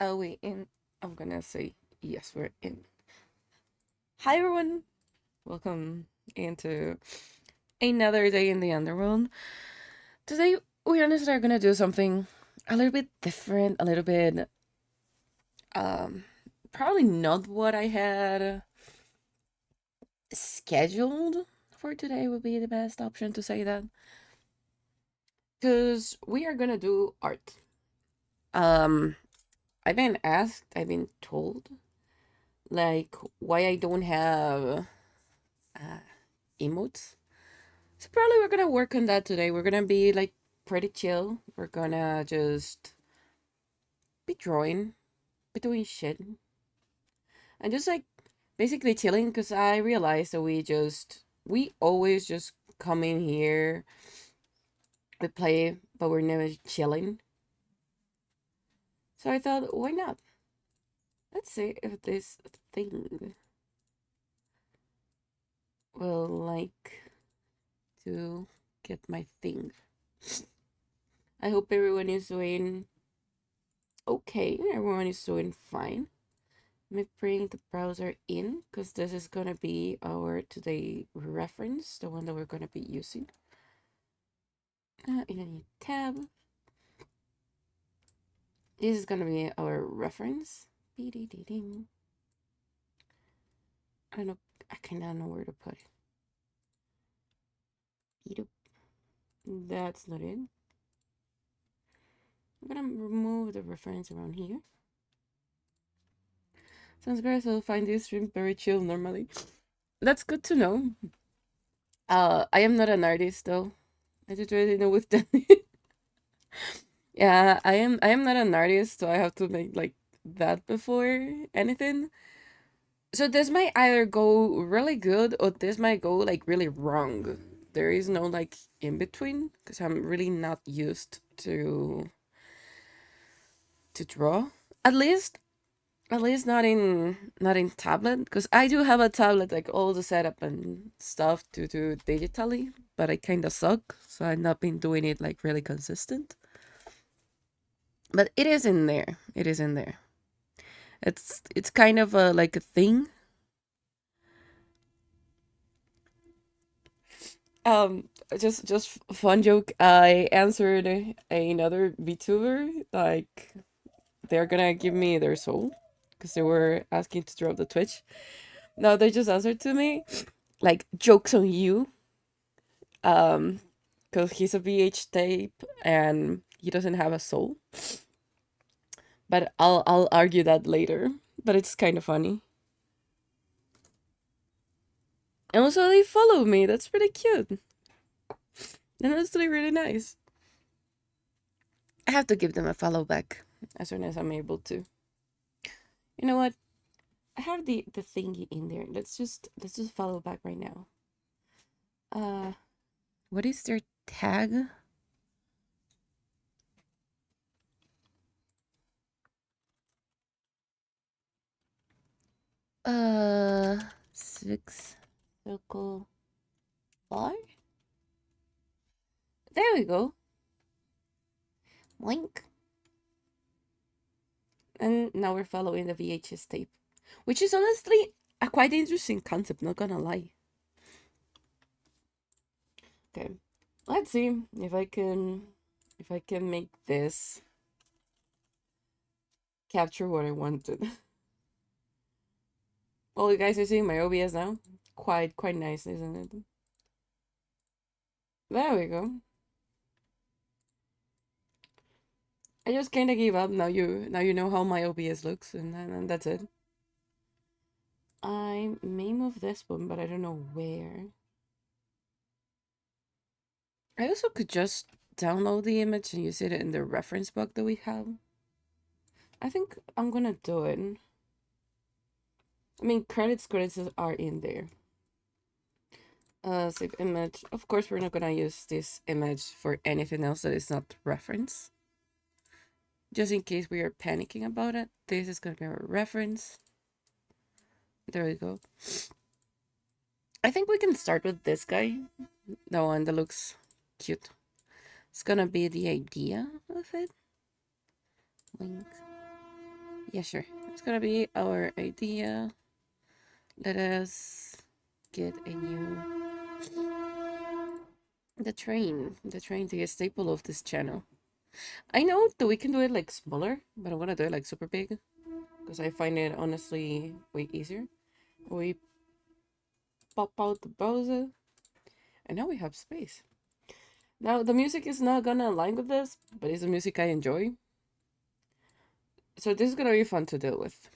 Oh wait, and I'm gonna say yes, we're in. Hi everyone, welcome into another day in the underworld. Today we honestly are gonna do something a little bit different, a little bit um probably not what I had scheduled for today would be the best option to say that. Cause we are gonna do art. Um I've been asked, I've been told like why I don't have uh emotes. So probably we're gonna work on that today. We're gonna be like pretty chill. We're gonna just be drawing, be doing shit, and just like basically chilling. Because I realized that we always just come in here, we play, but we're never chilling. So I thought, why not? Let's see if this thing will like to get my thing. I hope everyone is doing okay. Everyone is doing fine. Let me bring the browser in because this is gonna be our today reference, the one that we're gonna be using. In a new tab. This is gonna be our reference. I don't know. I kind of know where to put it. That's not it. I'm gonna remove the reference around here. Sounds great. So find this stream very chill normally. That's good to know. I am not an artist though. I just really know with that. Yeah, I am not an artist, so I have to make like that before anything. So this might either go really good or this might go like really wrong. There is no like in between because I'm really not used to draw. At least not in tablet because I do have a tablet like all the setup and stuff to do digitally, but I kind of suck, so I've not been doing it like really consistent. But it is in there. It is in there. It's kind of a like a thing. Just fun joke. I answered another VTuber like they're gonna give me their soul because they were asking to drop the Twitch. No, they just answered to me like jokes on you. Um, because he's a VH tape and he doesn't have a soul. But I'll argue that later. But it's kind of funny. And also they follow me. That's pretty cute. And that's really nice. I have to give them a follow back as soon as I'm able to. You know what? I have the thingy in there. Let's just follow back right now. Uh, what is their tag? Uh, six circle bar. There we go. Link. And now we're following the VHS tape, which is honestly a quite interesting concept. Not gonna lie. Okay, let's see if I can make this capture what I wanted. Well, you guys are seeing my OBS now. Quite nice, isn't it? There we go. I just kind of gave up. Now you know how my OBS looks, and that's it. I may move this one, but I don't know where. I also could just download the image and use it in the reference book that we have. I think I'm gonna do it. I mean, credits are in there. Save image. Of course, we're not gonna use this image for anything else that is not reference. Just in case we are panicking about it, this is gonna be our reference. There we go. I think we can start with this guy, the one that looks cute. It's gonna be the idea of it. Link. Yeah, sure. It's gonna be our idea. Let us get a new the train to be a staple of this channel. I know that we can do it like smaller, but I want to do it like super big because I find it honestly way easier. We pop out the browser and now we have space. Now the music is not gonna align with this, but it's the music I enjoy. So this is gonna be fun to deal with.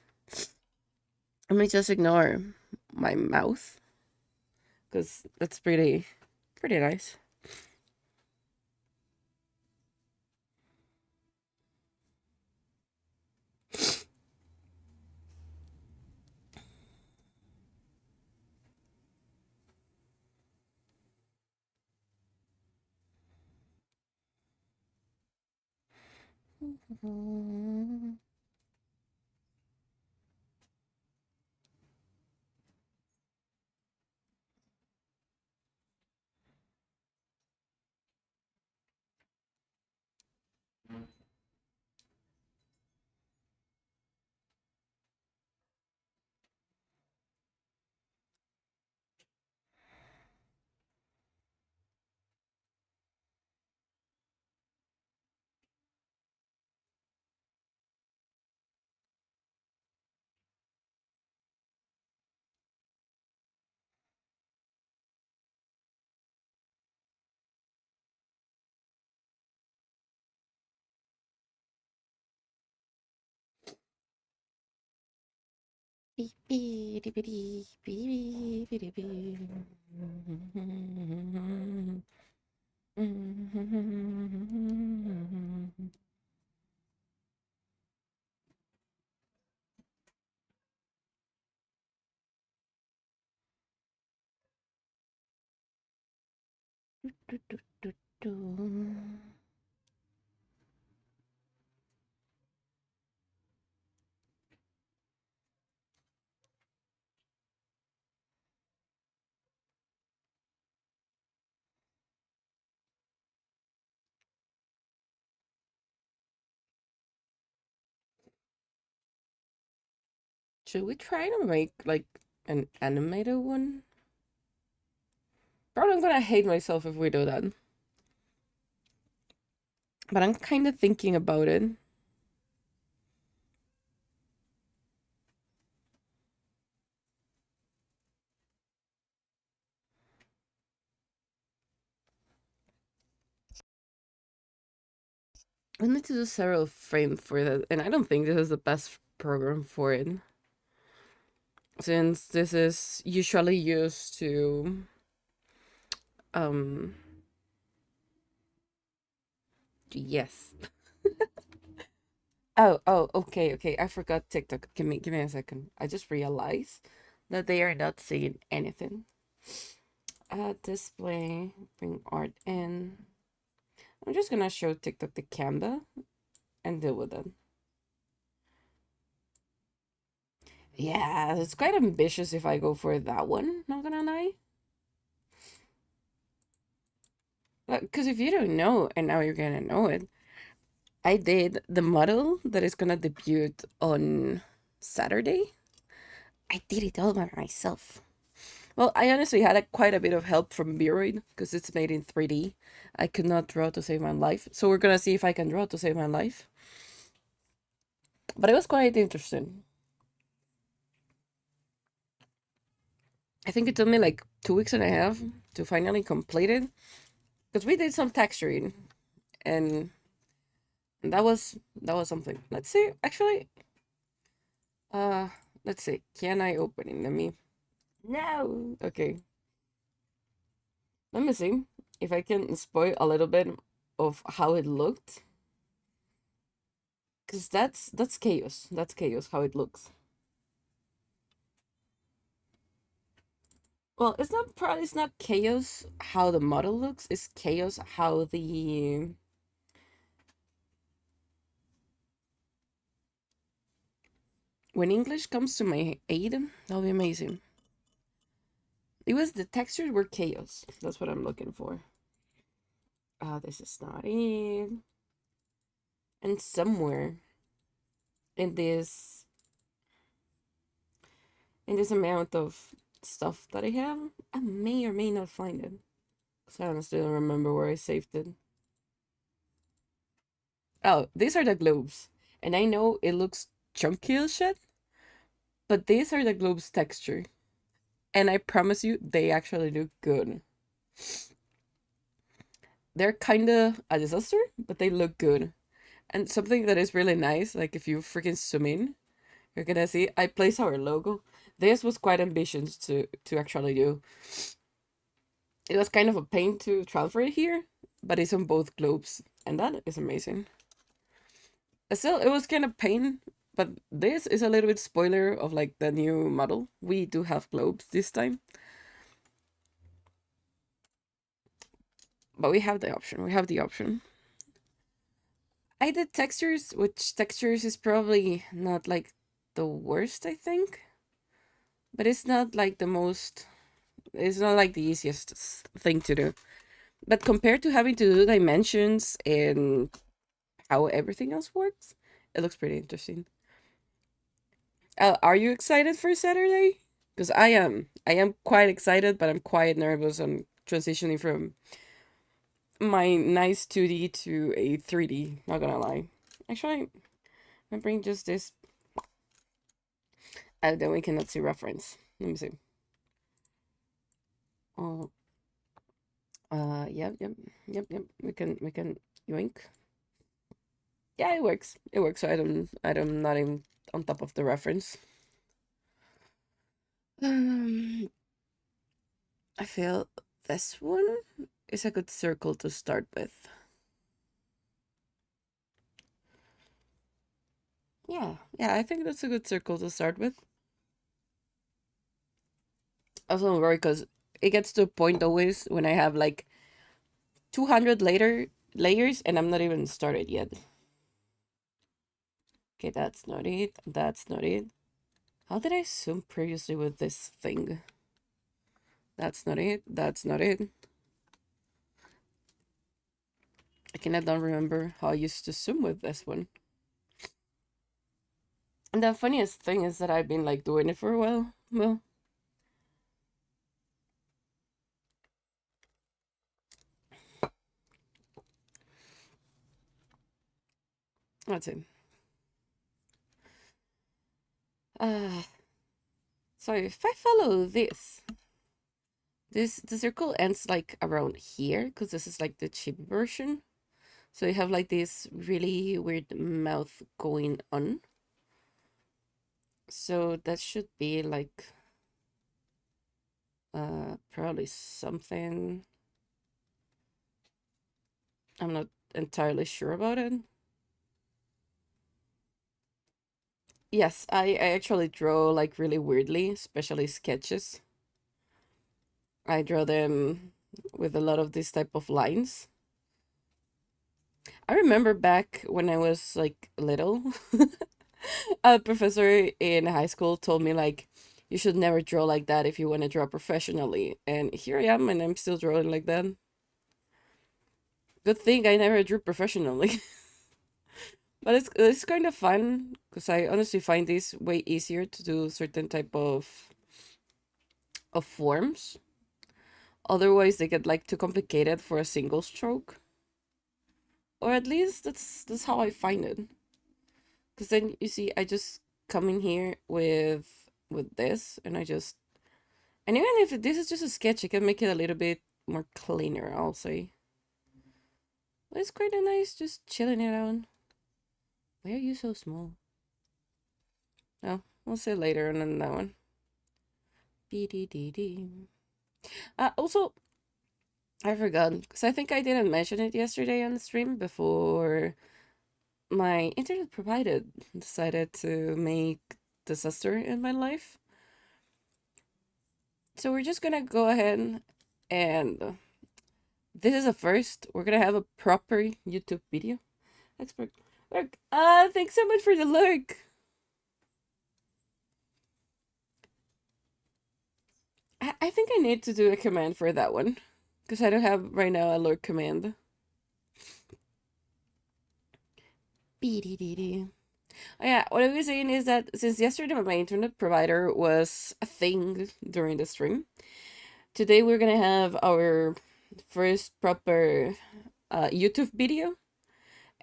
Let me just ignore my mouth because that's pretty nice. Do, do, do, do. Should we try to make like an animated one? Probably I'm gonna hate myself if we do that. But I'm kind of thinking about it. We need to do several frames for that, and I don't think this is the best program for it, since this is usually used to um yes. Oh, okay, okay. I forgot TikTok. Give me a second. I just realized that they are not saying anything. Display, bring art in. I'm just gonna show TikTok the Canva and deal with it. Yeah, it's quite ambitious if I go for that one, not gonna lie. Because if you don't know, and now you're gonna know it, I did the model that is gonna debut on Saturday. I did it all by myself. Well, I honestly had quite a bit of help from Beroid because it's made in 3D. I could not draw to save my life, so we're gonna see if I can draw to save my life. But it was quite interesting. I think it took me like 2 weeks and a half to finally complete it because we did some texturing, and that was something. Let's see. Actually, uh, let's see. Can I open it? Let me. No. Okay. Let me see if I can spoil a little bit of how it looked. Cause that's chaos. That's chaos how it looks. Well, it's not chaos how the model looks, it's chaos how the when English comes to my aid, that'll be amazing. It was the textures were chaos. That's what I'm looking for. This is not it. And somewhere in this amount of stuff that I have, I may or may not find it. Cause I honestly don't remember where I saved it. Oh, these are the globes. And I know it looks chunky as shit, but these are the globes texture. And I promise you, they actually look good. They're kind of a disaster, but they look good. And something that is really nice, like if you freaking zoom in, you're gonna see I place our logo. This was quite ambitious to actually do. It was kind of a pain to transfer it here, but it's on both globes, and that is amazing. Still, it was kind of pain, but this is a little bit spoiler of like the new model. We do have globes this time, but we have the option. We have the option. I did textures, which textures is probably not like the worst, I think, but it's not like the most. It's not like the easiest thing to do. But compared to having to do dimensions and how everything else works, it looks pretty interesting. Are you excited for Saturday? Because I am. I am quite excited, but I'm quite nervous on transitioning from my nice 2D to a 3D. Not gonna lie. Actually, I bring just this. Then we cannot see reference. Let me see. Oh, yep. We can yoink. Yeah, it works. It works. So I don't not even on top of the reference. Um, I feel this one is a good circle to start with. Yeah, I think that's a good circle to start with. Also, don't worry, because it gets to a point always when I have like 200 later layers and I'm not even started yet. Okay, that's not it. That's not it. How did I zoom previously with this thing? That's not it. That's not it. I don't remember how I used to zoom with this one. And the funniest thing is that I've been like doing it for a while. Well, that's it. Uh, so if I follow this the circle ends like around here because this is like the cheap version. So you have like this really weird mouth going on. So that should be like probably something. I'm not entirely sure about it. Yes, I actually draw like really weirdly, especially sketches. I draw them with a lot of this type of lines. I remember back when I was like little, a professor in high school told me like you should never draw like that if you want to draw professionally. And here I am and I'm still drawing like that. Good thing I never drew professionally. But it's kind of fun because I honestly find this way easier to do certain type of forms. Otherwise they get like too complicated for a single stroke. Or at least that's how I find it. Because then you see I just come in here with this and I just, and even if this is just a sketch, I can make it a little bit more cleaner, I'll say. But it's quite a nice just chilling it out. Why are you so small? No, we'll see later on that one. BDDD. Also, I forgot, because I think I didn't mention it yesterday on the stream before my internet provider decided to make disaster in my life. So we're just gonna go ahead and this is a first. We're gonna have a proper YouTube video. Expert lurk. Thanks so much for the lurk. I think I need to do a command for that one. Because I don't have right now a lurk command. BDDD. Oh yeah, what I was saying is that since yesterday my internet provider was a thing during the stream, today we're gonna have our first proper YouTube video,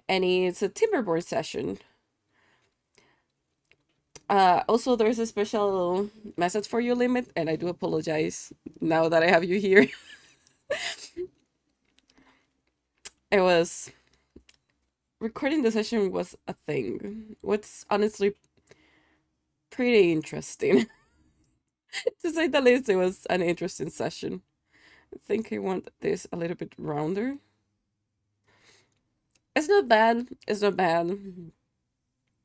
and it's a timberboard session. Also, there's a special message for you, Limit, and I do apologize now that I have you here. It was recording the session was a thing. What's honestly pretty interesting. To say the least, it was an interesting session. I think I want this a little bit rounder. It's not bad. It's not bad.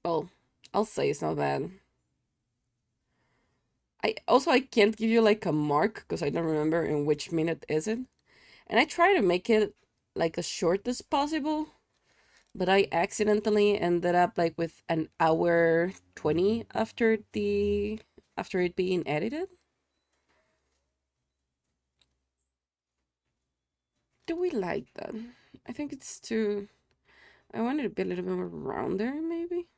Well, I'll say it's not bad. I can't give you like a mark because I don't remember in which minute is it. And I try to make it like as short as possible, but I accidentally ended up like with an hour 20 after it being edited. Do we like that? I think it's too, I want it to be a little bit more rounder maybe.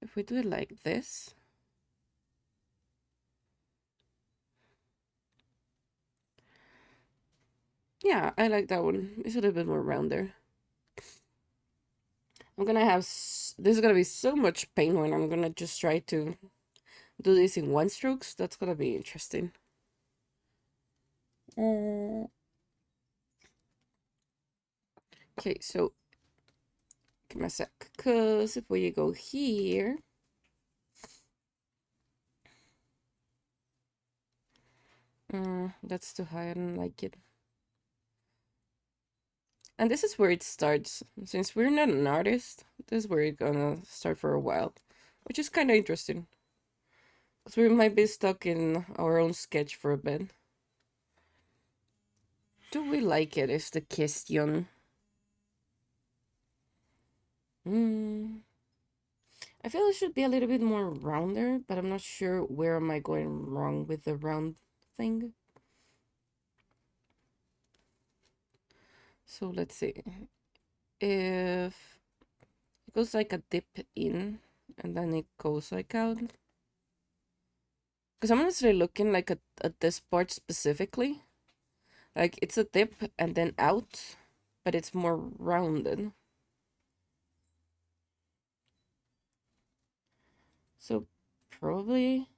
If we do it like this. Yeah, I like that one. It's a little bit more rounder. I'm gonna have, this is gonna be so much pain when I'm gonna just try to do this in one strokes. That's gonna be interesting. Okay, so give me a sec, because if we go here, that's too high, I don't like it. And this is where it starts. Since we're not an artist, this is where it's gonna start for a while, which is kind of interesting. Because we might be stuck in our own sketch for a bit. do we like it is the question. Hmm. I feel it should be a little bit more rounder, but I'm not sure where am I going wrong with the round thing. So let's see. If it goes like a dip in and then it goes like out. Because I'm honestly looking like at this part specifically. Like it's a dip and then out, but it's more rounded. So probably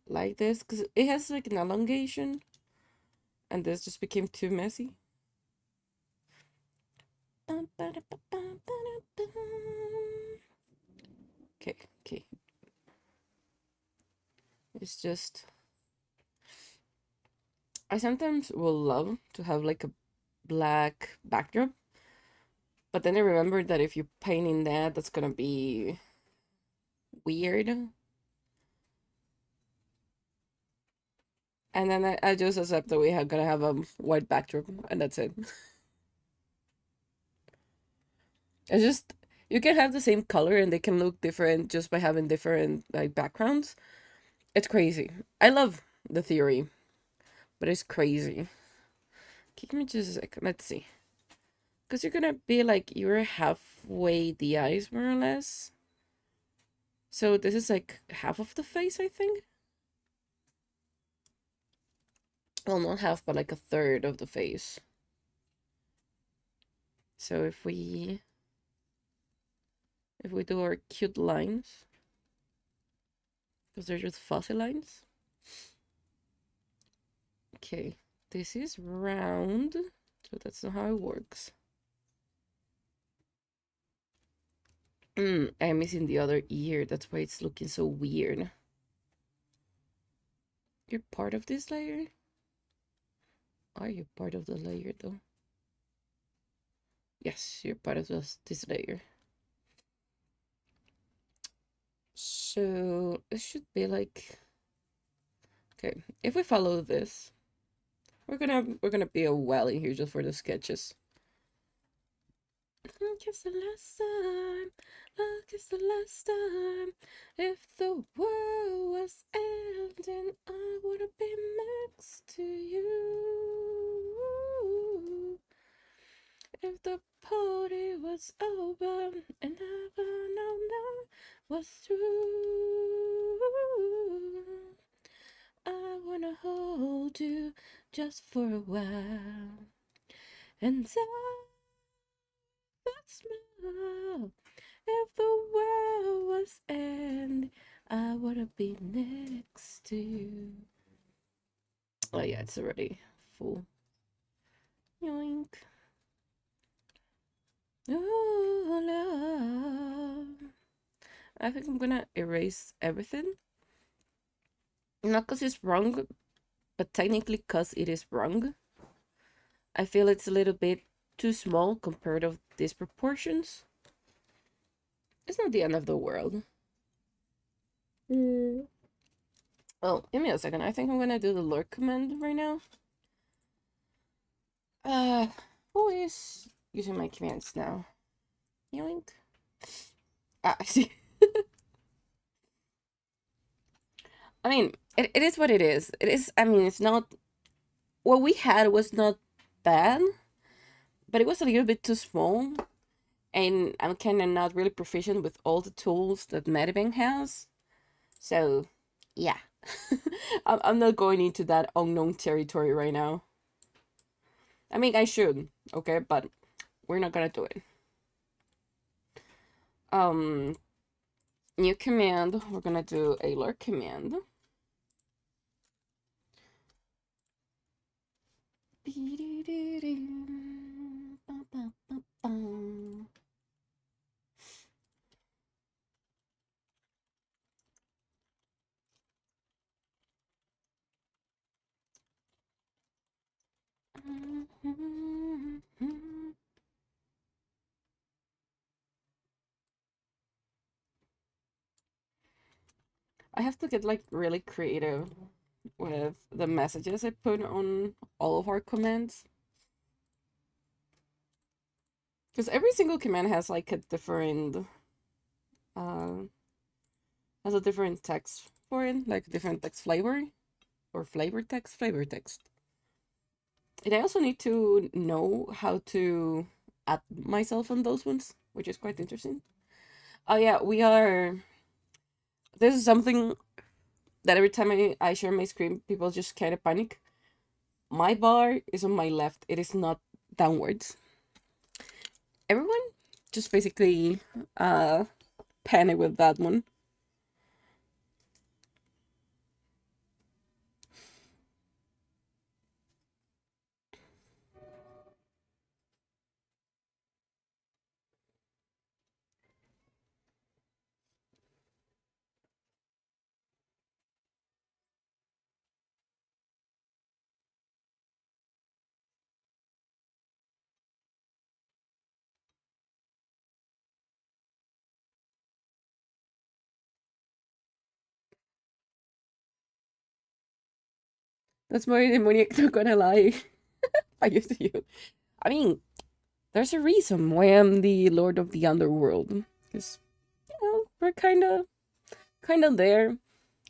like this, because it has like an elongation, and this just became too messy. Okay, okay. It's just I sometimes will love to have like a black backdrop, but then I remember that if you paint in that, that's gonna be weird. And then I just accept that we are gonna have a white backdrop, and that's it. It's just you can have the same color and they can look different just by having different like backgrounds. It's crazy. I love the theory, but it's crazy. Give me just a second. Let's see. Because you're gonna be like you're halfway the eyes more or less. So this is like half of the face, I think. Well, not half, but like a third of the face. So if we do our cute lines, because they're just fuzzy lines. Okay, this is round, so that's not how it works. I'm missing the other ear. That's why it's looking so weird. You're part of this layer? Are you part of the layer though? Yes, you're part of this layer. So it should be like okay. If we follow this, we're gonna be a while in here just for the sketches. Look, it's the last time. Look, it's the last time. If the world was ending, I would be next to you. If the party was over and never known was through, I wanna hold you just for a while and smile. If the world was end, I wanna be next to you. Oh yeah, it's already full. Yoink. Oh, love. I think I'm gonna erase everything. Not because it's wrong, but technically because it is wrong. I feel it's a little bit too small compared of these proportions. It's not the end of the world. Mm. Oh, give me a second. I think I'm gonna do the lurk command right now. Uh, who is using my commands now? Yoink. Ah, I see. I mean, it is what it is. It is, I mean, it's not, what we had was not bad, but it was a little bit too small. And I'm kind of not really proficient with all the tools that Medibang has. So, yeah. I'm not going into that unknown territory right now. I mean, I should, okay, but we're not gonna do it. Um, New command, we're gonna do a lurk command. I have to get like really creative with the messages I put on all of our commands. Because every single command has like a different uh has a different text for it, like a different text flavor or flavor text. And I also need to know how to add myself on those ones, which is quite interesting. Oh yeah, we are. This is something that every time I share my screen, people just kind of panic. My bar is on my left. It is not downwards. Everyone just basically uh panic with that one. That's more demoniac, not gonna lie. I used to you. I mean, there's a reason why I'm the Lord of the Underworld. Because, we're kinda there.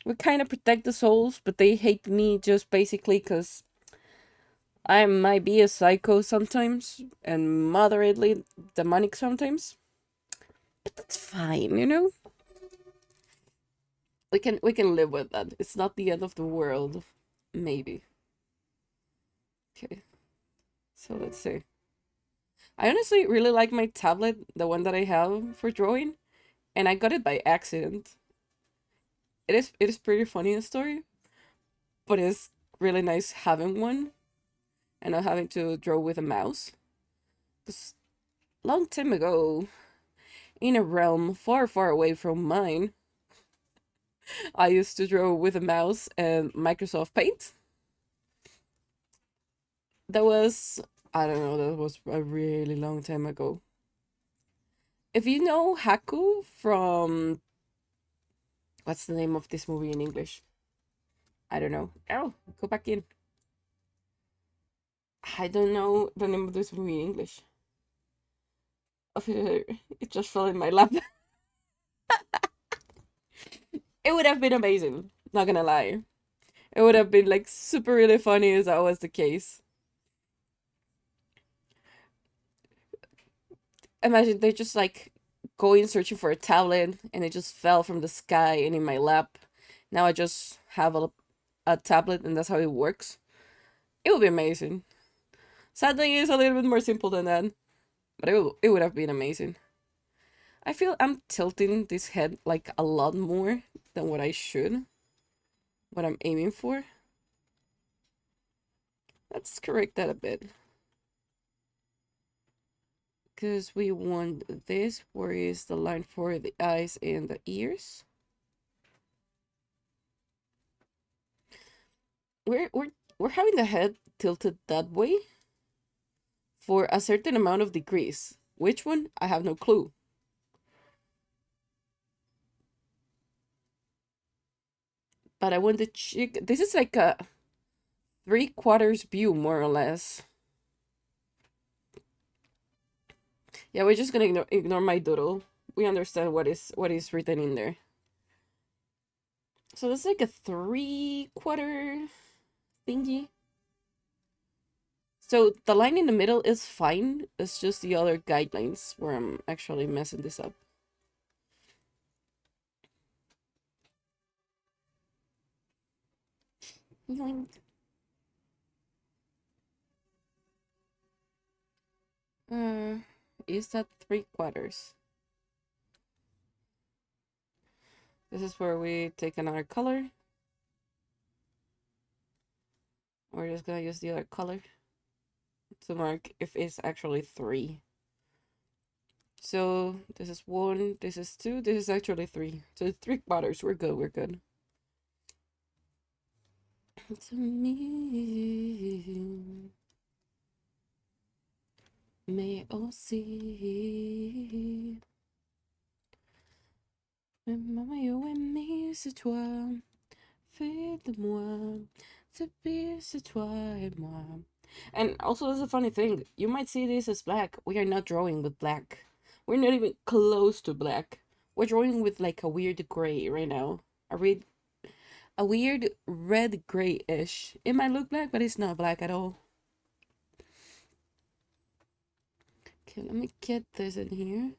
We kinda protect the souls, but they hate me just basically because I might be a psycho sometimes and moderately demonic sometimes. But that's fine, you know? We can live with that. It's not the end of the world. Maybe. Okay. So let's see. I honestly really like my tablet, the one that I have for drawing, and I got it by accident. It is pretty funny a story, but it's really nice having one and not having to draw with a mouse. Because long time ago, in a realm far, far away from mine, I used to draw with a mouse and Microsoft Paint. That was, I don't know, that was a really long time ago. If you know Haku from, what's the name of this movie in English? I don't know. Oh, go back in. I don't know the name of this movie in English. It just fell in my lap. It would have been amazing. Not gonna lie. It would have been like super really funny as that was the case. Imagine they just like going searching for a tablet and it just fell from the sky and in my lap. Now I just have a tablet and that's how it works. It would be amazing. Sadly, it's a little bit more simple than that, but it would have been amazing. I feel I'm tilting this head like a lot more than what I should, what I'm aiming for. Let's correct that a bit. Because we want this. Where is the line for the eyes and the ears? We're having the head tilted that way for a certain amount of degrees. Which one? I have no clue. But I want the chick. This is like a 3/4 view, more or less. Yeah, we're just gonna ignore my doodle. We understand what is written in there. So that's like a 3/4 thingy. So the line in the middle is fine. It's just the other guidelines where I'm actually messing this up. Uh, is that 3/4? This is where we take another color. We're just gonna use the other color to mark if it's actually 3. So this is 1, this is 2, this is actually 3. So 3/4. We're good, we're good. To me, mais aussi. Maman, yo, aimé, c'est toi. Fais de moi, c'est pire, c'est toi et moi. And also, there's a funny thing. You might see this as black. We are not drawing with black. We're not even close to black. We're drawing with like a weird gray right now. A weird red grayish. It might look black, but it's not black at all. Okay, let me get this in here.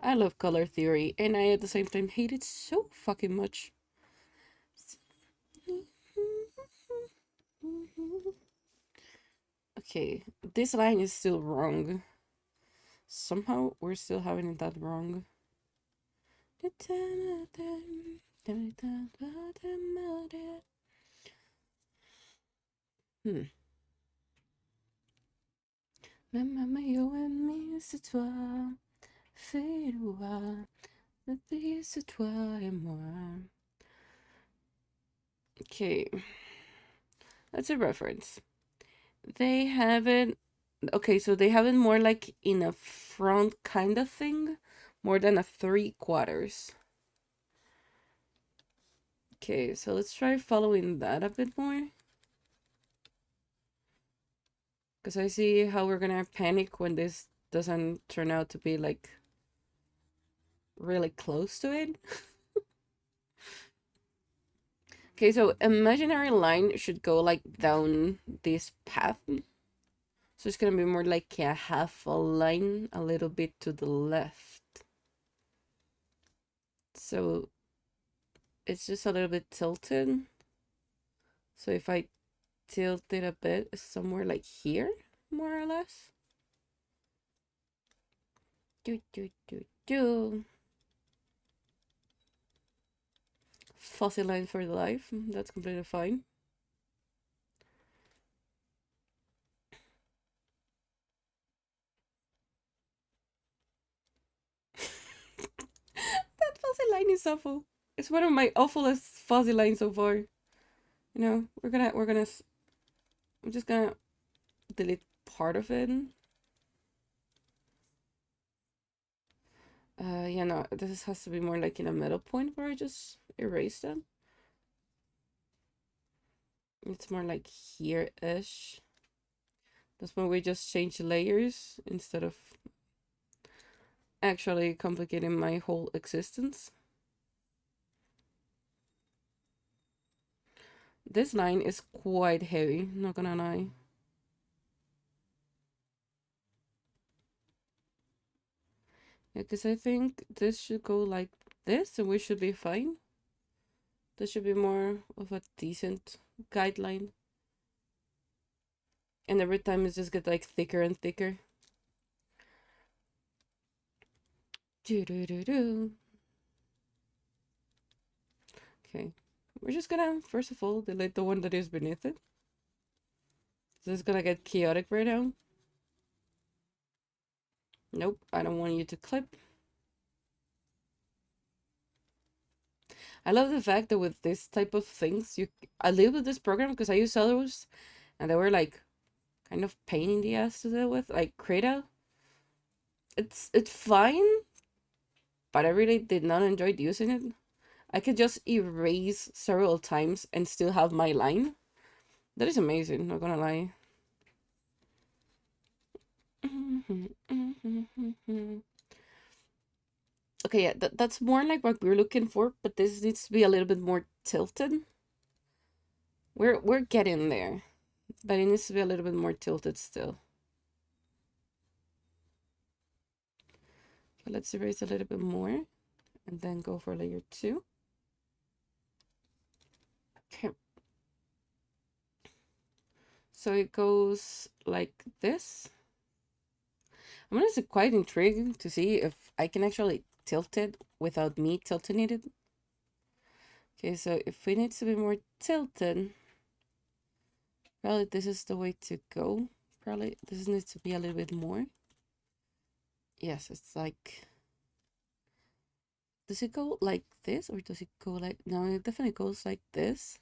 I love color theory, and I at the same time hate it so fucking much. Okay, this line is still wrong. Somehow we're still having it that wrong. Hmm. Mais maman, yo aimé, c'est toi. Fais-le, la vie, c'est toi et moi. Okay, that's a reference. They have it. Okay, so they have it more like in a front kind of thing, more than a 3/4. Okay, so let's try following that a bit more. Because I see how we're gonna panic when this doesn't turn out to be like really close to it. Okay, so imaginary line should go like down this path. So it's gonna be more like a half a line a little bit to the left. So it's just a little bit tilted. So if I tilt it a bit, somewhere like here, more or less. Do do do do. Fuzzy line for the life. That's completely fine. That fuzzy line is awful. It's one of my awfulest fuzzy lines so far. You know, I'm just gonna delete part of it. Yeah, no, this has to be more like in a middle point where I just erase them. It's more like here-ish. That's when we just change layers instead of actually complicating my whole existence. This line is quite heavy, not gonna lie. Yeah, because I think this should go like this and we should be fine. This should be more of a decent guideline. And every time it's just get like thicker and thicker. Do do do do. Okay. We're just gonna, first of all, delete the one that is beneath it. This is gonna get chaotic right now. Nope, I don't want you to clip. I love the fact that with this type of things, I live with this program because I use others, and they were like kind of pain in the ass to deal with, like Krita. It's fine, but I really did not enjoy using it. I could just erase several times and still have my line. That is amazing, not gonna lie. Okay, yeah, that's more like what we're looking for, but this needs to be a little bit more tilted. We're getting there, but it needs to be a little bit more tilted still. Okay, let's erase a little bit more and then go for layer 2. Okay. So it goes like this. I'm honestly quite intrigued to see if I can actually tilt it without me tilting it. Okay, so if it needs to be more tilted, probably this is the way to go. Probably this needs to be a little bit more. Yes, it's like... Does it go like this or does it go like... No, it definitely goes like this.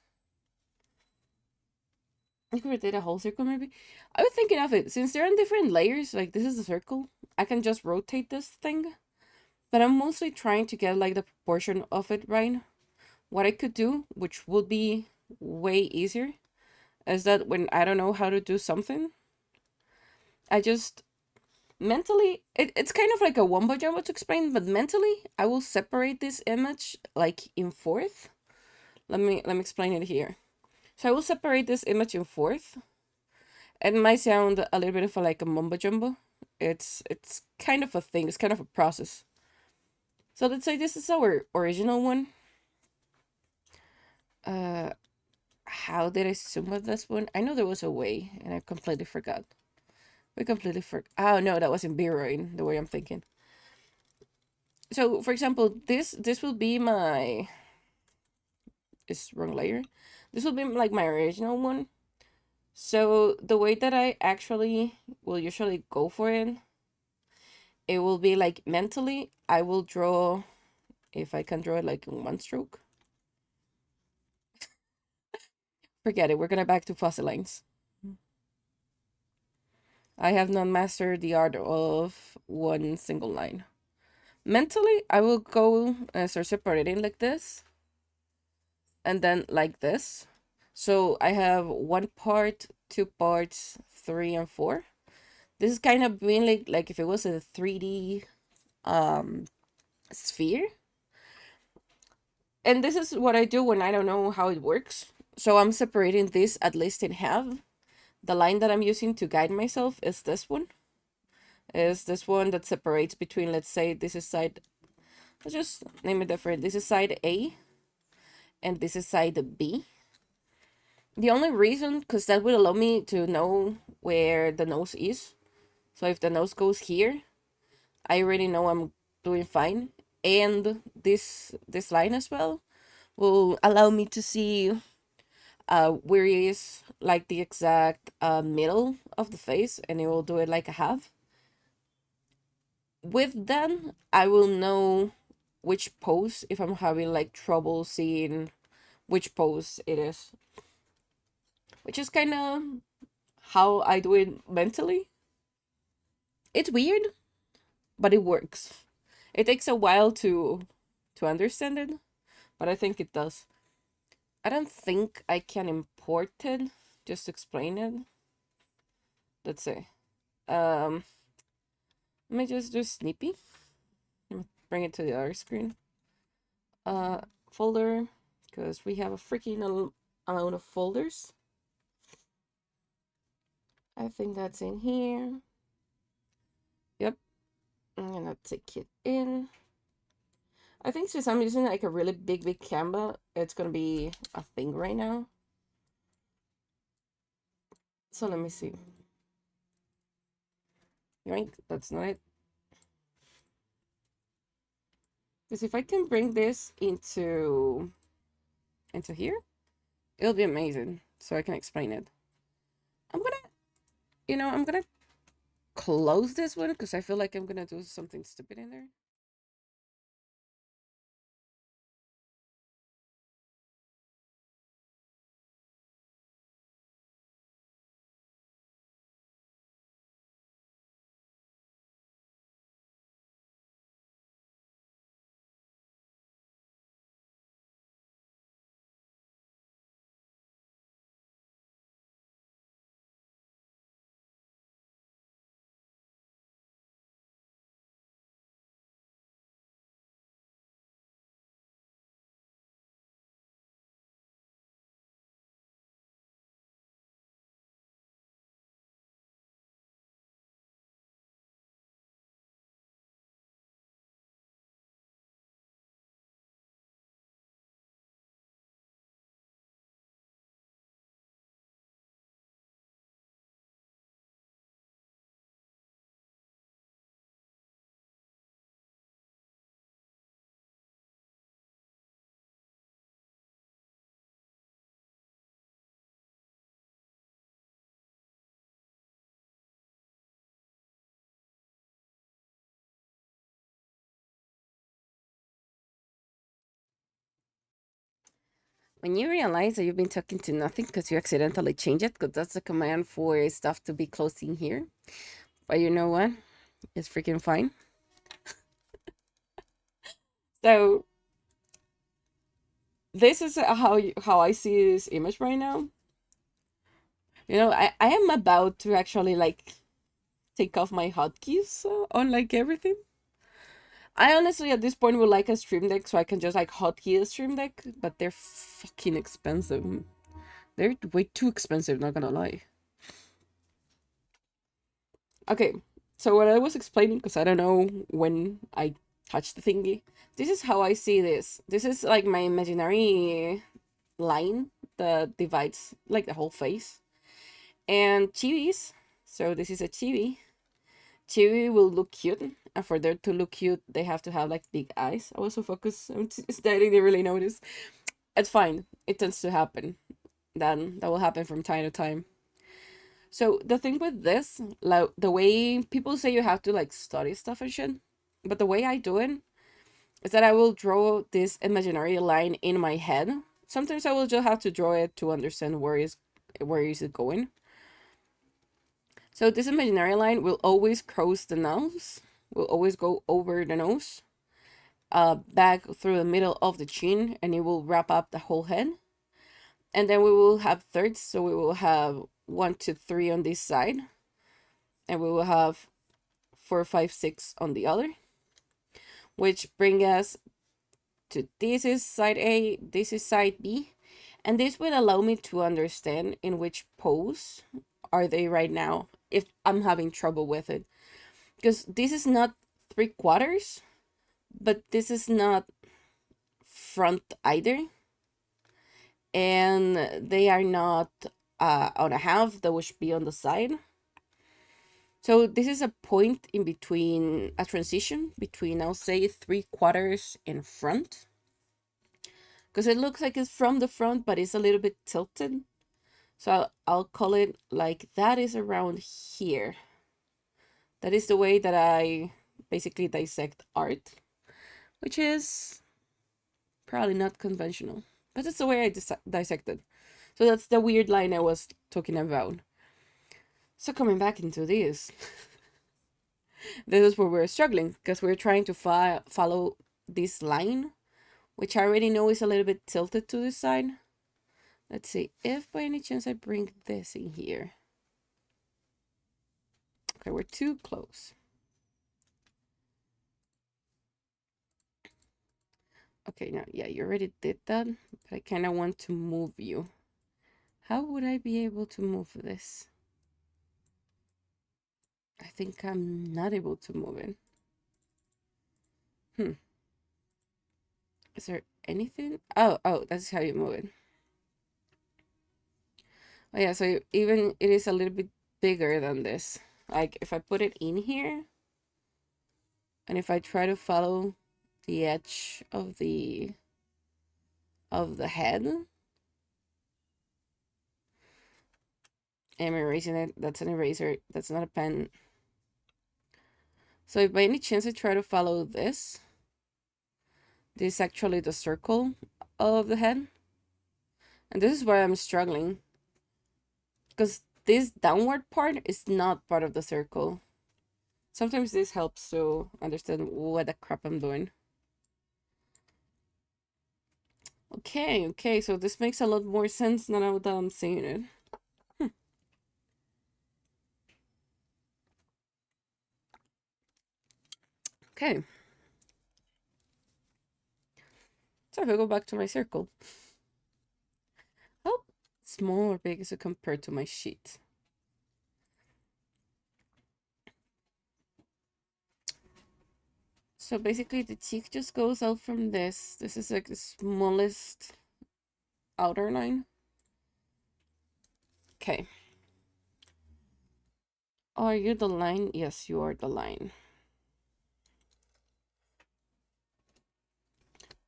I could rotate a whole circle maybe. I was thinking of it, since they're in different layers, like this is a circle, I can just rotate this thing. But I'm mostly trying to get like the proportion of it right. What I could do, which would be way easier, is that when I don't know how to do something, I just mentally it's kind of like a wombo jumbo to explain, but mentally I will separate this image like in fourth. Let me explain it here. So I will separate this image in fourth. It might sound a little bit of like a mumbo jumbo. It's kind of a thing. It's kind of a process. So let's say this is our original one. Uh, how did I zoom with this one? I know there was a way, and I completely forgot. We completely forgot. Oh no, that was in B-roll, the way I'm thinking. So for example, this will be my, it's wrong layer. This will be like my original one. So the way that I actually will usually go for it, it will be like mentally, I will draw, if I can draw it like in one stroke. Forget it, we're gonna back to fuzzy lines. I have not mastered the art of one single line. Mentally, I will go and start separating like this, and then like this. So I have one part, two parts, three and four. This is kind of being like if it was a 3D sphere. And this is what I do when I don't know how it works. So I'm separating this at least in half. The line that I'm using to guide myself is this one. Is this one that separates between, let's say, this is side, let's just name it different. This is side A, and this is side B. The only reason, because that will allow me to know where the nose is. So if the nose goes here, I already know I'm doing fine. And this line as well will allow me to see where is like the exact middle of the face, and it will do it like a half. With that, I will know which pose, if I'm having like trouble seeing which pose it is, which is kind of how I do it mentally. It's weird, but it works. It takes a while to understand it, but I think it does. I don't think I can import it. Just explain it. Let's see. Um, Let me just do Snippy. Let me bring it to the other screen. Uh, Folder, because we have a freaking amount of folders. I think that's in here. Yep. I'm gonna take it in. I think since I'm using like a really big camera, it's gonna be a thing right now. So let me see. Yoink, that's not it. Because if I can bring this into here, it'll be amazing. So I can explain it. I'm gonna, I'm gonna close this one because I feel like I'm gonna do something stupid in there. When you realize that you've been talking to nothing because you accidentally change it, because that's the command for stuff to be closed in here. But you know what? It's freaking fine. So this is how I see this image right now. I am about to actually like take off my hotkeys on like everything. I honestly at this point would like a stream deck so I can just like hotkey a stream deck, but they're fucking expensive. They're way too expensive, not gonna lie. Okay, so what I was explaining, because I don't know when I touched the thingy, this is how I see this. This is like my imaginary line that divides like the whole face. And chibis, so this is a chibi. Chibi will look cute, and for them to look cute, they have to have like big eyes. I was so focused on stating they really notice. It's fine. It tends to happen. Then that will happen from time to time. So the thing with this, like the way people say you have to like study stuff and shit, but the way I do it is that I will draw this imaginary line in my head. Sometimes I will just have to draw it to understand where is it going. So this imaginary line will always cross the nose, will always go over the nose, back through the middle of the chin, and it will wrap up the whole head. And then we will have thirds, so we will have 1, 2, 3 on this side, and we will have 4, 5, 6 on the other, which bring us to this is side A, this is side B, and this will allow me to understand in which pose are they right now if I'm having trouble with it. Because this is not 3/4, but this is not front either. And they are not on a half, that would be on the side. So this is a point in between, a transition between, I'll say, 3/4 and front. Because it looks like it's from the front, but it's a little bit tilted. So I'll call it like that is around here. That is the way that I basically dissect art, which is probably not conventional, but that's the way I dissect it. So that's the weird line I was talking about. So coming back into this, this is where we're struggling because we're trying to follow this line, which I already know is a little bit tilted to this side. Let's see if by any chance I bring this in here. Okay, we're too close. Okay, now, yeah, you already did that, but I kind of want to move you. How would I be able to move this? I think I'm not able to move it. Is there anything? Oh, that's how you move it. Oh yeah, so even it is a little bit bigger than this. Like if I put it in here, and if I try to follow the edge of the head, I'm erasing it. That's an eraser. That's not a pen. So if by any chance I try to follow this is actually the circle of the head. And this is where I'm struggling. Because this downward part is not part of the circle. Sometimes this helps to understand what the crap I'm doing. Okay, so this makes a lot more sense now that I'm seeing it. Okay. So if I go back to my circle. How small or big is it compared to my sheet? So basically the cheek just goes out from this. This is like the smallest outer line. Okay. Are you the line? Yes, you are the line.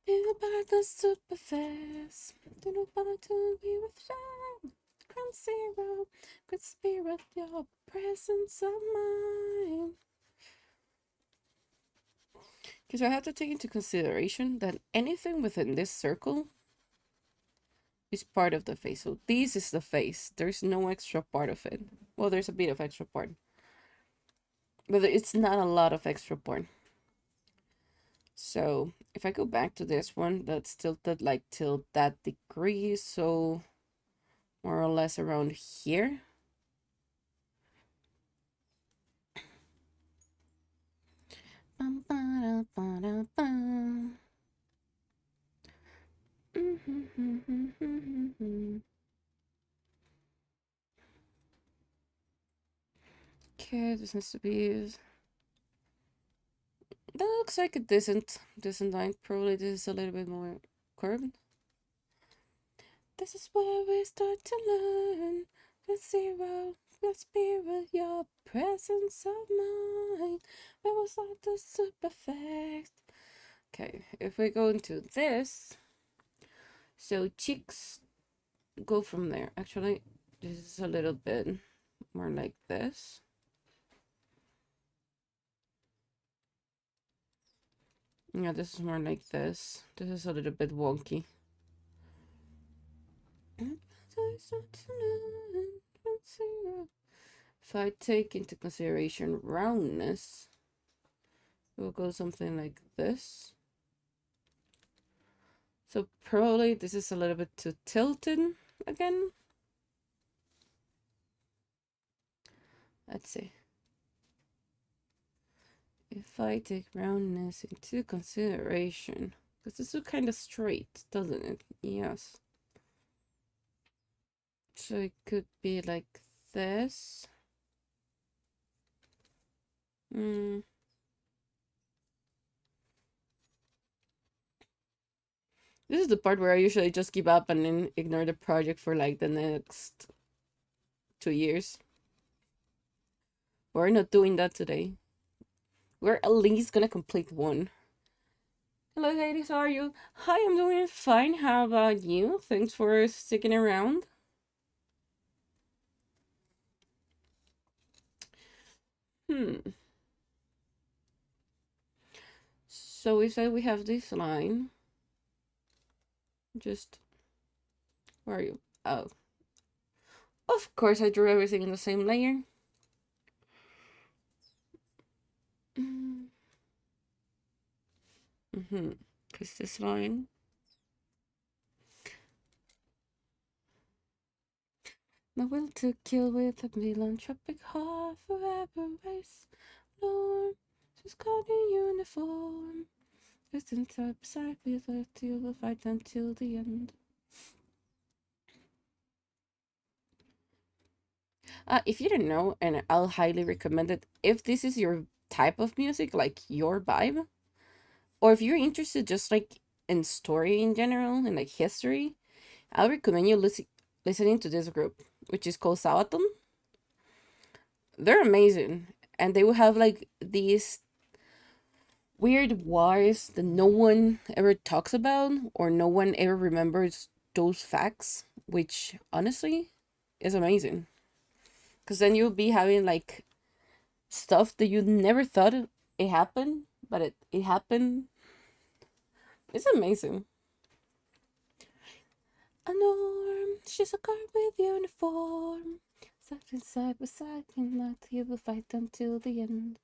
About the super fast. About to be with shine. Ground zero. Could spirit your presence of mind. Because I have to take into consideration that anything within this circle is part of the face. So this is the face. There's no extra part of it. Well, there's a bit of extra part. But it's not a lot of extra part. So if I go back to this one, that's tilted like till that degree. So more or less around here. Bum, ba-da, ba-da, bum. Okay, this needs to be. That looks like a decent line. Probably this is a little bit more curved. This is where we start to learn. With zero, with spirit, your presence of mind. Where was like the super fast? Okay, if we go into this, so cheeks go from there. Actually, this is a little bit more like this. Yeah, this is more like this. This is a little bit wonky. If I take into consideration roundness, it will go something like this. So probably this is a little bit too tilted again. Let's see. If I take roundness into consideration, because this is kind of straight, doesn't it? Yes. So it could be like this. Mm. This is the part where I usually just give up and then ignore the project for like the next 2 years. We're not doing that today. We're at least gonna complete one. Hello, ladies, how are you? Hi, I'm doing fine. How about you? Thanks for sticking around. Hmm. So we said we have this line. Just, where are you? Oh. Of course, I drew everything in the same layer. Mm-hmm. Because this line. My will to kill with a philanthropic heart forever race. Lord, she's got in uniform. Just inside beside me, that you will fight until the end. If you don't know, and I'll highly recommend it, if this is your type of music, like your vibe, or if you're interested just like in story in general and like history, I'll recommend you listening to this group, which is called Sabaton. They're amazing, and they will have like these weird wars that no one ever talks about or no one ever remembers those facts, which honestly is amazing. Because then you'll be having like stuff that you never thought it happened, but it happened. It's amazing. A norm, she's a guard with uniform. Side side beside me, not he will fight until the end.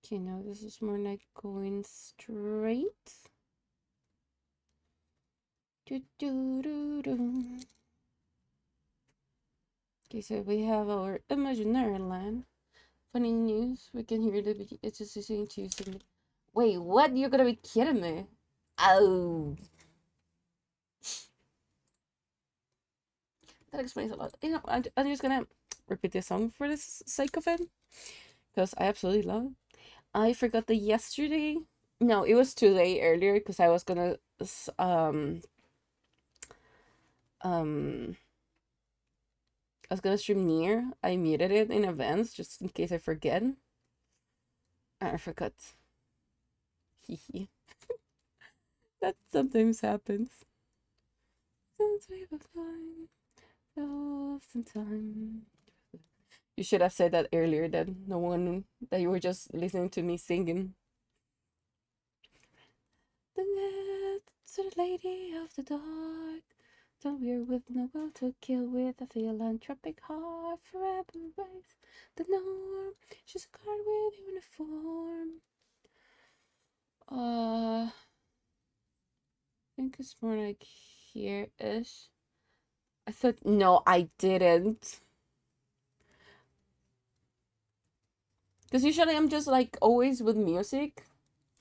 Okay, now this is more like going straight. Do, do, do, do. Okay, so we have our imaginary land. Funny news, we can hear it's just listening to some. Wait, what? You're gonna be kidding me? Oh, that explains a lot. I'm just gonna repeat this song for the sake of it because I absolutely love it. I forgot that yesterday. No, it was today earlier because I was gonna um I was gonna stream near. I muted it in advance just in case I forget. I forgot. Hehe. That sometimes happens. Since we were flying, lost in time. You should have said that earlier. That no one that you were just listening to me singing. The net to the lady of the dark. Don't we're with no will to kill with a philanthropic heart. Forever raise the norm. She's a guard with uniform. I think it's more like here ish. I thought no, I didn't. Because usually I'm just like always with music,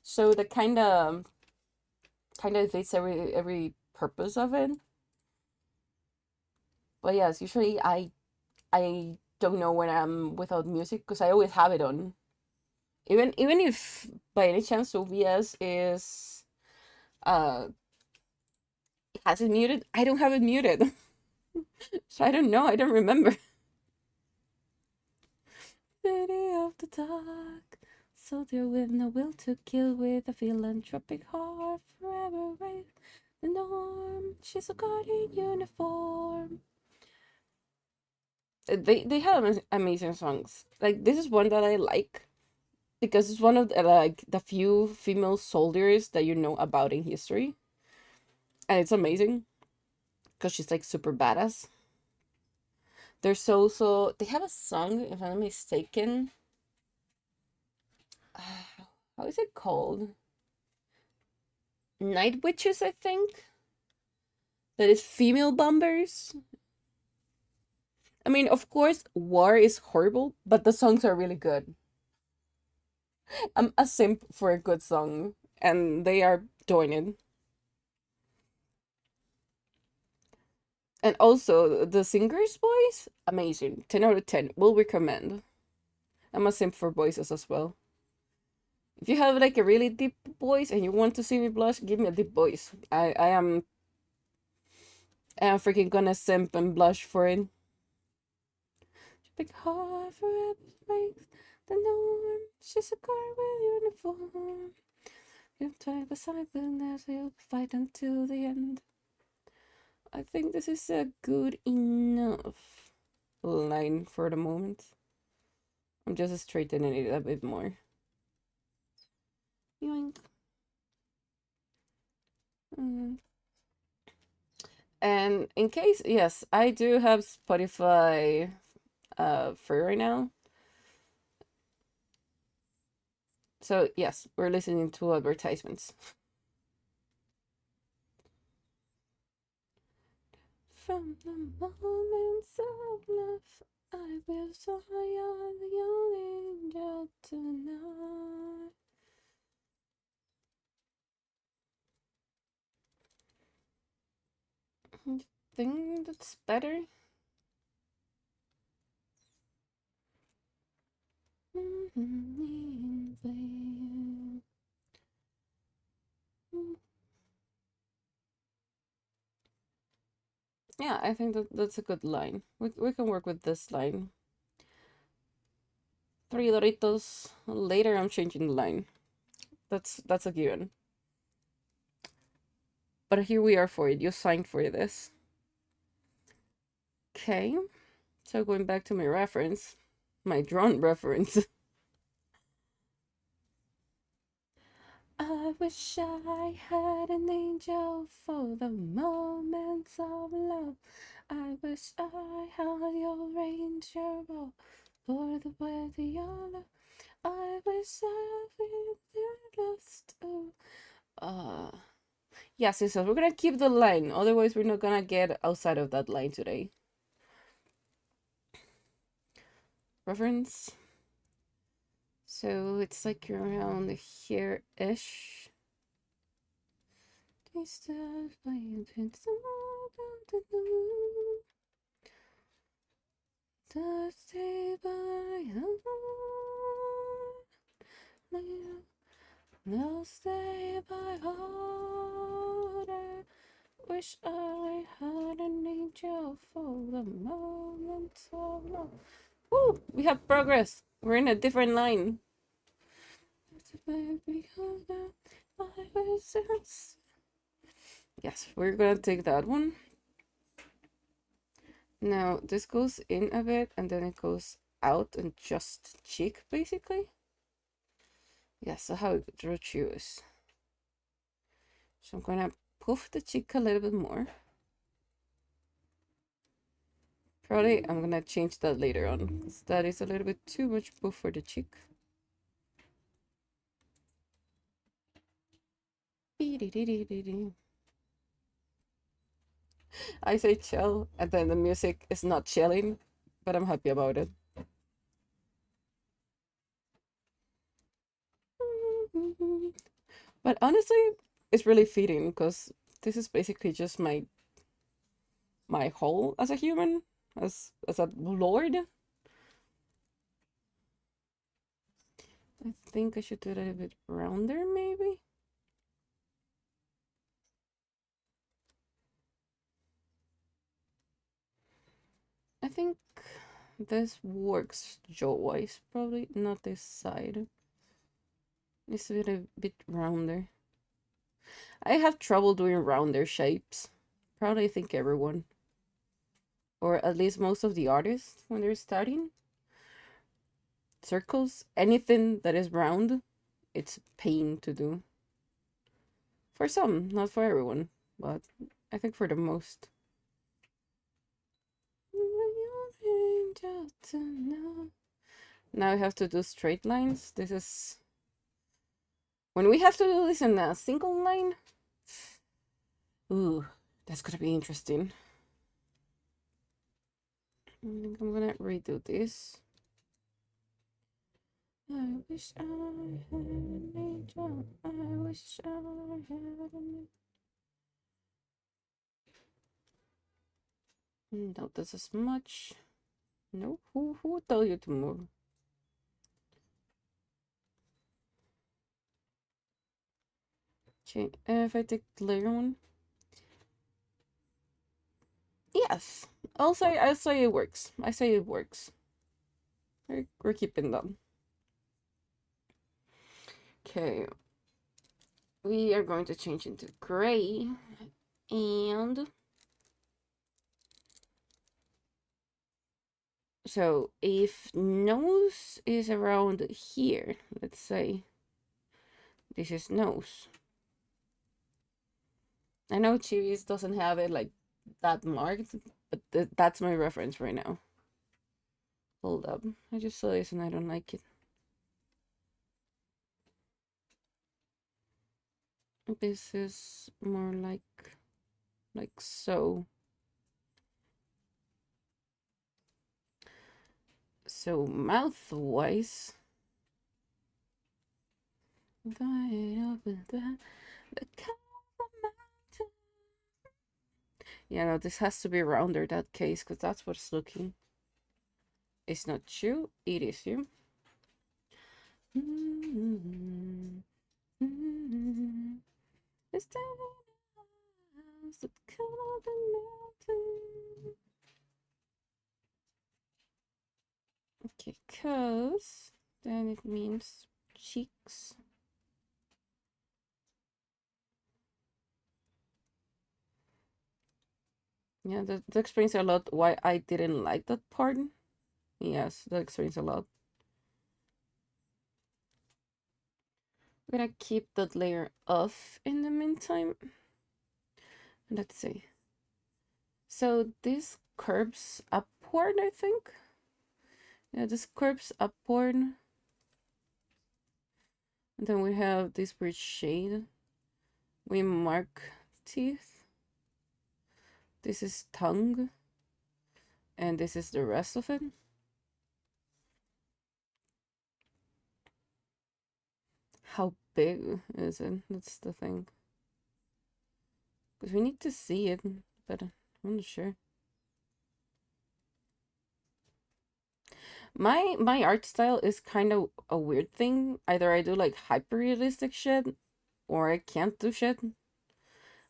so that kind of fits every purpose of it. But yes, usually I don't know when I'm without music because I always have it on. Even if by any chance OBS is uh has it muted, I don't have it muted. So I don't know, I don't remember. City of the dark, soldier with no will to kill, with a philanthropic heart, forever raised the norm. She's a guardian uniform. They have amazing songs. Like this is one that I like because it's one of like the few female soldiers that you know about in history, and it's amazing because she's like super badass. There's also they have a song, if I'm not mistaken. How is it called? Night Witches, I think. That is female bombers. I mean, of course, war is horrible, but the songs are really good. I'm a simp for a good song, and they are doing it. And also, the singer's voice, amazing. 10 out of 10. Will recommend. I'm a simp for voices as well. If you have like a really deep voice and you want to see me blush, give me a deep voice. I am freaking gonna simp and blush for it. Big heart forever breaks the norm. She's a girl with uniform. You try beside the nurse, you'll fight until the end. I think this is a good enough line for the moment. I'm just straightening it a bit more. Yoink. Mm. And in case, yes, I do have Spotify free right now. So yes, we're listening to advertisements. From the moments of love, I will saw you're the only angel tonight. You think that's better? Yeah, I think that's a good line. We can work with this line. Three Doritos later, I'm changing the line. That's a given. But here we are for it. You signed for this. Okay. So going back to my reference, my drawn reference. I wish I had an angel for the moments of love. I wish I had your ranger roll for the weather your love. I wish I was your lost. Oh. Yeah, sisters, we're gonna keep the line. Otherwise, we're not gonna get outside of that line today. Reference. So it's like around here-ish. Stay by I'll stay by heart. I wish I had an angel for the moments of love. Woo! We have progress. We're in a different line. Yes, we're gonna take that one. Now this goes in a bit and then it goes out and just cheek basically. Yeah, so how we draw choose. So I'm gonna puff the cheek a little bit more. Probably I'm gonna change that later on because that is a little bit too much puff for the cheek. I say chill and then the music is not chilling, but I'm happy about it. But honestly, it's really fitting because this is basically just my whole as a human, as a lord. I think I should do it a little bit rounder, maybe. I think this works jaw-wise, probably not this side. It's a little bit rounder. I have trouble doing rounder shapes. Probably think everyone, or at least most of the artists when they're starting. Circles, anything that is round, it's pain to do. For some, not for everyone, but I think for the most. Now I have to do straight lines. This is when we have to do this in a single line. Ooh, that's gonna be interesting. I think I'm gonna redo this. I wish I had an angel. I wish I had an. No, this is much. No, who told you to move? Okay, if I take the layer one, yes. I'll say it works. I say it works. We're keeping them. Okay, we are going to change into gray, and so if nose is around here, let's say this is nose. I know Chewy's doesn't have it like that marked, but that's my reference right now. Hold up, I just saw this and I don't like it. This is more like so. So mouth wise, yeah, no, this has to be rounder that case because that's what's looking. It's not you, it is you. It's the house that covered the mountain. Okay, cause then it means cheeks. Yeah, that explains a lot why I didn't like that part. Yes, that explains a lot. I'm gonna keep that layer off in the meantime. Let's see. So this curves upward, I think. Yeah, this curves upward. And then we have this weird shade. We mark teeth. This is tongue. And this is the rest of it. How big is it? That's the thing. Because we need to see it, but I'm not sure. My art style is kind of a weird thing. Either I do like hyper realistic shit, or I can't do shit.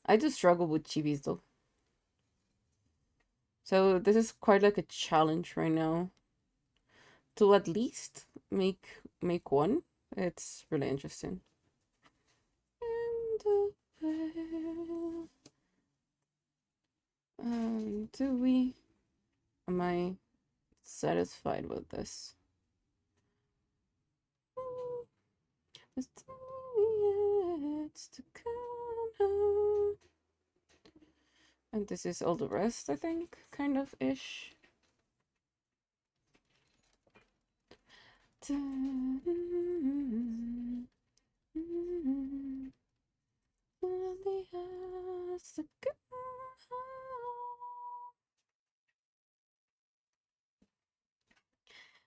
I do struggle with chibis though. So this is quite like a challenge right now. To at least make one. It's really interesting. Do we? Am I satisfied with this? It's to come home. And this is all the rest, I think, kind of ish.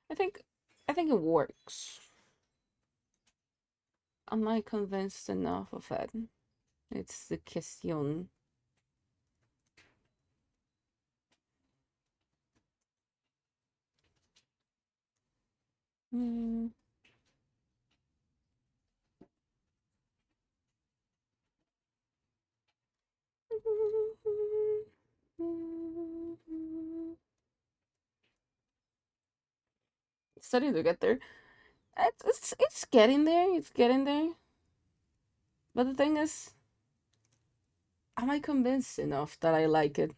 I think I think it works. Am I convinced enough of it? It's the question. Hmm. Starting to get there. It's getting there. It's getting there. But the thing is, am I convinced enough that I like it?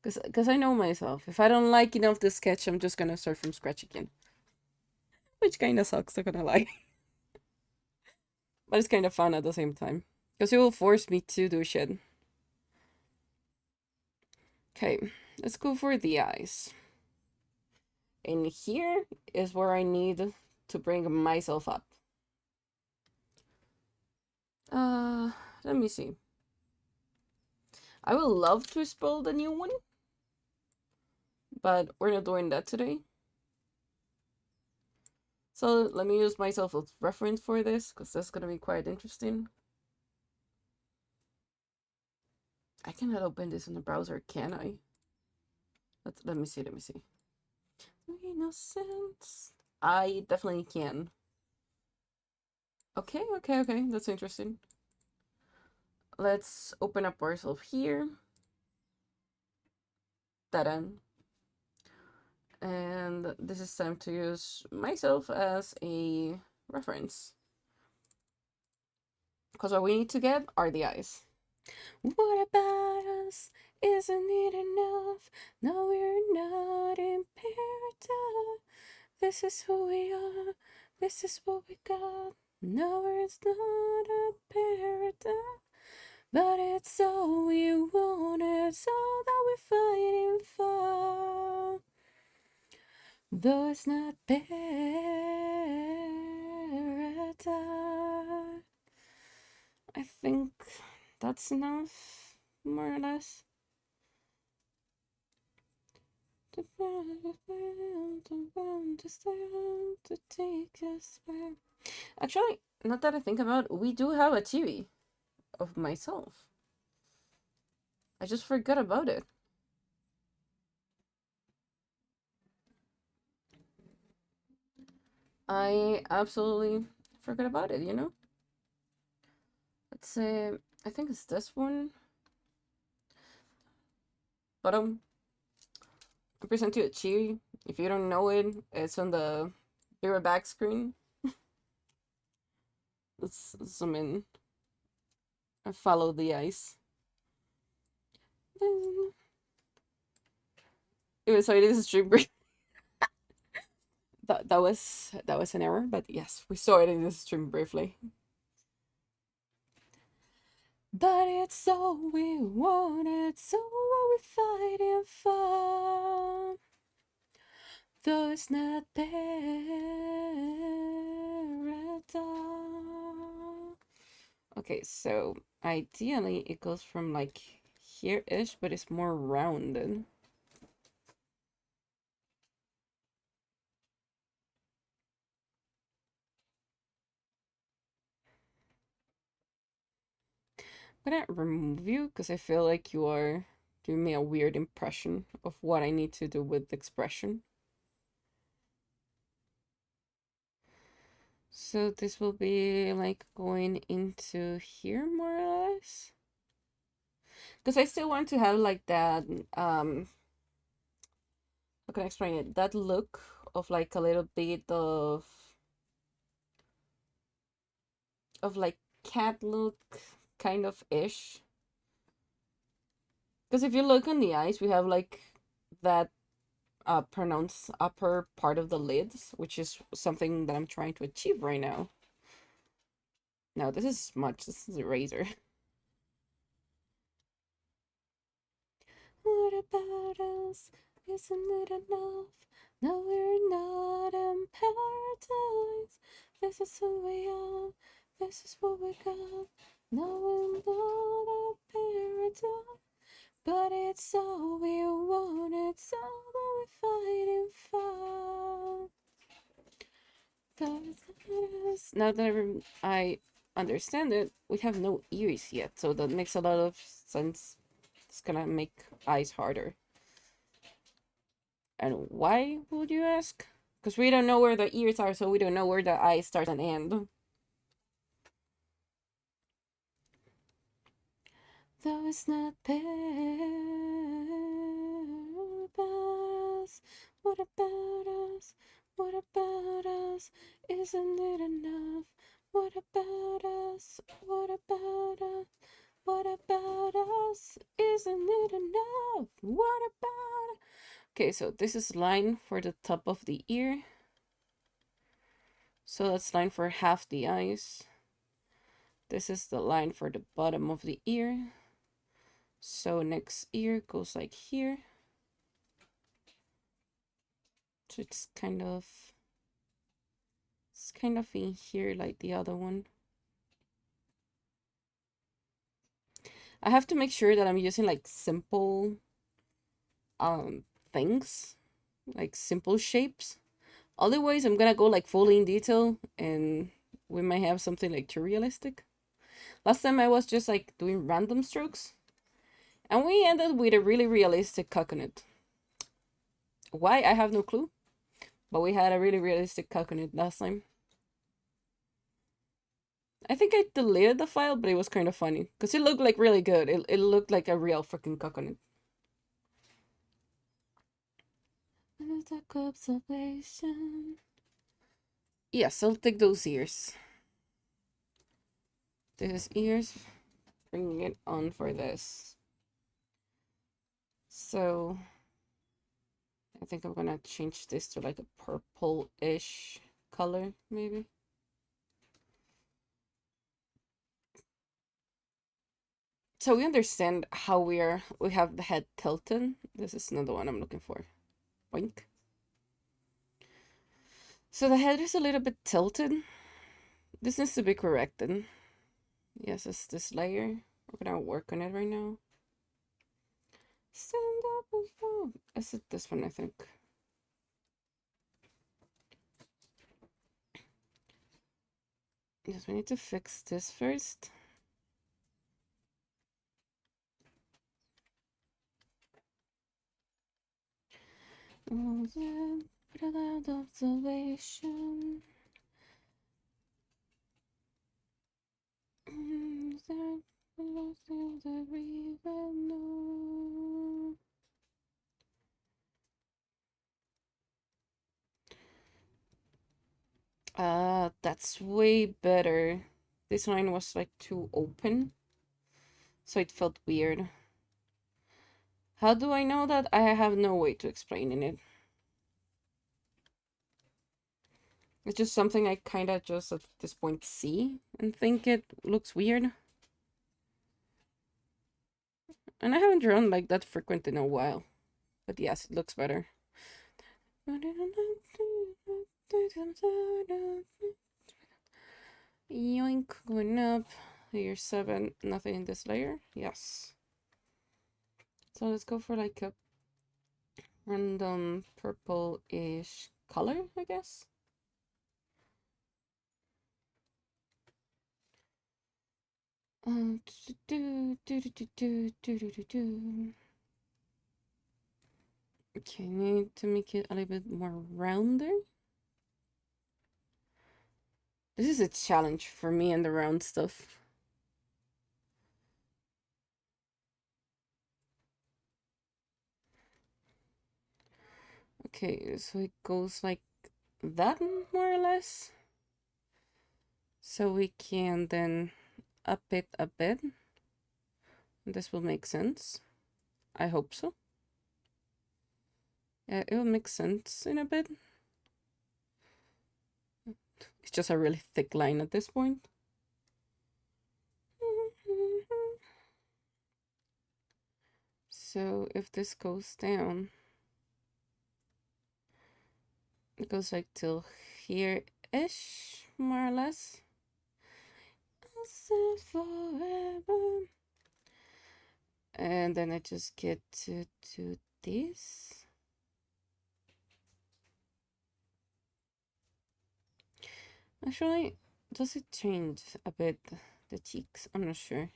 Because I know myself. If I don't like enough the sketch, I'm just gonna start from scratch again. Which kind of sucks, not gonna lie. But it's kind of fun at the same time. Because it will force me to do shit. Okay, let's go for the eyes. And here is where I need to bring myself up. Uh, Let me see. I would love to spell the new one, but we're not doing that today. So let me use myself as reference for this, because that's gonna be quite interesting. I cannot open this in the browser, can I? Let me see, let me see. Innocence. I definitely can. Okay, okay, okay, that's interesting. Let's open up ourselves here. Ta-da. And this is time to use myself as a reference. Because what we need to get are the eyes. What about us? Isn't it enough? No, we're not in paradise. This is who we are. This is what we got. No, it's not a paradise. But it's all we want. It's all that we're fighting for. Though it's not paradise. I think that's enough, more or less. To take us back. Actually, not that I think about it, we do have a TV of myself. I just forgot about it. I absolutely forgot about it, you know? Let's say, I think it's this one. But I present you a Chibi. If you don't know it, it's on the very back screen. Let's zoom in and follow the ice. Sorry, this is stream break. That was an error, but yes, we saw it in the stream briefly. But it's all we want, it's all what we're fighting for. Though it's not paradise. Okay, so ideally it goes from like here-ish, but it's more rounded. I'm gonna remove you because I feel like you are giving me a weird impression of what I need to do with expression. So this will be like going into here more or less. Because I still want to have like that, how can I explain it? That look of like a little bit of like cat look kind of ish. Because if you look on the eyes, we have like that pronounced upper part of the lids, which is something that I'm trying to achieve right now. No, this is smudge. This is a razor. What about us? Isn't it enough? No, we're not in paradise. This is who we are. This is what we got. No, we're not in paradise. But it's all we want. It's all that we're fighting for. now that I understand it, we have no ears yet, so that makes a lot of sense. It's gonna make eyes harder. And why, would you ask? Because we don't know where the ears are, so we don't know where the eyes start and end. Though it's not paradise, what about us? What about us? Isn't it enough? What about us? What about us? What about us? Isn't it enough? What about? Okay, so this is line for the top of the ear. So that's line for half the eyes. This is the line for the bottom of the ear. So next ear goes like here. So it's kind of in here like the other one. I have to make sure that I'm using like simple things, like simple shapes. Otherwise I'm gonna go like fully in detail and we might have something like too realistic. Last time I was just like doing random strokes and we ended with a really realistic coconut. Why? I have no clue. But we had a really realistic coconut last time. I think I deleted the file, but it was kind of funny. Because it looked like really good. It looked like a real freaking coconut. Yes, I'll take those ears. These ears. Bringing it on for this. So I think I'm gonna change this to like a purple-ish color, maybe. So we understand how we have the head tilted. This is not the one I'm looking for. Boink. So the head is a little bit tilted. This needs to be corrected. Yes, it's this layer. We're gonna work on it right now. Stand up and fall. Is it this one, I think? Yes, we need to fix this first. Without observation. That's way better. This line was like too open, so it felt weird. How do I know that? I have no way to explain in it. It's just something I kind of just at this point see and think it looks weird. And I haven't drawn like that frequent in a while. But yes, it looks better. Yoink, going up. Layer 7, nothing in this layer. Yes. So let's go for like a random purple-ish color, I guess. Okay, need to make it a little bit more rounder. This is a challenge for me and the round stuff. Okay, so it goes like that more or less. So we can then up it a bit. This will make sense. I hope so. Yeah, it will make sense in a bit. It's just a really thick line at this point. So if this goes down, it goes like till here-ish, more or less. Forever. And then I just get to do this. Actually, Does it change a bit the cheeks? I'm not sure.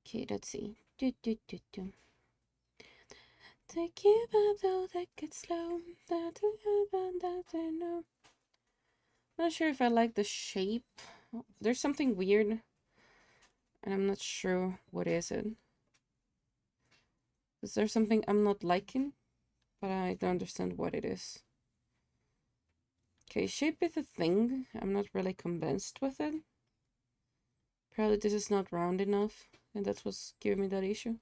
Okay, let's see. Take you back though, take it slow. Not sure if I like the shape. There's something weird, and I'm not sure what is it. Is there something I'm not liking? But I don't understand what it is. Okay, shape is a thing. I'm not really convinced with it. Probably this is not round enough, and that's what's giving me that issue.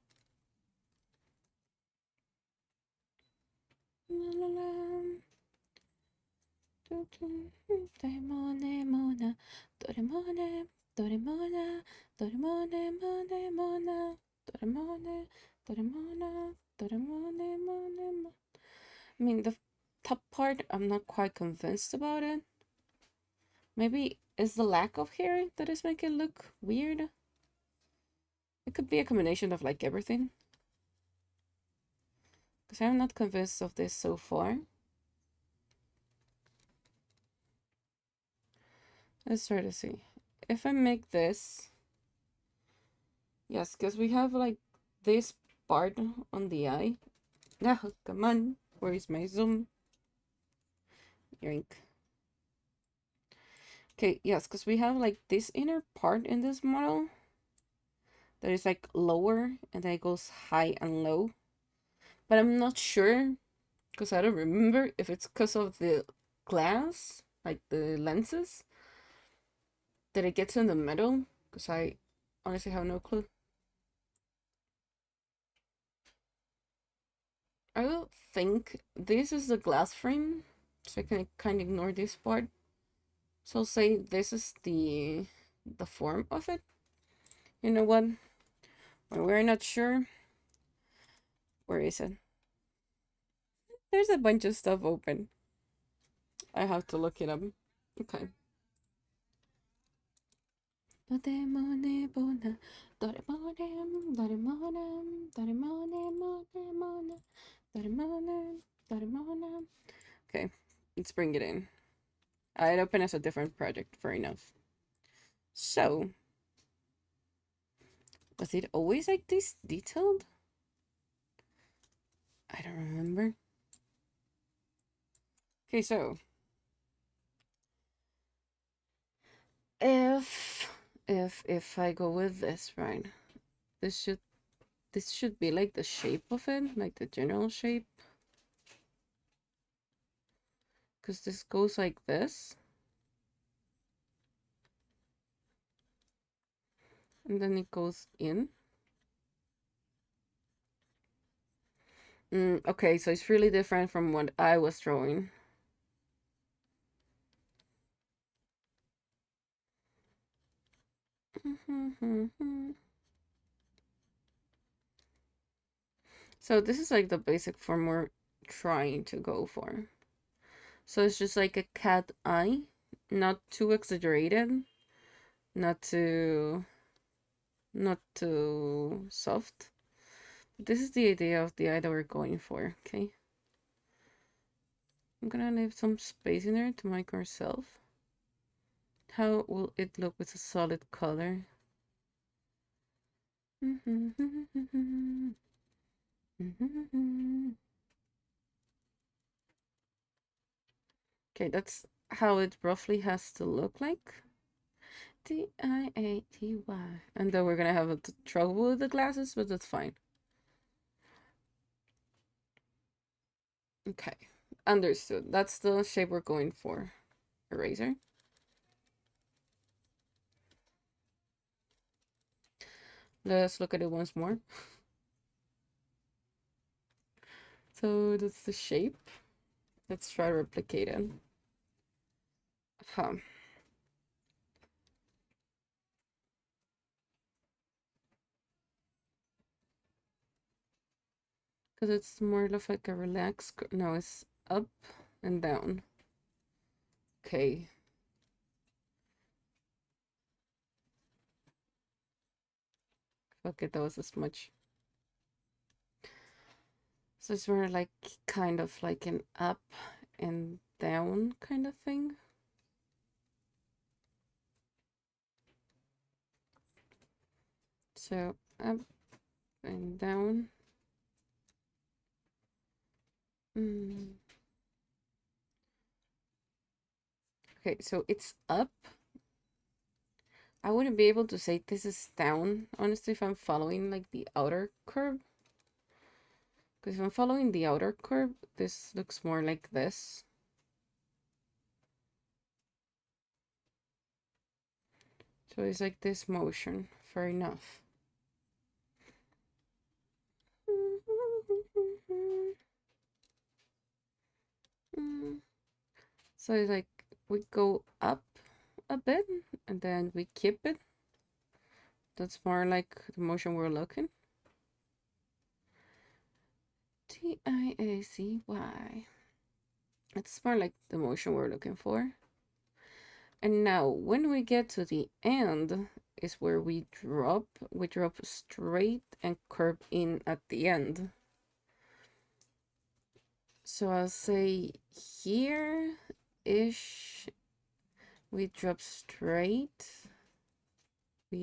I mean, the top part, I'm not quite convinced about it. Maybe it's the lack of hair that is making it look weird. It could be a combination of like everything. Because I'm not convinced of this so far. Let's try to see. If I make this... Yes, because we have like this part on the eye. Ah, come on. Where is my zoom? Yoink. Okay, yes, because we have like this inner part in this model that is like lower and then it goes high and low. But I'm not sure because I don't remember if it's because of the glass, like the lenses, that it gets in the middle because I honestly have no clue. I don't think this is the glass frame, so I can kind of ignore this part. So I'll say this is the form of it. You know what? When we're not sure, where is it? There's a bunch of stuff open. I have to look it up. Okay. Okay, let's bring it in. It opened as a different project, fair enough. So, was it always like this detailed? I don't remember. Okay, so if I go with this, right? This should be like the shape of it, like the general shape. Because this goes like this. And then it goes in. Okay, so it's really different from what I was drawing. So this is like the basic form we're trying to go for. So it's just like a cat eye, not too exaggerated, not too soft. This is the idea of the eye that we're going for, okay? I'm gonna leave some space in there to make ourselves. How will it look with a solid color? Okay, that's how it roughly has to look like. Diaty. And then we're gonna have a trouble with the glasses, but that's fine. Okay, understood. That's the shape we're going for. Eraser. Let's look at it once more. So that's the shape. Let's try to replicate it. Huh. Because it's more of like a relaxed. No, it's up and down. Okay. Okay, that was as much. So it's more like kind of like an up and down kind of thing. So up and down. Mm. Okay, so it's up. I wouldn't be able to say this is down, honestly, if I'm following like the outer curve. Because if I'm following the outer curve, this looks more like this. So it's like this motion. Fair enough. So it's like we go up a bit and then we keep it. That's more like the motion we're looking. T-I-A-C-Y. It's more like the motion we're looking for. And now when we get to the end is where we drop straight and curve in at the end. So I'll say here-ish, we drop straight, and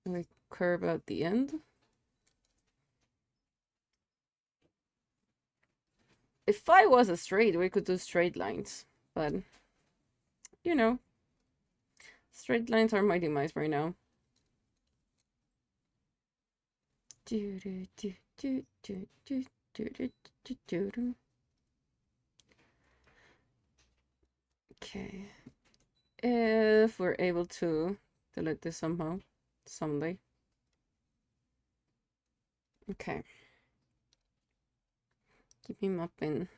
we curve out the end. If I was a straight, we could do straight lines, but you know, straight lines are my demise right now. Okay. If we're able to delete this somehow, someday. Okay. Keep him up in.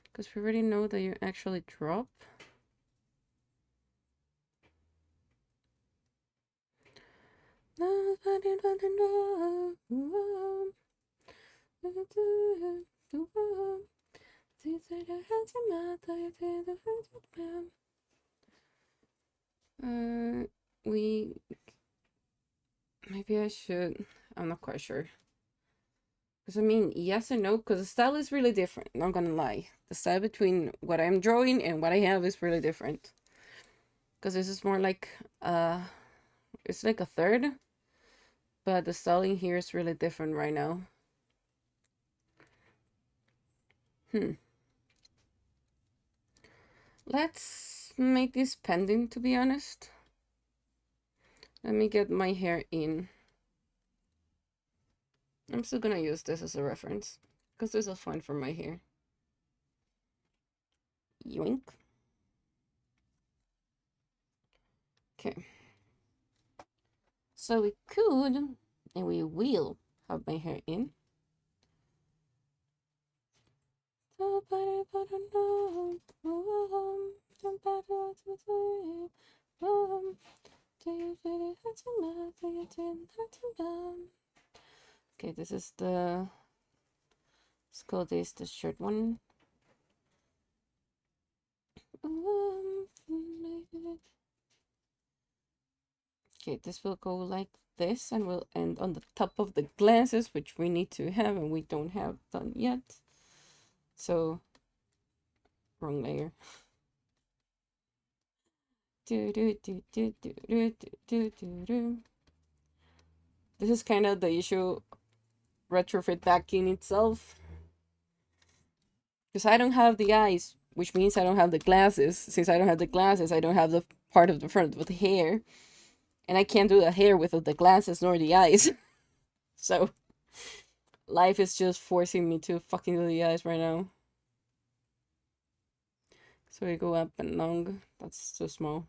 Because we already know that you actually drop. Nobody doesn't know. We maybe I should. I'm not quite sure. Because I mean, yes and no, because the style is really different. Not gonna lie. The style between what I'm drawing and what I have is really different. Because this is more like, it's like a third. But the styling here is really different right now. Let's make this pending, to be honest. Let me get my hair in. I'm still gonna use this as a reference. Because this is fun for my hair. Yoink. Okay. So we could, and we will, have my hair in. Okay, this is the, let's call this the short one. Okay, this will go like this and will end on the top of the glasses, which we need to have and we don't have done yet. So, wrong layer. This is kind of the issue retrofit backing itself. Because I don't have the eyes, which means I don't have the glasses. Since I don't have the glasses, I don't have the part of the front with the hair. And I can't do the hair without the glasses nor the eyes. So, life is just forcing me to fucking do the eyes right now. So we go up and long. That's too small.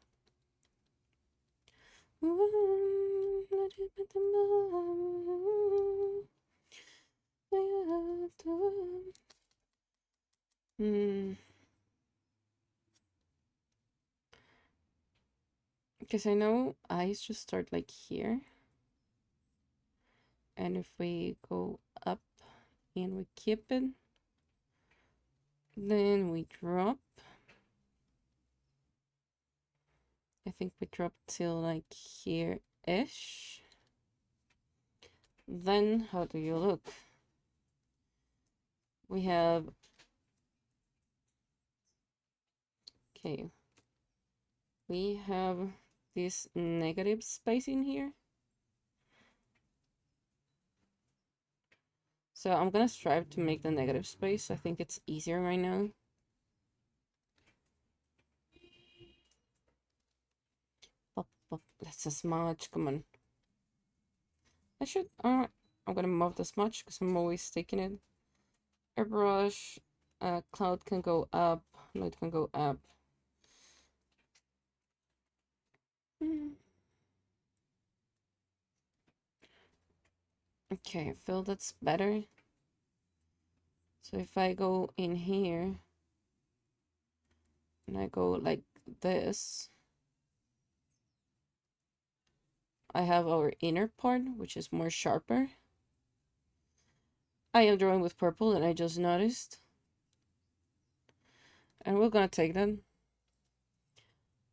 Because I know eyes just start like here. And if we go up and we keep it, then we drop. I think we drop till like here-ish. Then, how do you look? We have, okay, we have this negative space in here. So I'm gonna strive to make the negative space. I think it's easier right now. Pop, pop. That's a smudge. Come on. I should. I'm gonna move the smudge because I'm always taking it. Airbrush. Cloud can go up. Light can go up. Okay, I feel that's better. So if I go in here and I go like this, I have our inner part, which is more sharper. I am drawing with purple and I just noticed. And we're gonna take that.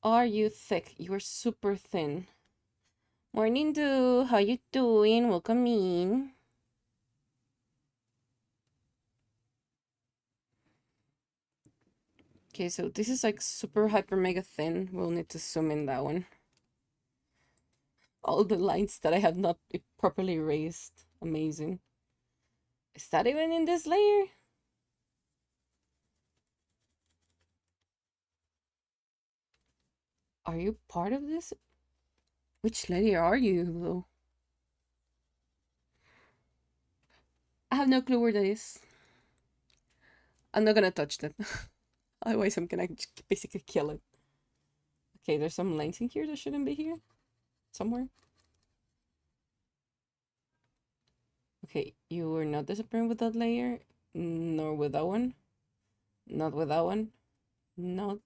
Are you thick? You're super thin. Morning, Do. How you doing? Welcome in. Okay, so this is like super hyper mega thin. We'll need to zoom in that one. All the lines that I have not properly erased. Amazing. Is that even in this layer? Are you part of this? Which layer are you, though? I have no clue where that is. I'm not gonna touch that. Otherwise, I'm gonna basically kill it. Okay, there's some lines in here that shouldn't be here. Somewhere. Okay, you were not disappearing with that layer, nor with that one. Not with that one. Not.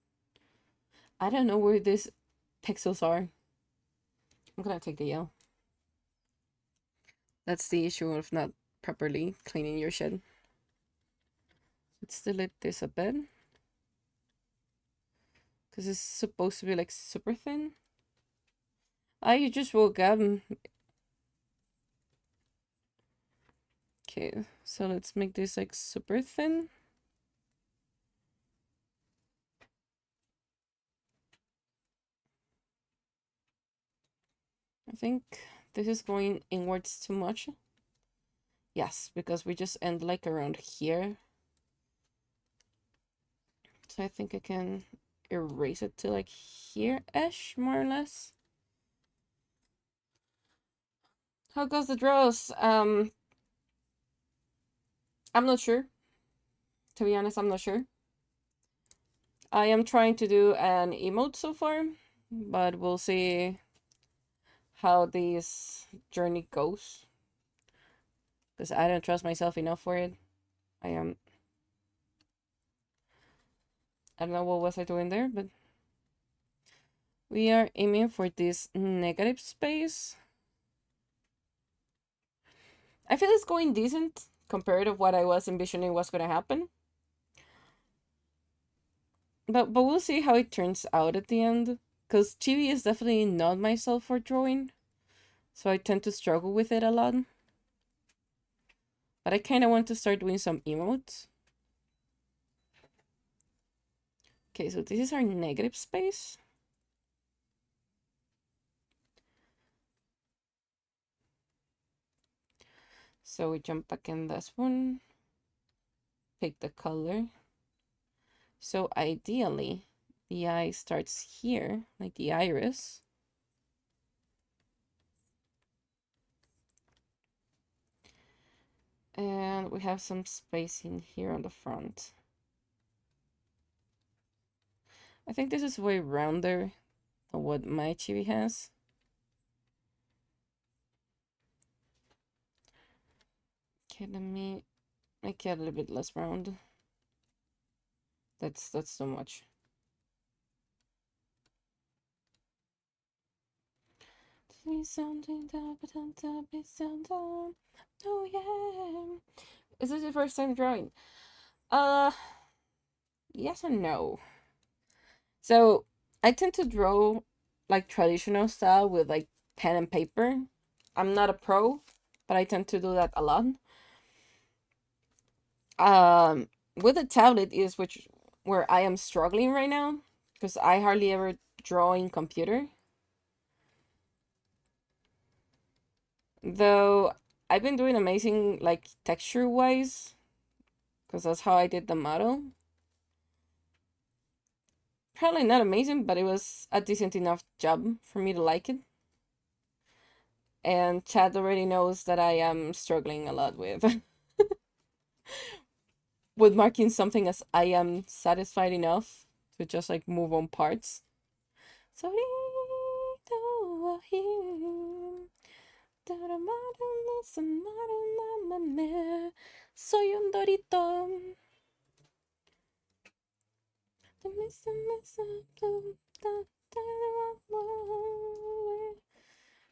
I don't know where these pixels are. I'm gonna take the yellow. That's the issue of not properly cleaning your shed. Let's delete this a bit. Because it's supposed to be like super thin. Ah, you just woke up. Okay, so let's make this like super thin. I think this is going inwards too much. Yes, because we just end like around here. So I think I can erase it to like here-ish, more or less. How goes the draws? I'm not sure. To be honest, I'm not sure. I am trying to do an emote so far, but we'll see how this journey goes. Because I don't trust myself enough for it. I am... I don't know what was I doing there, but... We are aiming for this negative space. I feel it's going decent compared to what I was envisioning was going to happen. But we'll see how it turns out at the end. Because chibi is definitely not myself for drawing. So I tend to struggle with it a lot. But I kind of want to start doing some emotes. Okay, so this is our negative space. So we jump back in this one. Pick the color. So ideally, the eye starts here, like the iris. And we have some space in here on the front. I think this is way rounder than what my chibi has. Okay, let me make it a little bit less round. That's too much. Something down, but on top is down. Oh yeah. Is this your first time drawing? Yes and no. So I tend to draw like traditional style with like pen and paper. I'm not a pro. but I tend to do that a lot. Um, with the tablet is which where I am struggling right now because I hardly ever draw in computer. Though I've been doing amazing like texture wise because that's how I did the model. Probably not amazing, but it was a decent enough job for me to like it. And Chad already knows that I am struggling a lot with with marking something as I am satisfied enough to just like move on parts. Solito here, soy un dorito.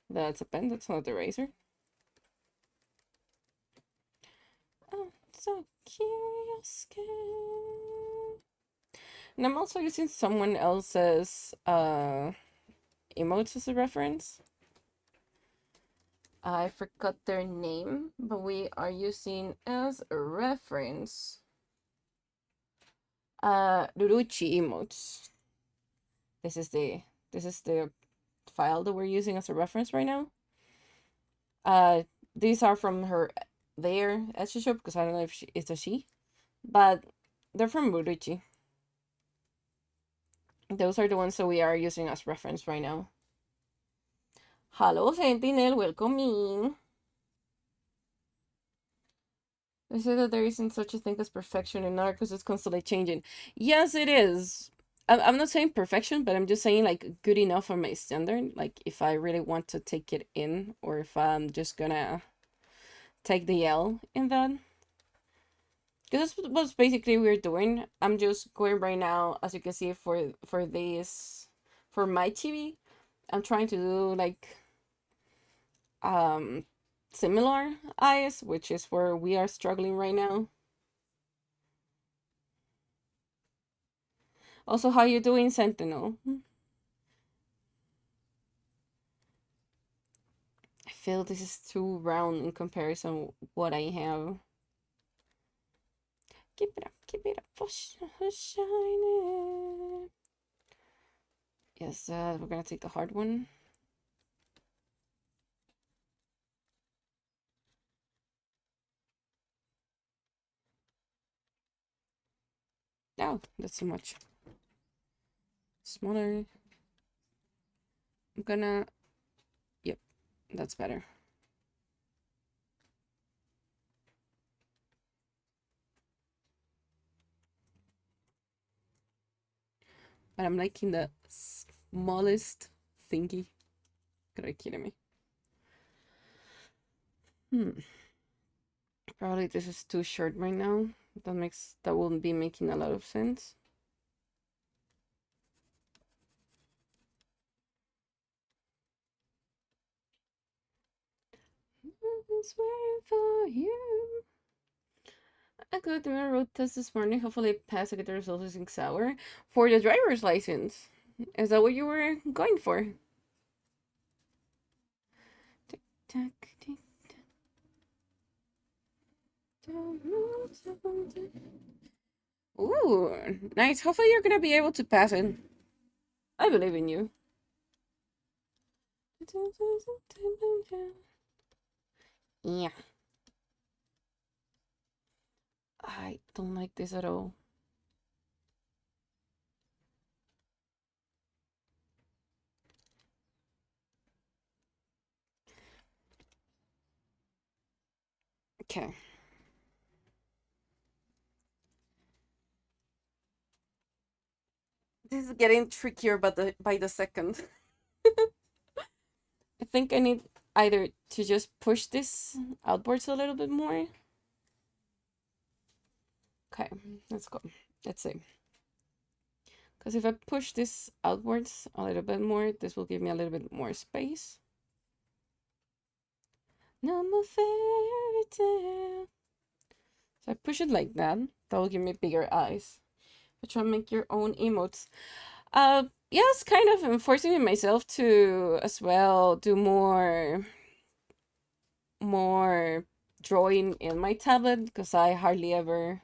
That's a pen, that's not the razor. Oh, so curious. And I'm also using someone else's emotes as a reference. I forgot their name, but we are using as a reference Ruruchi emotes. This is the file that we're using as a reference right now. These are from their Etsy shop because I don't know if it's a she, but they're from Ruruchi. Those are the ones that we are using as reference right now. Hello, Sentinel, welcome in. They say that there isn't such a thing as perfection in art because it's constantly changing. Yes, it is. I'm not saying perfection, but I'm just saying like good enough for my standard. Like if I really want to take it in, or if I'm just gonna take the L in that. Because that's what's basically we're doing. I'm just going right now, as you can see, for this, for my TV. I'm trying to do like um similar eyes, which is where we are struggling right now. Also, how you doing, Sentinel? I feel this is too round in comparison what I have. Keep it up, for shining. Yes, we're gonna take the hard one. No, that's too much. Smaller. I'm gonna. Yep, that's better. But I'm liking the smallest thingy. Are you kidding me? Probably this is too short right now. That wouldn't be making a lot of sense. I was waiting for you. I got the road test this morning. Hopefully, I pass. I get the results in 6 hours for the driver's license. Is that what you were going for? Tick tack, tick tack. Ooh, nice. Hopefully, you're gonna be able to pass it. I believe in you. Yeah. I don't like this at all. Okay. This is getting trickier by the second. I think I need either to just push this outwards a little bit more. Okay, let's go. Let's see. Because if I push this outwards a little bit more, this will give me a little bit more space. No more fairy tale. So I push it like that. That will give me bigger eyes. I try to make your own emotes. Yes, kind of. I'm forcing myself to as well do more more drawing in my tablet because I hardly ever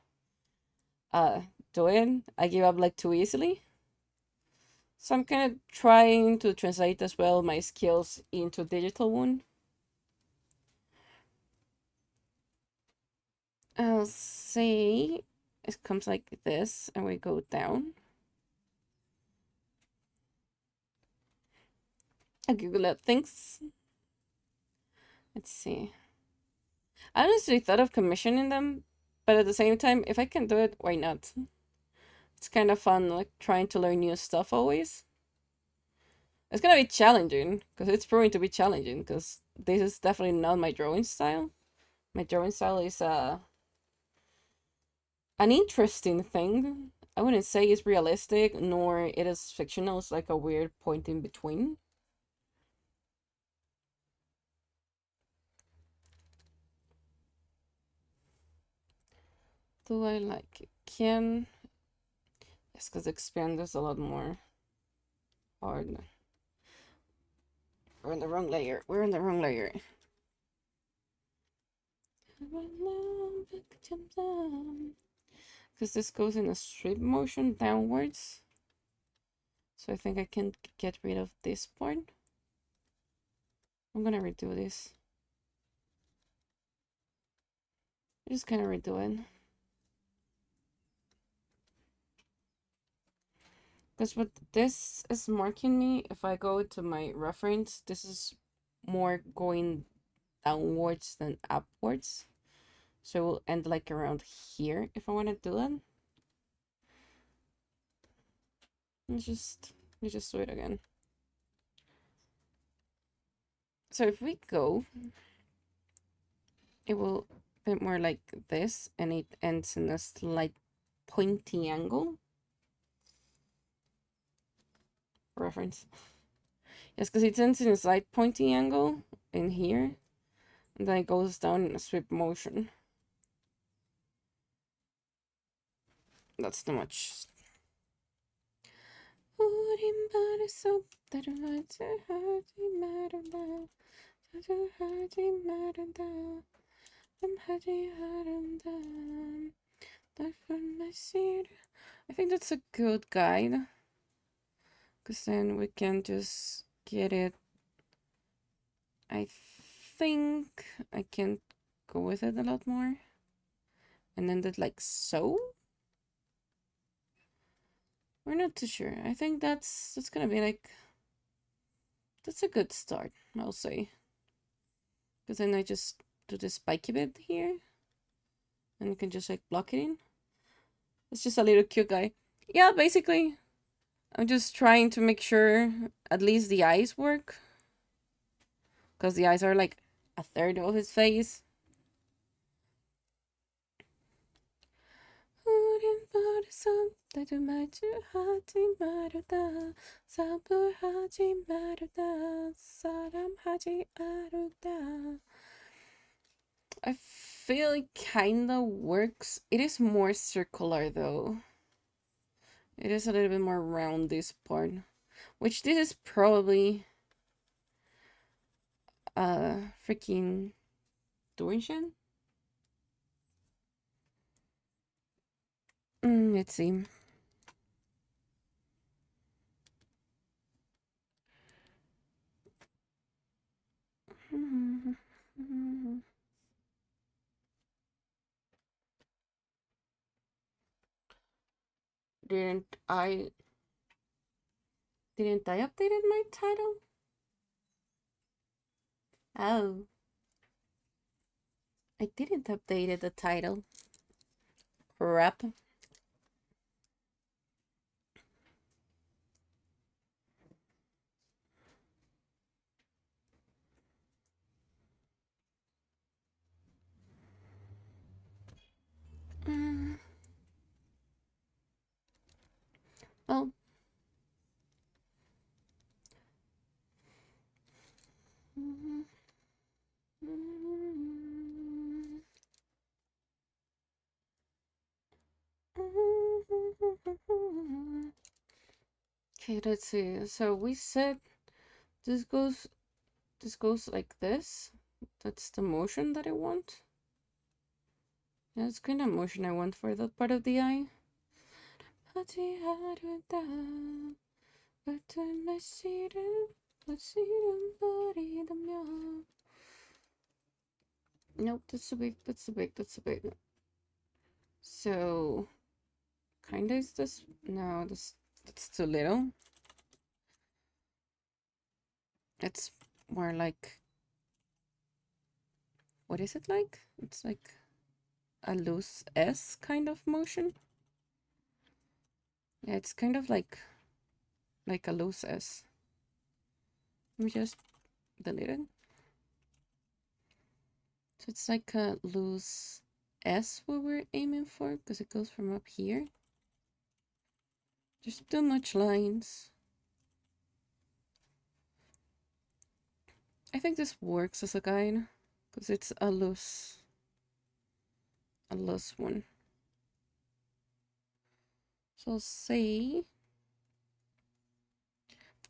uh do it. I give up like too easily. So I'm kind of trying to translate as well my skills into digital one. I'll say it comes like this and we go down. I Google up things. Let's see. I honestly thought of commissioning them, but at the same time, if I can do it, why not? It's kind of fun, like trying to learn new stuff always. It's gonna be challenging, because it's proving to be challenging, because this is definitely not my drawing style. My drawing style is an interesting thing. I wouldn't say it's realistic, nor it is fictional. It's like a weird point in between. Do I like it? Can... Yes, because expand is a lot more hard. We're in the wrong layer. We're in the wrong layer. Because this goes in a straight motion downwards. So I think I can get rid of this part. I'm gonna redo this. Just kind of redo it. Because what this is marking me, if I go to my reference, this is more going downwards than upwards. So it will end like around here if I want to do it. Let's just do it again. So if we go, it will be more like this, and it ends in a slight pointy angle. Reference. Yes, because it ends in a slight pointy angle in here, and then it goes down in a sweep motion. That's too much. I think that's a good guide, because then we can just get it. I think I can go with it a lot more. And then that like so. We're not too sure. I think that's gonna be like, that's a good start, I'll say. Because then I just do the spiky bit here, and you can just like block it in. It's just a little cute guy. Yeah, basically, I'm just trying to make sure at least the eyes work, because the eyes are like a third of his face. I feel it kinda works. It is more circular though. It is a little bit more round this part. Which this is probably freaking Dorian. Let's see. Didn't I didn't I updated my title? Oh, I didn't updated the title. Crap. Mm. Well. Okay, let's see. So we said this goes like this, That's the motion that I want. Yeah, that's kind of motion I want for that part of the eye. Nope, that's too big, that's too big, that's too big. So, kinda is this? No, that's too little. It's more like, what is it like? It's like a loose S kind of motion. Yeah, it's kind of like a loose S. Let me just delete it. So it's like a loose S we were aiming for because it goes from up here. There's too much lines. I think this works as a guide because it's a loose one. So say,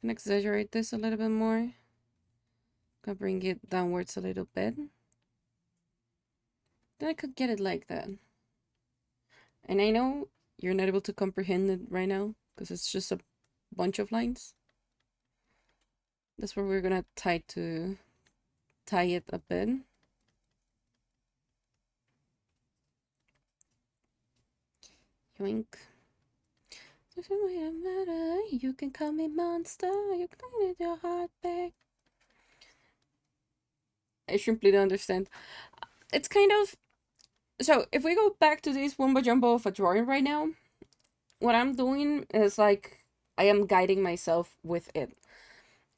I'm gonna exaggerate this a little bit more. Gonna bring it downwards a little bit. Then I could get it like that. And I know you're not able to comprehend it right now because it's just a bunch of lines. That's where we're gonna tie it a bit. Yoink. You can call me monster. You clean your heart back. I simply don't understand. It's kind of, so if we go back to this wumbo jumbo of a drawing right now, what I'm doing is like I am guiding myself with it.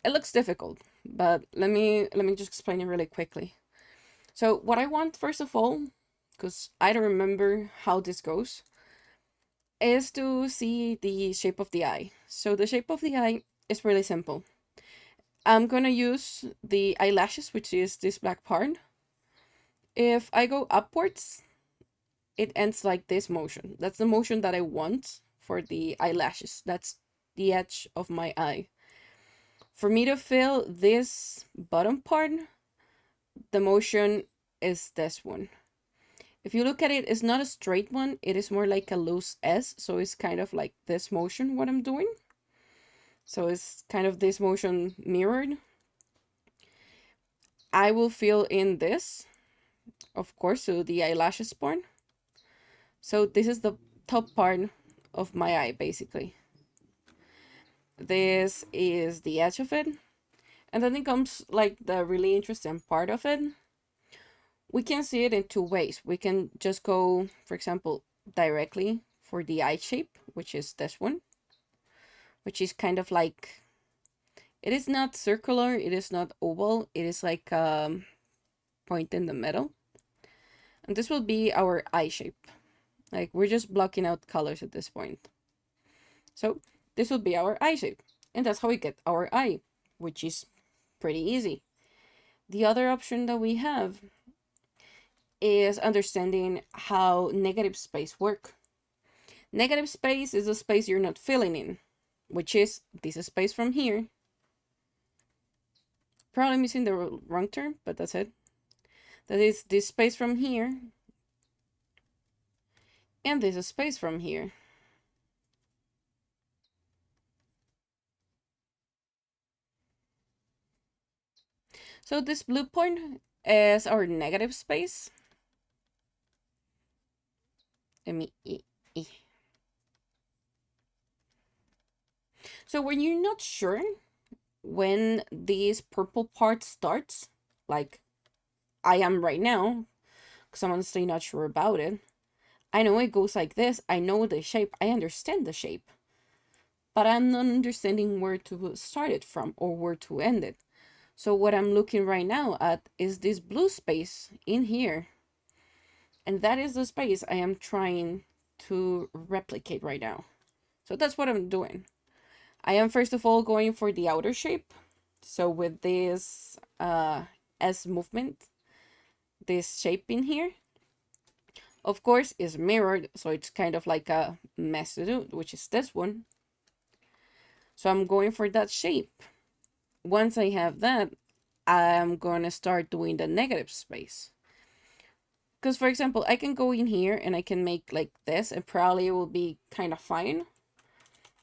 It looks difficult, but let me just explain it really quickly. So what I want first of all, because I don't remember how this goes, is to see the shape of the eye. So the shape of the eye is really simple. I'm gonna use the eyelashes, which is this black part. If I go upwards, it ends like this motion. That's the motion that I want for the eyelashes. That's the edge of my eye. For me to fill this bottom part, the motion is this one. If you look at it, it's not a straight one. It is more like a loose S. So it's kind of like this motion, what I'm doing. So it's kind of this motion mirrored. I will fill in this, of course, so the eyelashes part. So this is the top part of my eye, basically. This is the edge of it. And then it comes like the really interesting part of it. We can see it in two ways. We can just go, for example, directly for the eye shape, which is this one, which is kind of like, it is not circular, it is not oval, it is like a point in the middle. And this will be our eye shape. Like we're just blocking out colors at this point. So this will be our eye shape. And that's how we get our eye, which is pretty easy. The other option that we have is understanding how negative space work. Negative space is a space you're not filling in, which is this space from here. Probably missing the wrong term, but that's it. That is this space from here, and this space from here. So this blue point is our negative space. Let me So when you're not sure when this purple part starts, like I am right now, because I'm honestly not sure about it. I know it goes like this. I know the shape. I understand the shape. But I'm not understanding where to start it from or where to end it. So what I'm looking right now at is this blue space in here. And that is the space I am trying to replicate right now. So that's what I'm doing. I am first of all going for the outer shape. So with this S movement, this shape in here, of course, is mirrored. So it's kind of like a mess to do, which is this one. So I'm going for that shape. Once I have that, I'm gonna start doing the negative space. Because, for example, I can go in here and I can make like this, and probably it will be kind of fine,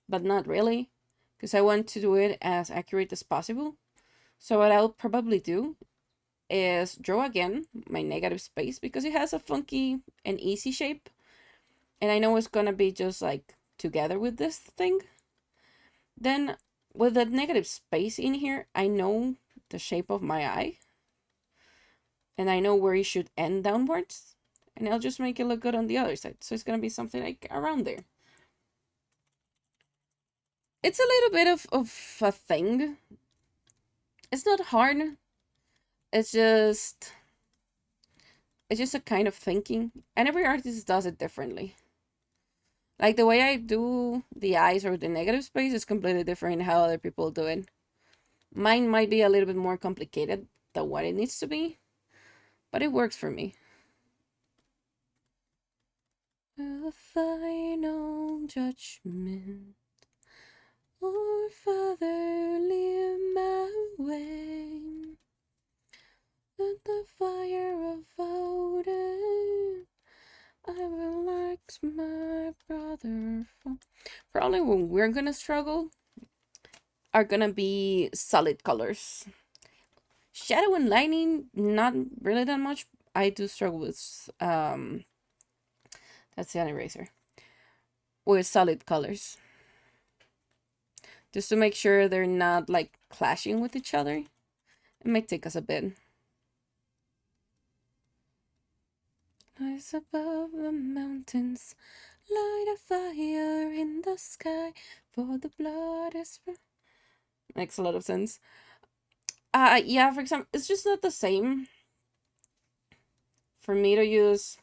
but not really, because I want to do it as accurate as possible. So what I'll probably do is draw again my negative space because it has a funky and easy shape, and I know it's gonna be just like together with this thing. Then with the negative space in here, I know the shape of my eye, and I know where it should end downwards, and I'll just make it look good on the other side. So it's gonna be something like around there. It's a little bit of a thing. It's not hard. It's just it's just a kind of thinking, and every artist does it differently. Like the way I do the eyes or the negative space is completely different how other people do it. Mine might be a little bit more complicated than what it needs to be, but it works for me. A final judgment or fatherly in my way. Let the fire of voting I will ask my brother for. Probably when we're gonna struggle are gonna be solid colors. Shadow and lighting, not really that much. I do struggle with that's the eraser. With solid colors. Just to make sure they're not like clashing with each other. It might take us a bit. Rise above the mountains, light a fire in the sky, for the blood is. Makes a lot of sense. Yeah, for example, it's just not the same for me to use.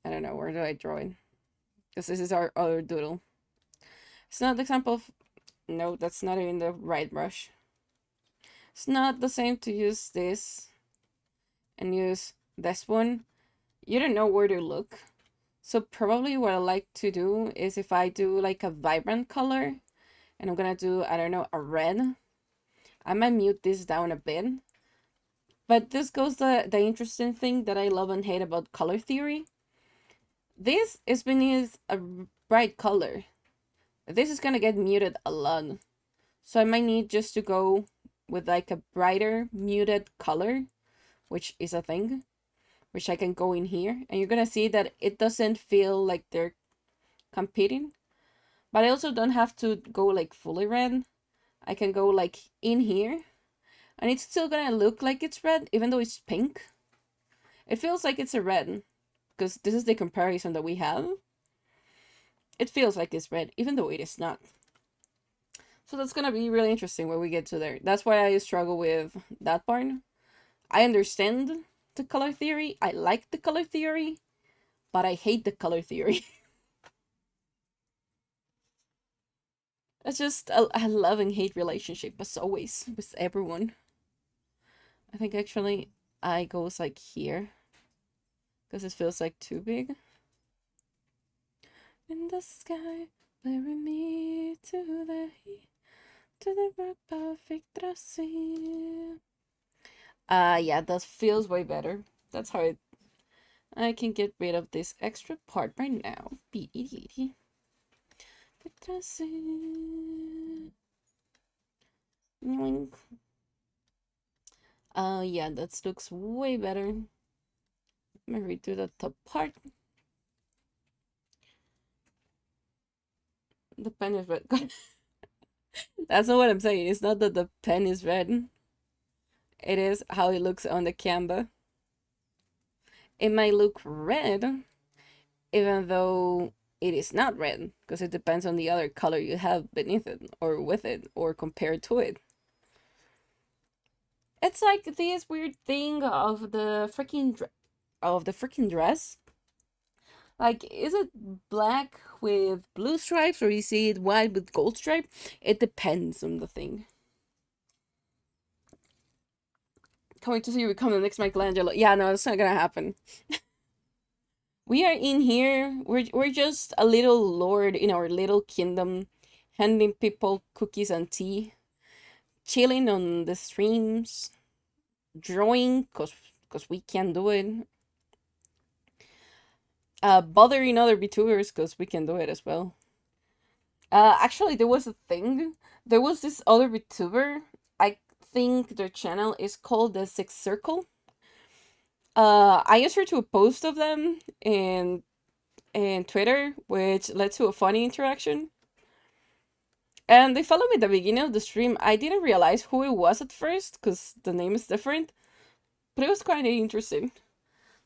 I don't know, where do I draw it? Because this is our other doodle. It's not the example of. No, that's not even the right brush. It's not the same to use this and use this one. You don't know where to look. So probably what I like to do is if I do like a vibrant color and I'm gonna do, I don't know, a red, I might mute this down a bit. But this goes the interesting thing that I love and hate about color theory. This is beneath a bright color. This is gonna get muted a lot. So I might need just to go with like a brighter muted color, which is a thing, which I can go in here. And you're gonna see that it doesn't feel like they're competing. But I also don't have to go like fully red. I can go like in here. And it's still gonna look like it's red, even though it's pink. It feels like it's a red, because this is the comparison that we have. It feels like it's red, even though it is not. So that's gonna be really interesting when we get to there. That's why I struggle with that part. I understand the color theory. I like the color theory, but I hate the color theory. It's just a love and hate relationship, as always, with everyone. I think actually I goes like here, because it feels like too big. In the sky, bury me to the rock perfect tracing. Yeah, that feels way better. That's how I can get rid of this extra part right now. Yeah, that looks way better. Let me redo the top part. The pen is red. That's not what I'm saying. It's not that the pen is red. It is how it looks on the canva. It might look red, even though it is not red, because it depends on the other color you have beneath it, or with it, or compared to it. It's like this weird thing of the freaking dress. Like, is it black with blue stripes, or is it white with gold stripe? It depends on the thing. Coming to see you become the next Michelangelo. Yeah, no, it's not gonna happen. We are in here. We're just a little lord in our little kingdom, handing people cookies and tea chilling on the streams, drawing, cause we can do it. Bothering other VTubers, cause we can do it as well. Actually, there was a thing. There was this other VTuber. I think their channel is called the Six Circle. I answered to a post of them in Twitter, which led to a funny interaction. And they followed me at the beginning of the stream. I didn't realize who it was at first, because the name is different. But it was kind of interesting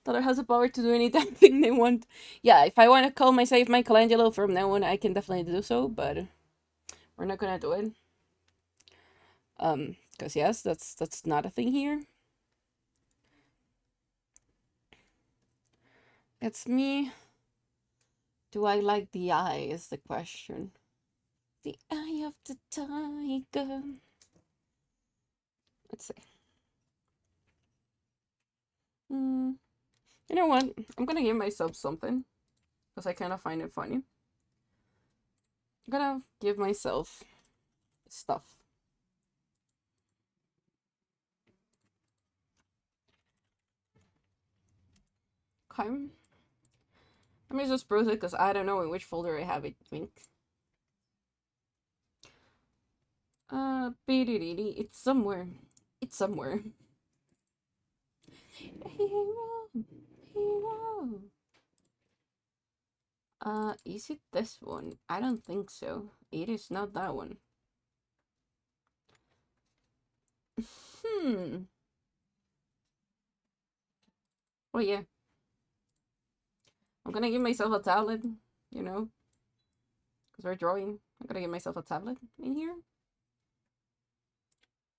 that it has the power to do any damn thing they want. Yeah, if I want to call myself Michelangelo from now on, I can definitely do so, but we're not gonna do it. Because yes, that's not a thing here. It's me. Do I like the eye is the question. The eye of the tiger. Let's see. Hmm. You know what? I'm gonna give myself something. Because I kind of find it funny. I'm gonna give myself stuff. Okay. Let me just browse it because I don't know in which folder I have it. Think. It's somewhere. It's somewhere. Hero, hero. Is it this one? I don't think so. It is not that one. Hmm. Oh yeah. I'm gonna give myself a tablet, you know, because we're drawing. I'm gonna give myself a tablet in here.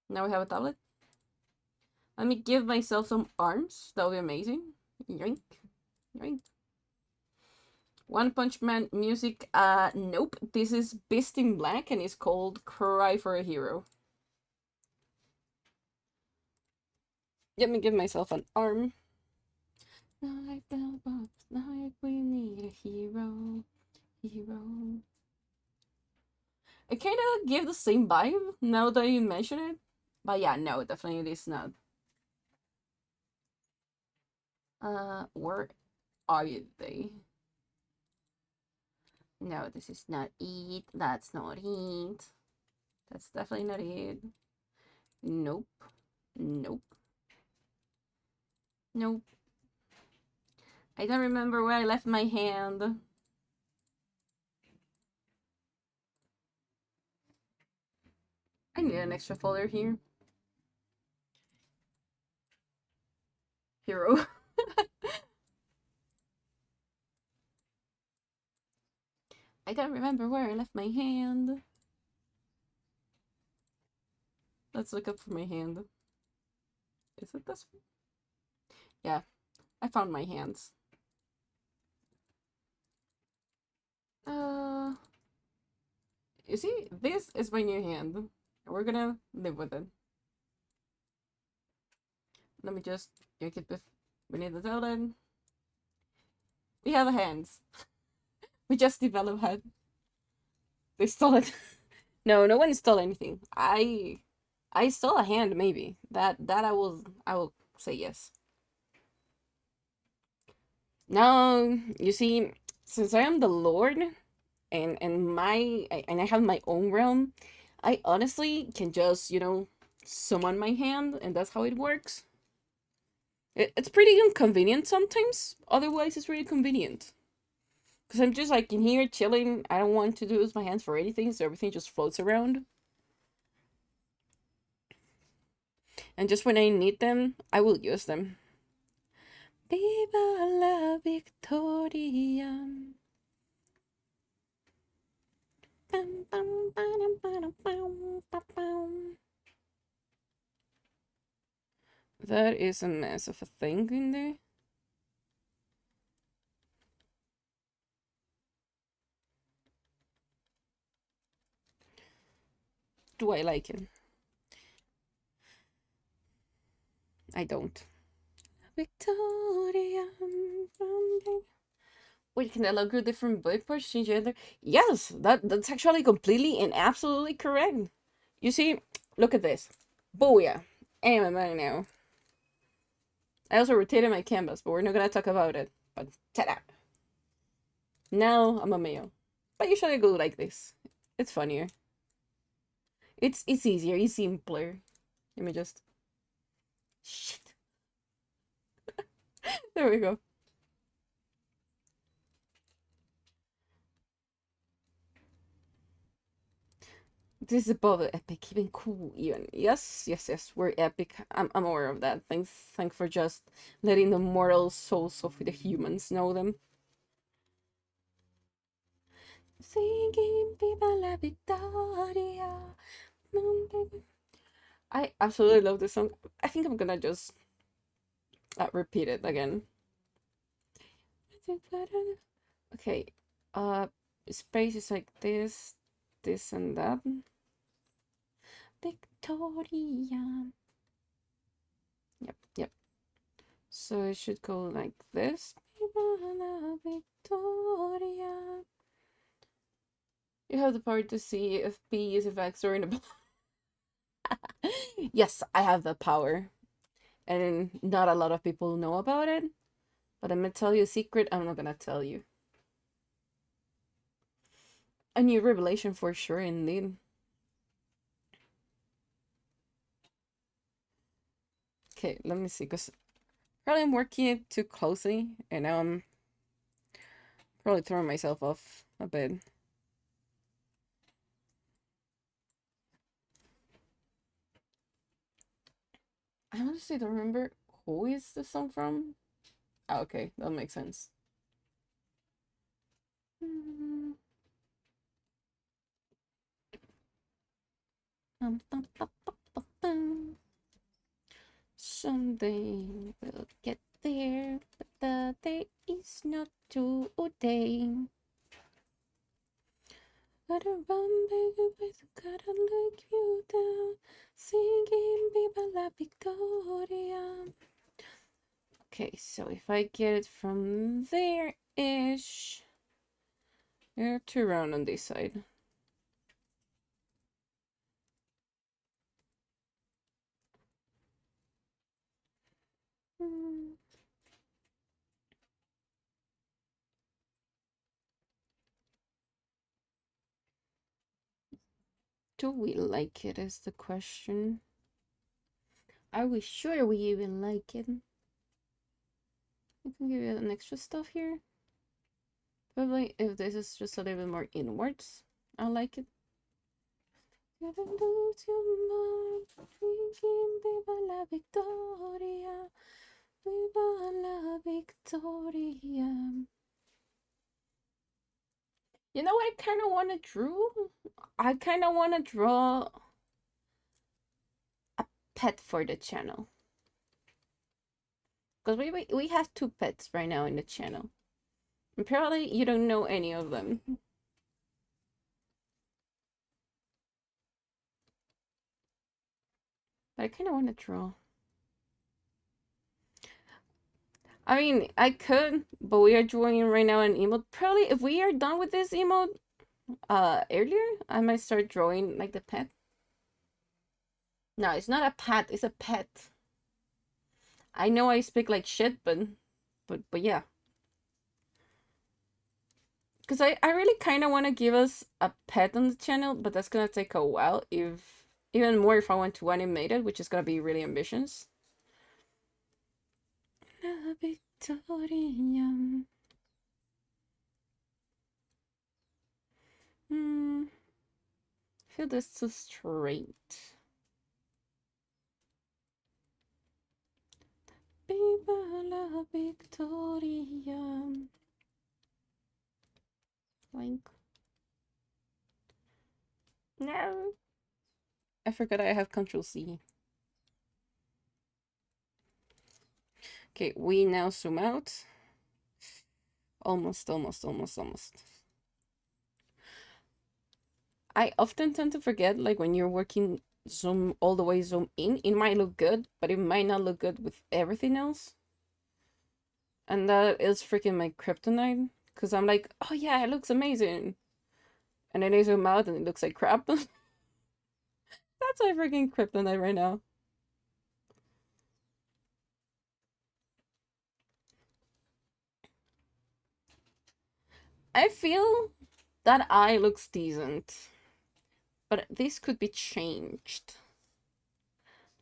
Now we have a tablet. Let me give myself some arms. That would be amazing. Yoink. Yoink. One Punch Man music. Nope. This is Beast in Black and it's called Cry for a Hero. Let me give myself an arm. Like the box, like we need a hero. Hero. It kind of give the same vibe now that you mention it. But yeah, no, definitely it is not. Where are they? No, this is not it. That's not it. That's definitely not it. Nope. Nope. Nope. I don't remember where I left my hand. I need an extra folder here. Hero. I don't remember where I left my hand. Let's look up for my hand. Is it this one? Yeah, I found my hands. You see, this is my new hand. We're gonna live with it. Let me just yank it we need the tablet. We have hands. We just developed head. They stole it. No, no one stole anything. I stole a hand, maybe. That I will say yes. Now, you see, since I am the Lord and I have my own realm, I honestly can just, summon my hand and that's how it works. It's pretty inconvenient sometimes. Otherwise, it's really convenient. Because I'm just like in here chilling. I don't want to use my hands for anything, so everything just floats around. And just when I need them, I will use them. Viva la Victoria. That is a mess of a thing in there. Do I like it? I don't. Victoria. Wait, can I look at different body parts change gender? Yes, that's actually completely and absolutely correct. You see, Look at this. Booyah. Anime now. I also rotated my canvas, but we're not gonna talk about it. But ta-da! Now I'm a male. But usually I go like this. It's funnier. It's easier, it's simpler. Let me just shit. There we go. This is above epic, even cool, even. Yes, yes, yes, we're epic. I'm aware of that. Thanks for just letting the mortal souls of the humans know them. Singing Viva la Victoria. I absolutely love this song. I think I'm gonna just repeat it again. Okay, uh, space is like this and that. Victoria. Yep, yep. So it should go like this. Victoria. You have the power to see if B is effects or in the. Yes, I have the power. And not a lot of people know about it. But I'm gonna tell you a secret I'm not gonna tell you. A new revelation for sure, indeed. Okay, let me see, because probably I'm working it too closely, and now I'm probably throwing myself off a bit. I honestly don't remember who is the song from. Oh, okay, that makes sense. Someday we'll get there, but the day is not today. Gotta run, baby, but I gotta look you down. Singing Viva la Victoria. Okay, so if I get it from there-ish, you're two round on this side. Hmm. Do we like it is the question. Are we sure we even like it? I can give you an extra stuff here. Probably if this is just a little bit more inwards, I like it. Never lose your mind, drinking Viva la Victoria, Viva la Victoria. You know what I kind of want to draw? I kind of want to draw a pet for the channel. Because we have two pets right now in the channel. And probably you don't know any of them. But I kind of want to draw. I mean, I could, but we are drawing right now an emote. Probably if we are done with this emote earlier, I might start drawing like the pet. No, it's not a pet, it's a pet. I know I speak like shit, but yeah. Because I really kind of want to give us a pet on the channel, but that's gonna take a while. If even more if I want to animate it, which is gonna be really ambitious. La Victoria. Hmm. I feel this too straight. Viva la Victoria. Like. No. I forgot I have Control C. Okay, we now zoom out. Almost, almost, almost, almost. I often tend to forget, like when you're working zoom all the way zoom in, it might look good, but it might not look good with everything else. And that is freaking my kryptonite. Because I'm like, oh yeah, it looks amazing. And then I zoom out and it looks like crap. That's That's my freaking kryptonite right now. I feel that eye looks decent, but this could be changed.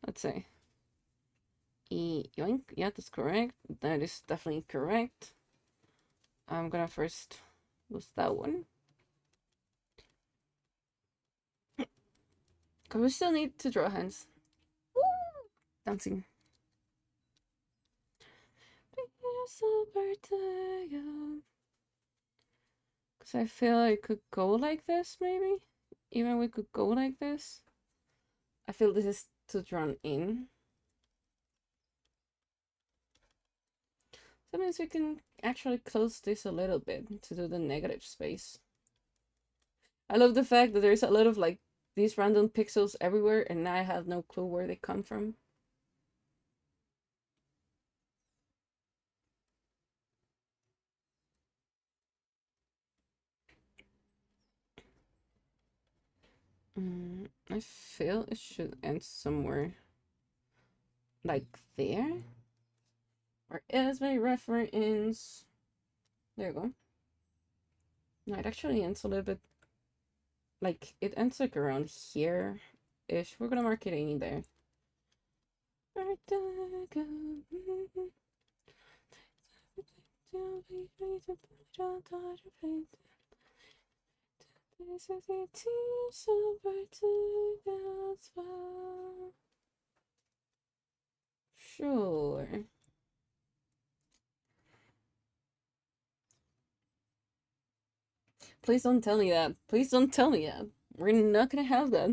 Let's see. Yoink. Yeah, that's correct. That is definitely correct. I'm gonna first lose that one. Cause we still need to draw hands. Woo! Dancing. Cause I feel it could go like this, maybe? Even we could go like this. I feel this is too drawn in. That means we can actually close this a little bit to do the negative space. I love the fact that there's a lot of like these random pixels everywhere and I have no clue where they come from. I feel it should end somewhere like there. Where is my reference? There you go. No, it actually ends a little bit like it ends like around here ish. We're gonna mark it in there. Sure. Please don't tell me that. Please don't tell me that. We're not gonna have that.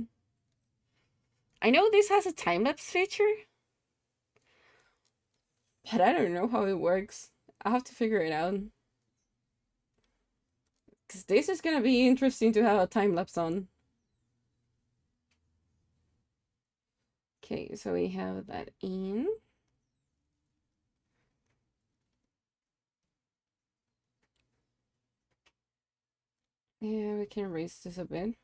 I know this has a time lapse feature, but I don't know how it works. I have to figure it out. Because this is gonna be interesting to have a time lapse on. Okay, so we have that in. Yeah, we can erase this a bit.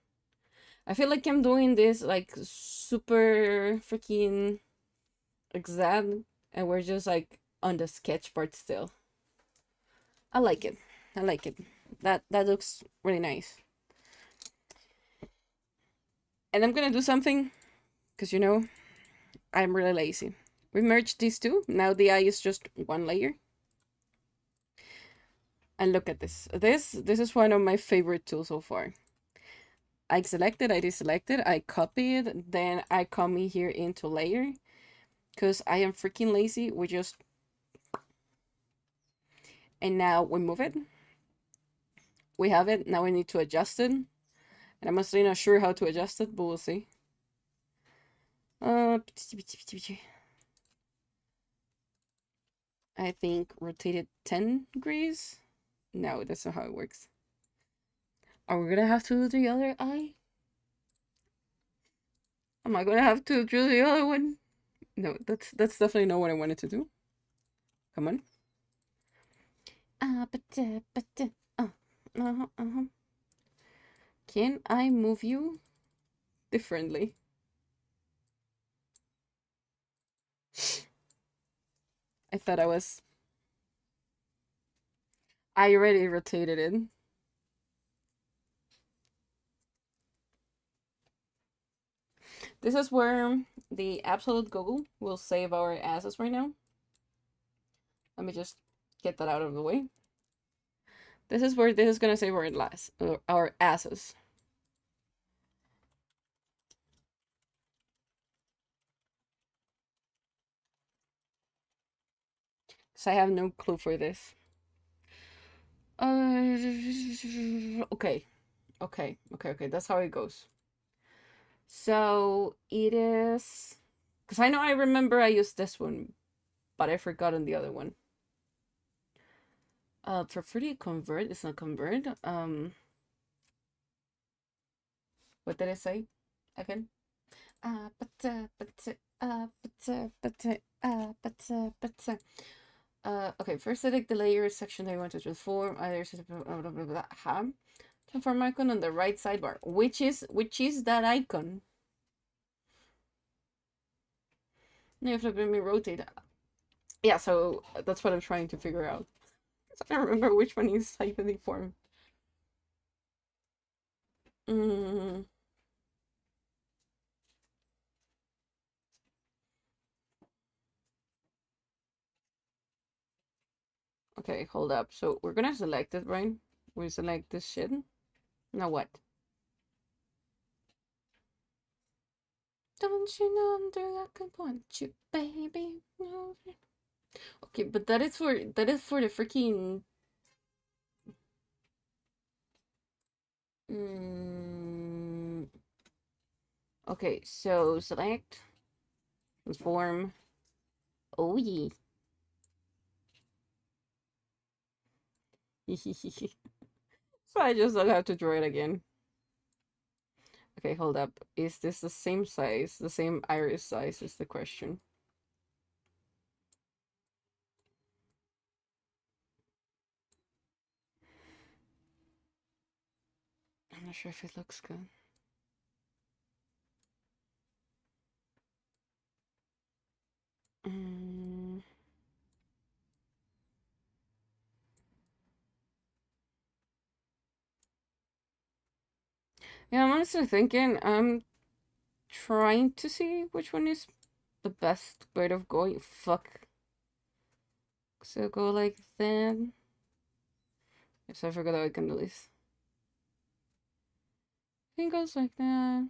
I feel like I'm doing this like super freaking exact, and we're just like on the sketch part still. I like it. I like it. That looks really nice. And I'm gonna do something, because you know, I'm really lazy. We merged these two. Now the eye is just one layer. And look at this. This is one of my favorite tools so far. I selected, I deselected, I copied, then I come in here into layer. Because I am freaking lazy. We just... And now we move it. We have it. Now we need to adjust it. And I'm honestly not sure how to adjust it, but we'll see. I think rotate it 10 degrees. No, that's not how it works. Are we gonna have to do the other eye? Am I gonna have to do the other one? No, that's definitely not what I wanted to do. Come on. Can I move you differently? I thought I was. I already rotated it. This is where the absolute Google will save our asses right now. Let me just get that out of the way. This is where this is gonna save our asses. Because I have no clue for this. Okay. Okay. That's how it goes. So it is. Because I know I remember I used this one, but I forgotten the other one. Prefer to convert. It's not convert. What did I say? Again. Okay, first select the layer section that you want to transform. Either transform icon on the right sidebar. Which is that icon? You have to let me rotate. Yeah, so that's what I'm trying to figure out. I don't remember which one is hyphenate form. Mm. Okay, hold up. So we're gonna select it, right? We select this shit. Now what? Don't you know I can want you, baby? Okay, but that is for the freaking. Mm, okay, so select, transform. Oh yeah. So I just don't have to draw it again. Okay, hold up. Is this the same size? The same iris size is the question. I'm not sure if it looks good. Mm. Yeah, I'm honestly thinking I'm trying to see which one is the best way of going. Fuck. So go like that. Yes, I forgot how I can do this. I think it goes like that.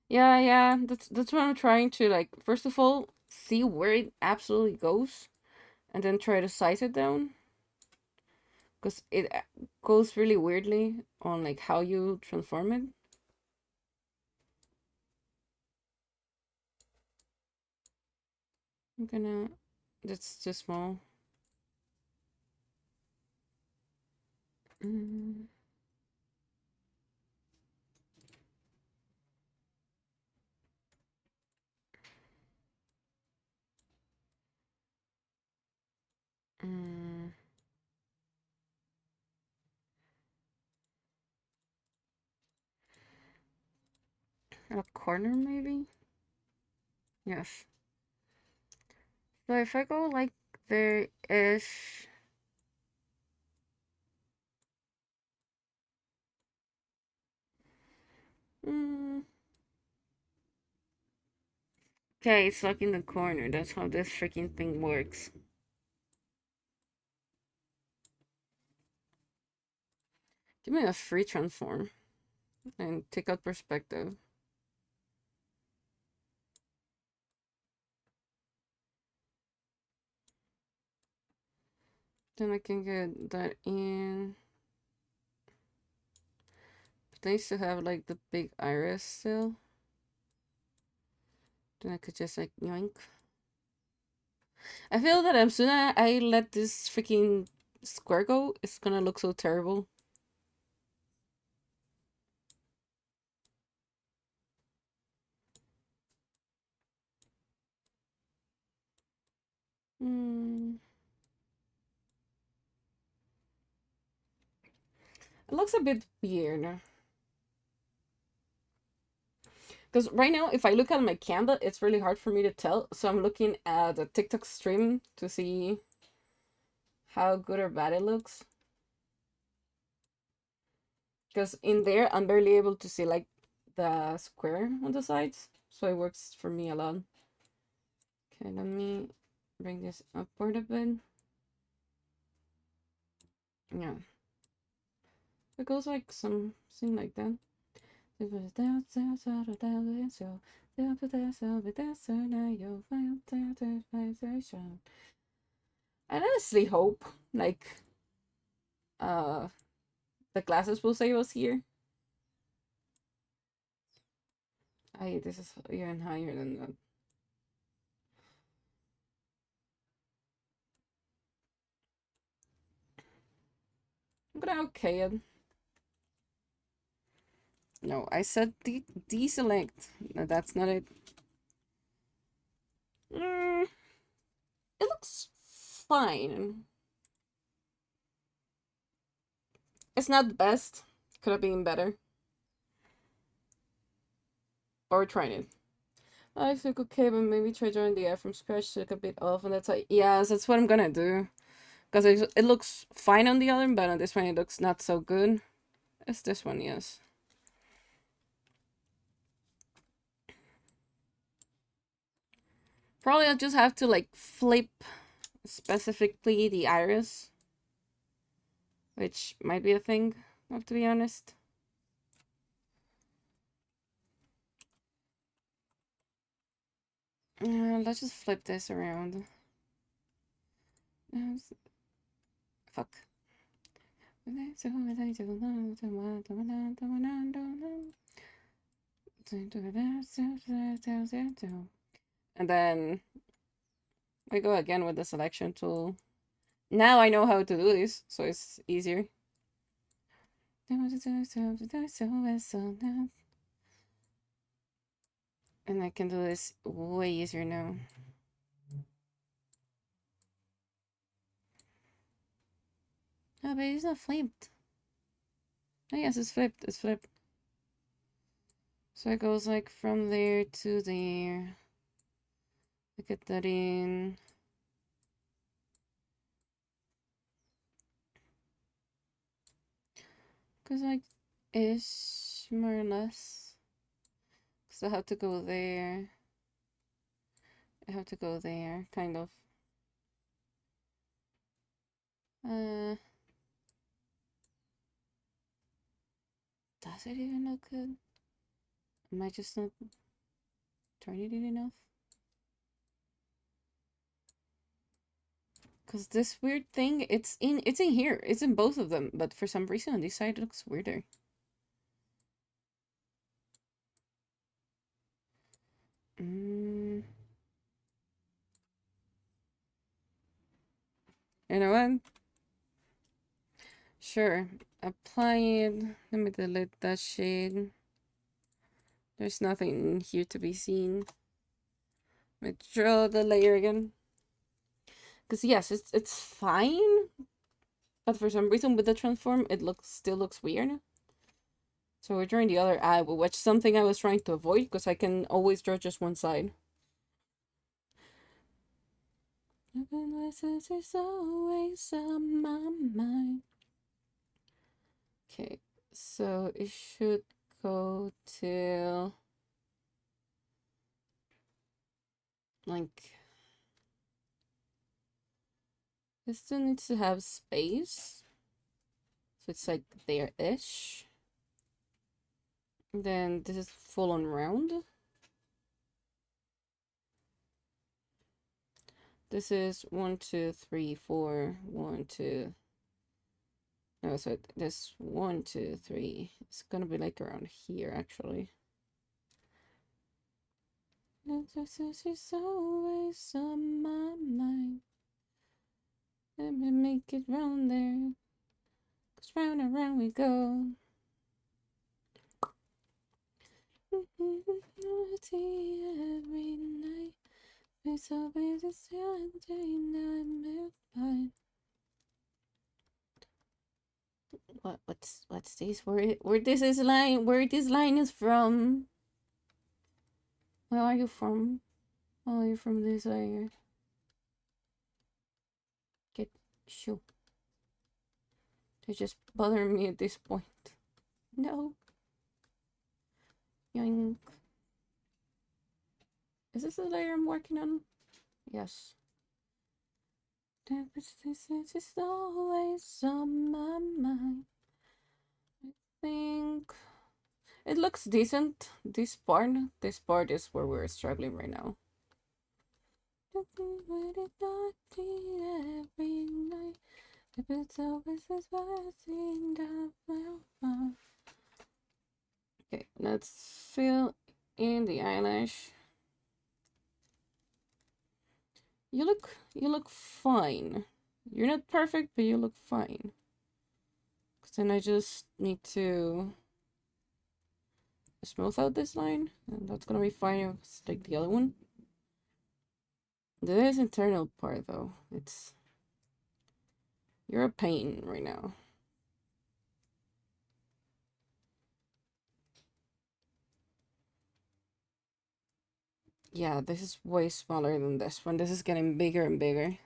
Yeah, yeah. That's what I'm trying to like. First of all, see where it absolutely goes, and then try to size it down. Because it goes really weirdly on like how you transform it. I'm gonna. That's too small. Mm, mm, a corner maybe. Yes. So if I go like there is. Mm, okay, it's like in the corner. That's how this freaking thing works. Give me a free transform and take out perspective. Then I can get that in. But I used to have like the big iris still. Then I could just like yoink. I feel that as soon as I let this freaking square go, it's gonna look so terrible. Mm. It looks a bit weird. Because right now, if I look at my Canva, it's really hard for me to tell. So I'm looking at a TikTok stream to see how good or bad it looks. Because in there, I'm barely able to see like the square on the sides. So it works for me a lot. Okay, let me bring this upward a bit. Yeah. It goes like something like that. I honestly hope like uh the classes will save us here. This is even higher than that. I'm gonna okay it. No, I said deselect. No, that's not it. Mm, it looks fine. It's not the best. Could have been better. But we're trying it. I think okay, but maybe try drawing the eye from scratch to look a bit off, and that's like, yes, that's what I'm gonna do. Because it looks fine on the other, but on this one it looks not so good. It's this one, yes. Probably I'll just have to like flip specifically the iris, which might be a thing, I have to be honest. Let's just flip this around. Fuck. And then we go again with the selection tool. Now I know how to do this, so it's easier. And I can do this way easier now. Oh, but it's not flipped. Oh, yes, it's flipped. It's flipped. So it goes like from there to there. I get that in. Because like, ish, more or less. Because I have to go there. I have to go there, kind of. Uh, does it even look good? Am I just not turning it enough? Because this weird thing, it's in here. It's in both of them, but for some reason on this side it looks weirder. You know what? Sure. Apply it. Let me delete that shade. There's nothing here to be seen. Let me draw the layer again. Because yes, it's fine. But for some reason with the transform, it still looks weird. So we're drawing the other eye, which is something I was trying to avoid because I can always draw just one side. Is always on my mind. Okay, so it should go till like this still needs to have space. So it's like there-ish. Then this is full on round. This is 1, 2, 3, 4, 1, 2. No, so this 1, 2, 3. It's gonna be like around here actually. She's always on my mind. Let me make it round there. Cause round and round we go. Every night. It's always the same thing I'm by. What's this? Where this line is from? Where are you from? Oh, you're from this area. Get shoo. They're just bothering me at this point. No. Yoink. Is this the layer I'm working on? Yes. This is always on my mind. I think it looks decent. This part is where we're struggling right now. Every night, it's always this okay, let's fill in the eyelash. You look fine. You're not perfect, but you look fine. Cause then I just need to smooth out this line, and that's gonna be fine. It's like the other one. This internal part though, you're a pain right now. Yeah, this is way smaller than this one. This is getting bigger and bigger.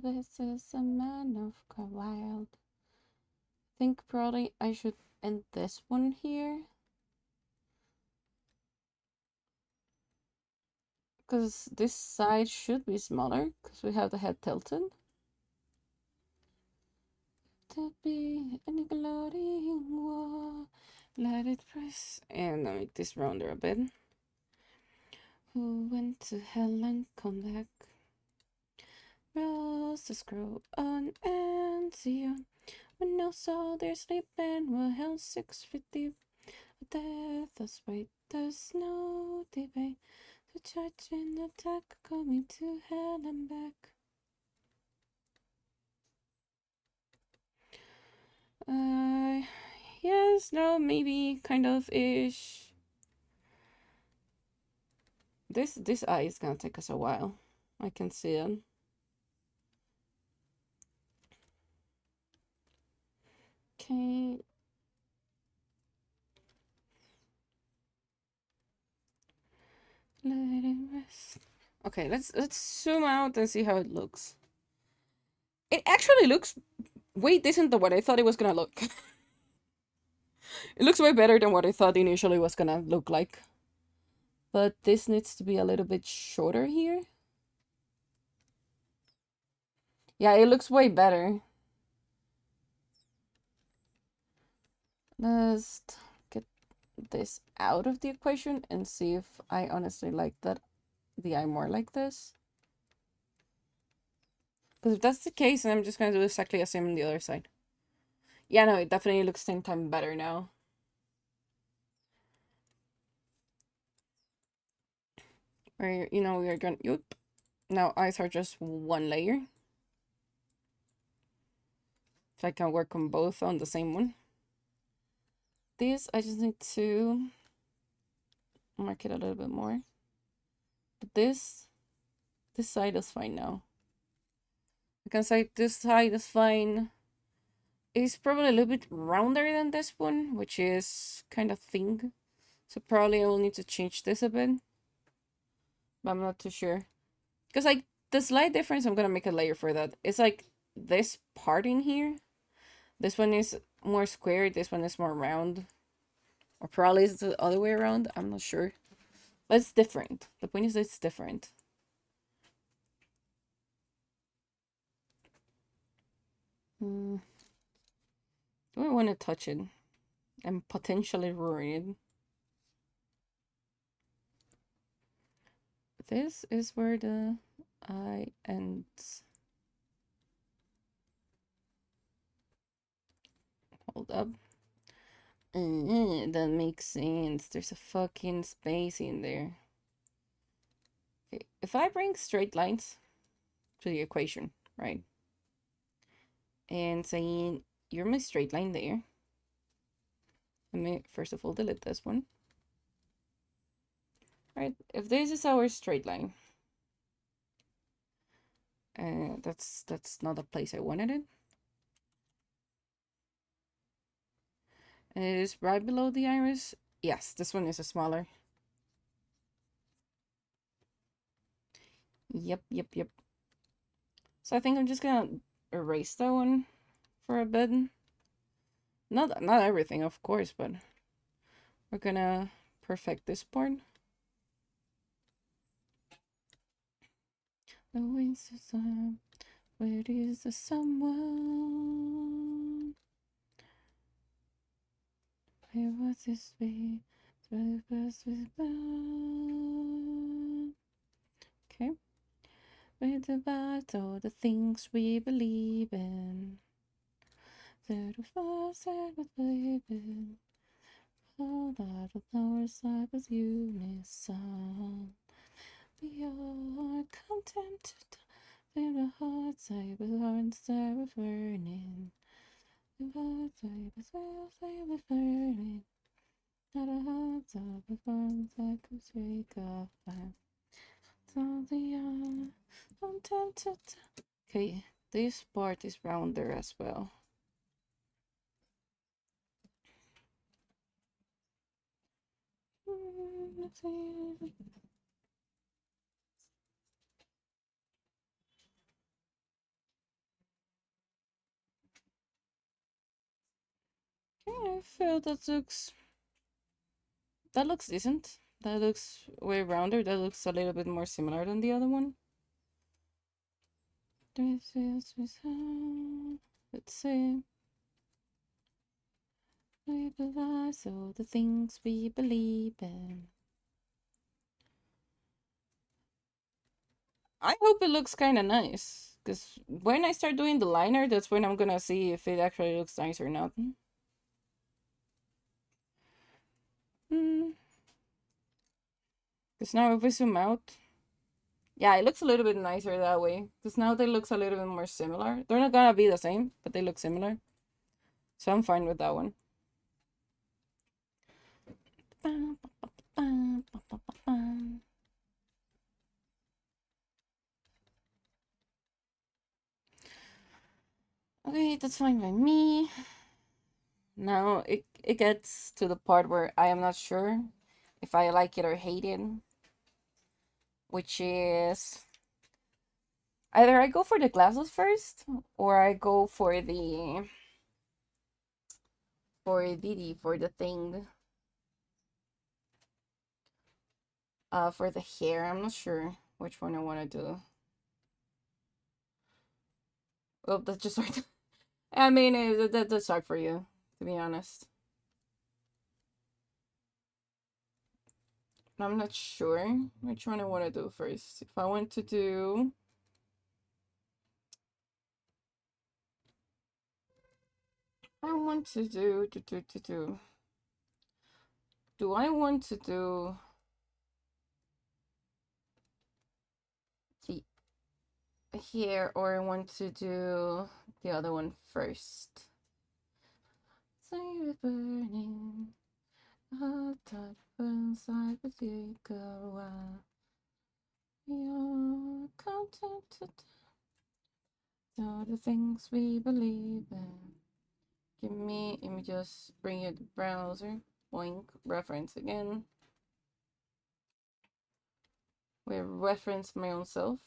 This is a man of wild. Think probably I should end this one here. Because this side should be smaller, because we have the head tilted. To be a Nickelodeon war, let it press. And I'll make this rounder a bit. Who went to hell and come back? Rose to scroll on and see you. When no soul they're sleeping, we're held 6 feet deep. Death us wait, there's no debate. The church in attack, coming to hell and back. Yes, no, maybe, kind of ish. This eye is gonna take us a while. I can see it. Okay. Let it rest. Okay, let's zoom out and see how it looks. It actually looks way decent than what I thought it was gonna look. It looks way better than what I thought initially was gonna look like. But this needs to be a little bit shorter here. Yeah, it looks way better. Let's get this out of the equation and see if I honestly like that the eye more like this. Because if that's the case, then I'm just gonna do exactly the same on the other side. Yeah, no, it definitely looks 10 times better now. Where, we are gonna, yep. Now eyes are just one layer. So I can work on both on the same one. This, I just need to mark it a little bit more. But this side is fine now. I can say this side is fine. It's probably a little bit rounder than this one, which is kind of thin. So probably I will need to change this a bit. But I'm not too sure. Because like the slight difference, I'm gonna make a layer for that. It's like this part in here. This one is more square, this one is more round. Or probably it's the other way around, I'm not sure. But it's different. The point is it's different. Do I want to touch it and potentially ruin it? This is where the eye ends. Hold up. That makes sense. There's a fucking space in there. Okay, if I bring straight lines to the equation, right? And saying, you're my straight line there. Let me first of all delete this one. Right, if this is our straight line, that's not the place I wanted it. And it is right below the iris. Yes, this one is a smaller. Yep. So I think I'm just gonna erase that one for a bit. Not everything, of course, but we're gonna perfect this part. The wings of time, where is the someone? Where was this way? Okay. With about all the things we believe in. Through the fires that with baby. All out of our side with unison. We are content to feel the heart side with hearts that were burning. The heart side with burning. That I had to be friends, I could take a fire. Something I'm tempted. Okay, this part is rounder as well. Let's see. I feel that looks decent. That looks way rounder. That looks a little bit more similar than the other one. Let's see. We believe so the things we believe in. I hope it looks kind of nice. Because when I start doing the liner, that's when I'm gonna see if it actually looks nice or not. Because now if we zoom out, yeah, it looks a little bit nicer that way. Because now they looks a little bit more similar. They're not gonna be the same, but they look similar. So I'm fine with that one. Okay, that's fine by me. Now it gets to the part where I am not sure if I like it or hate it, which is either I go for the glasses first or I go for the thing for the hair. I'm not sure which one I want to do. Well, that's just hard. I mean, that's hard for you, to be honest. I'm not sure which one I want to do first. If I want to do... I want to do I want to do the hair or I want to do the other one first? Say burning, hot top inside with you go. You're content to the things we believe in. Let me just bring you the browser. Boink, reference again. We reference my own self.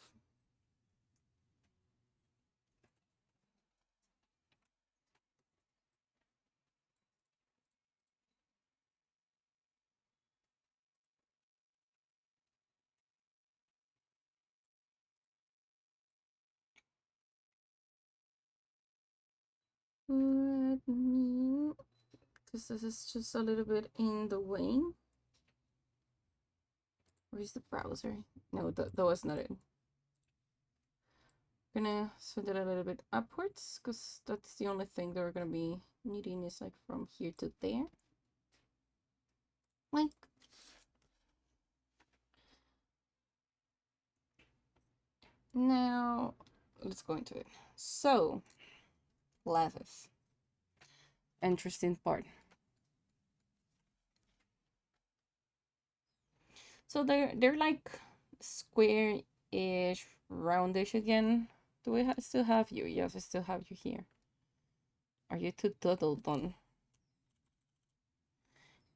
Let me, because this is just a little bit in the way. Where's the browser? No, that was not it. Gonna send it a little bit upwards because that's the only thing that we're gonna be needing is like from here to there. Like, now let's go into it. So, glasses. Interesting part. So they're like square-ish, roundish again. Do we still have you? Yes, I still have you here. Are you too doodled on?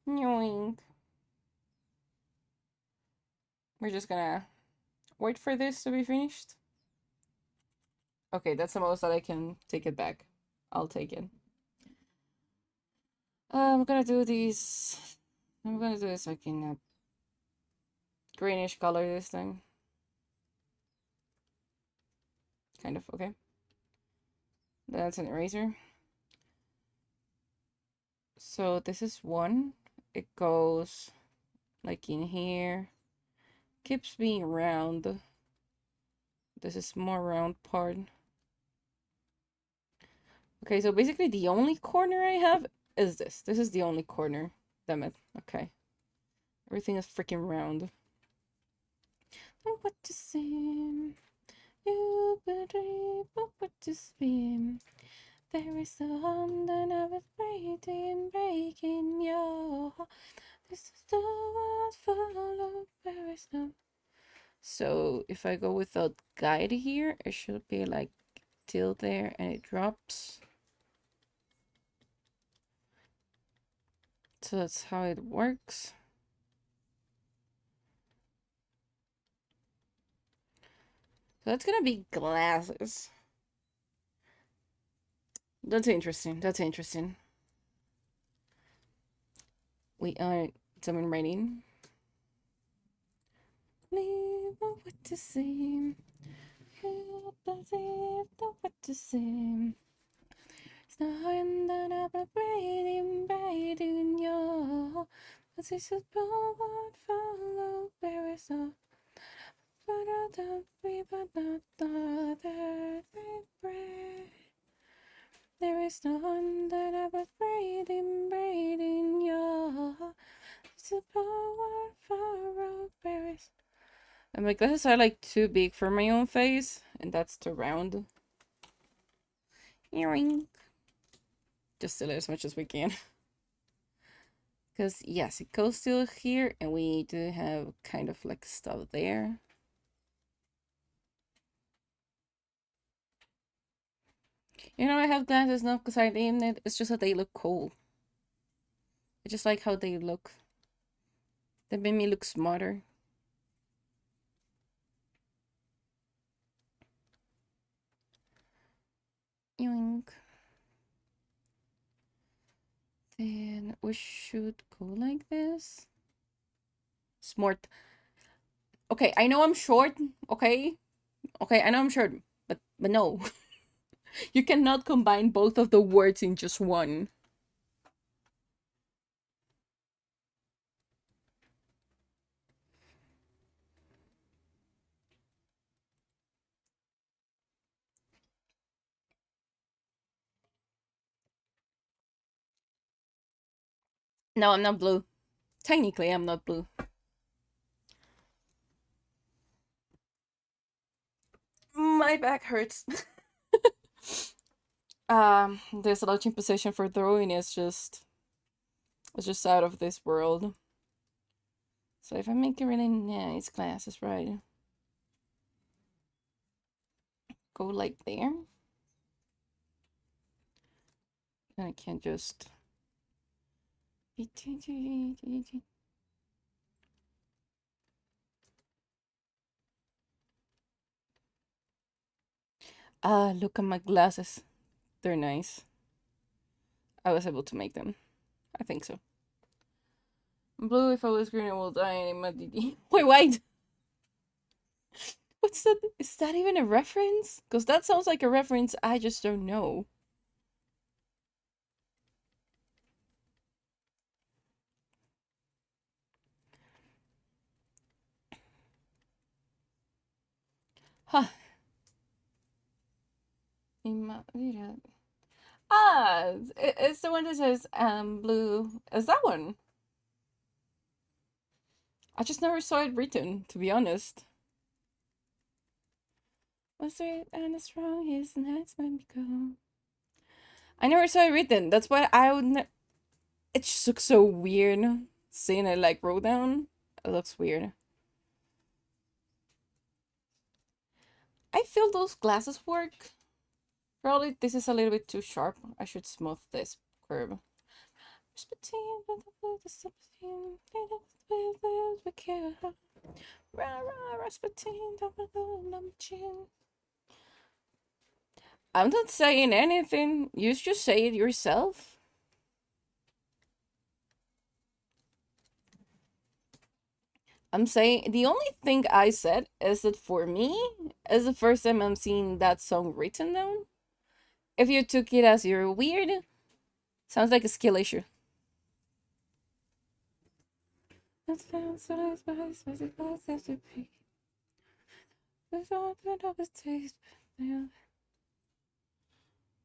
Yoink. We're just gonna wait for this to be finished. Okay, that's the most that I can take it back. I'll take it. I'm gonna do these. I'm gonna do this like in a greenish color this time. Kind of, okay. That's an eraser. So this is one. It goes like in here. Keeps being round. This is more round part. Okay, so basically the only corner I have is this. This is the only corner. Damn it. Okay. Everything is freaking round. What to say? You believe what to spin. There is a hand that I was breaking, breaking your heart. This is the world full of there is no. So if I go without guide here, it should be like till there and it drops. So that's how it works. So that's gonna be glasses. That's interesting. That's interesting. We are someone writing. Leave what to say. Help believe what to say. It's not in that I'm breathing, breathing your. But this is what follow. There is a. But I don't breathe, but not the other breath. There is no one that I was breathing, breathing your. It's a power for Paris. And my glasses are like too big for my own face, and that's too round. Earring. Just still as much as we can. Because, yes, it goes still here, and we do have kind of like stuff there. You know, I have glasses not because I named it, it's just that they look cool. I just like how they look. They made me look smarter. Yoink. Then we should go like this. Smart. Okay, I know I'm short. Okay, I know I'm short, but no, you cannot combine both of the words in just one. No, I'm not blue. Technically, I'm not blue. My back hurts. The slouching position for throwing is just it's just out of this world. So if I make a really nice glasses, right? Go like there. Then I can't just. Ah, look at my glasses. They're nice. I was able to make them. I think so. Blue, if I was green, I will die in my DD. Wait, wait. What's that? Is that even a reference? Because that sounds like a reference I just don't know. Huh. Ah, it's the one that says blue. Is that one? I just never saw it written, to be honest. What's right and it's wrong, his nights when we go. I never saw it written. That's why I would. It just looks so weird seeing it like roll down. It looks weird. I feel those glasses work. Probably this is a little bit too sharp. I should smooth this curve. I'm not saying anything. You just say it yourself. I'm saying the only thing I said is that for me, it's the first time I'm seeing that song written down. If you took it as you're weird, sounds like a skill issue.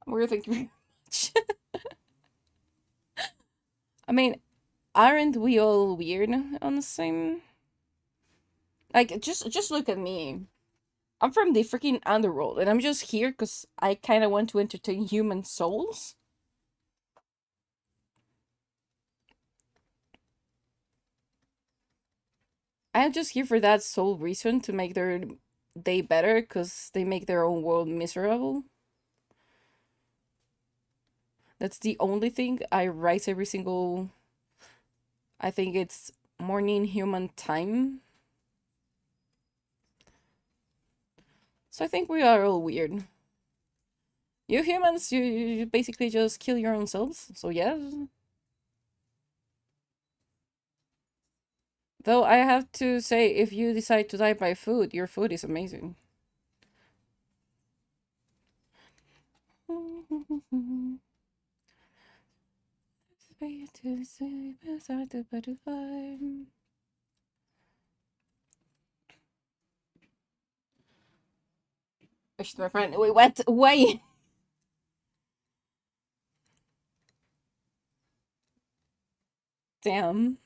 We're thinking very much. I mean, aren't we all weird on the same? Like, just look at me. I'm from the freaking underworld, and I'm just here because I kind of want to entertain human souls. I'm just here for that sole reason to make their day better because they make their own world miserable. That's the only thing I write every single. I think it's morning human time. So I think we are all weird. You humans, you basically just kill your own selves. So yeah. Though I have to say, if you decide to die by food, your food is amazing. My friend, wait, what? Wait. Damn.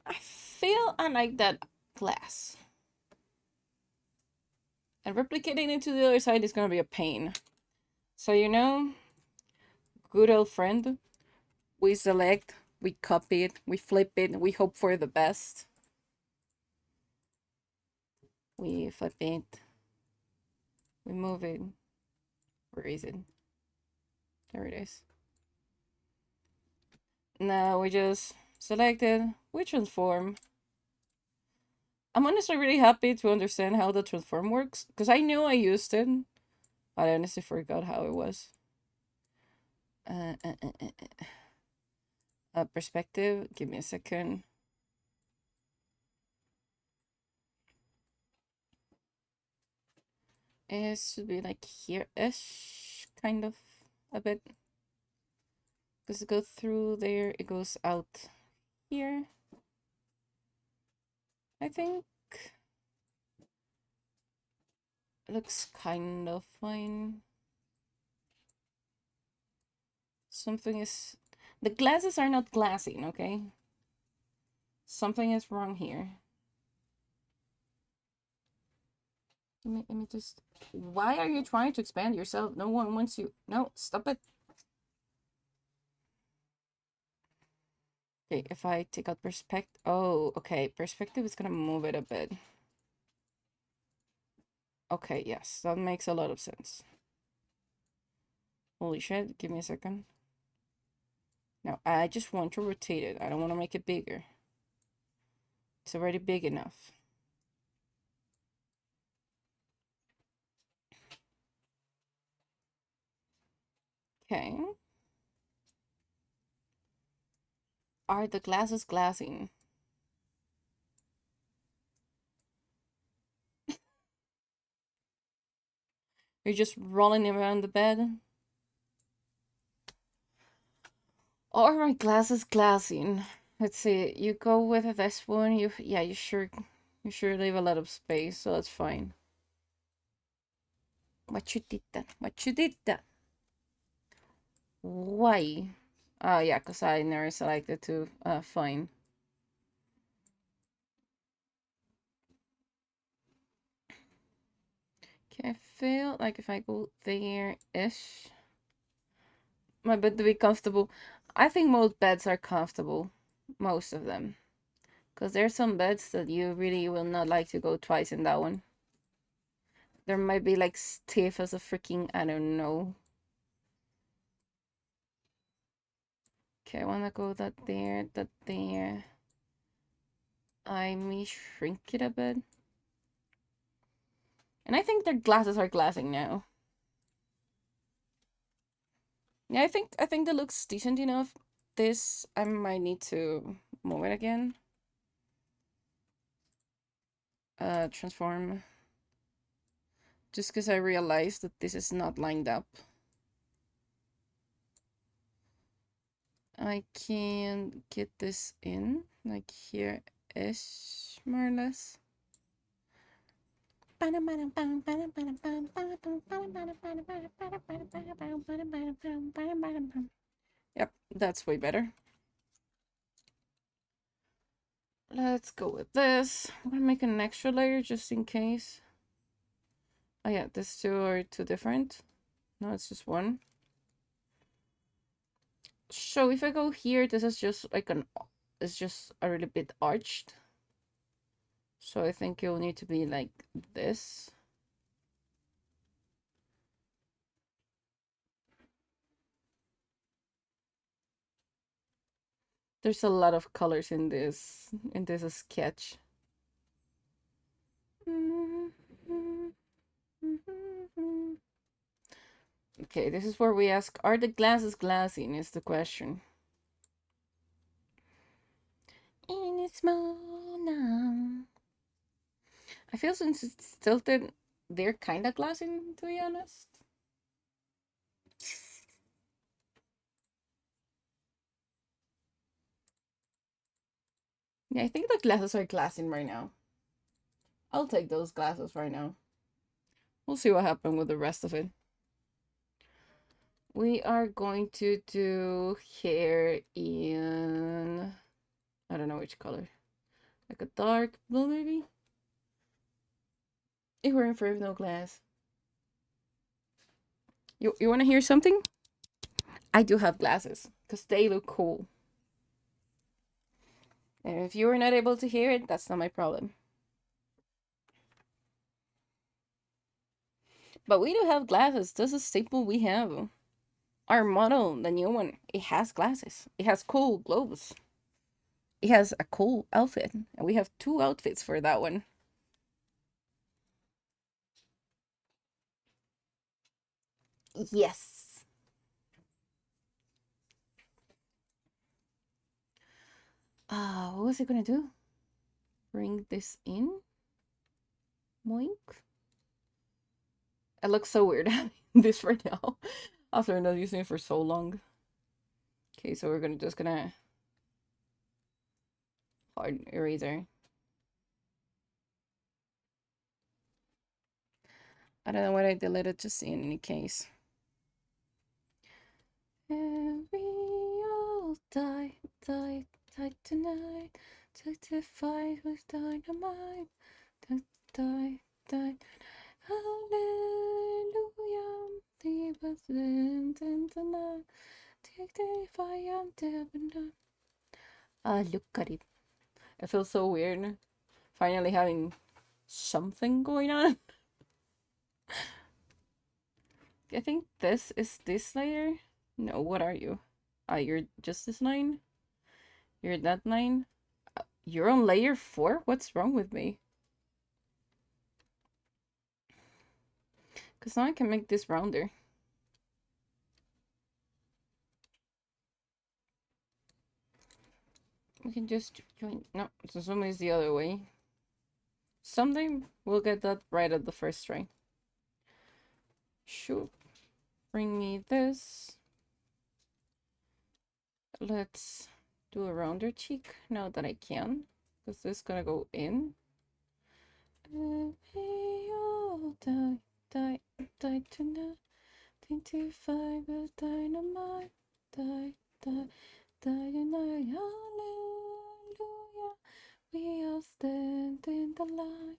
I feel I like that glass. And replicating it to the other side is gonna be a pain. So good old friend, we select, we copy it, we flip it, we hope for the best. We flip it, we move it. Where is it? There it is. Now we just select it, we transform. I'm honestly really happy to understand how the transform works, because I knew I used it, but I honestly forgot how it was. Uh, uh, uh, uh, Perspective, give me a second. It should be like here-ish, kind of, a bit. Because it goes through there, it goes out here. I think it looks kind of fine. Something is... The glasses are not glassing, okay? Something is wrong here. Let me just... Why are you trying to expand yourself? No one wants you. No, stop it. Okay, if I take out perspective... Oh, okay. Perspective is gonna move it a bit. Okay, yes. That makes a lot of sense. Holy shit. Give me a second. Now, I just want to rotate it. I don't want to make it bigger. It's already big enough. Okay. Are the glasses glassing? You're just rolling around the bed? Or are my glasses glassing? Let's see. You go with this one. Yeah, you sure leave a lot of space, so that's fine. What you did that? What you did that? Why? Oh yeah, cause I never selected to. Fine. Okay, I feel like if I go there-ish, my bed to be comfortable. I think most beds are comfortable. Most of them. Because there's some beds that you really will not like to go twice in that one. There might be like stiff as a freaking, I don't know. Okay, I wanna go that there, that there. I may shrink it a bit. And I think their glasses are glassing now. Yeah, I think that looks decent enough. This I might need to move it again. Transform. Just because I realized that this is not lined up. I can get this in, like here-ish, more or less. Yep, that's way better. Let's go with this. I'm gonna make an extra layer just in case. Oh yeah, these two are too different. No, it's just one. So if I go here, this is just like it's just a little bit arched. So I think it will need to be like this. There's a lot of colors in this sketch. Okay, this is where we ask, are the glasses glassing is the question. And it's small now. I feel since it's tilted, they're kind of glassing, to be honest. Yeah, I think the glasses are glassing right now. I'll take those glasses right now. We'll see what happens with the rest of it. We are going to do hair in, I don't know which color. Like a dark blue, maybe? If we're in front of no glass. You want to hear something? I do have glasses, because they look cool. And if you were not able to hear it, that's not my problem. But we do have glasses. This is staple we have. Our model, the new one, it has glasses. It has cool globes. It has a cool outfit. And we have 2 outfits for that one. Yes. What was I gonna do? Bring this in? Moink. It looks so weird having this right now. After not using it for so long. Okay, so we're just gonna hard eraser. I don't know what I deleted just in any case. And we all die tonight. Took to fight with dynamite. Die. Hallelujah. The president in the night. Take the fire and the look at it. It feels so weird. Finally having something going on. I think this is this layer. No, what are you? You're just this line? You're that line? You're on layer 4? What's wrong with me? Because now I can make this rounder. We can just join. No, so somebody's the other way. Someday we'll get that right at the first try. Sure. Bring me this. Let's do a rounder cheek now that I can. Because this is gonna go in. And we all die tonight. 25 with dynamite. Die tonight. Hallelujah. We all stand in the light.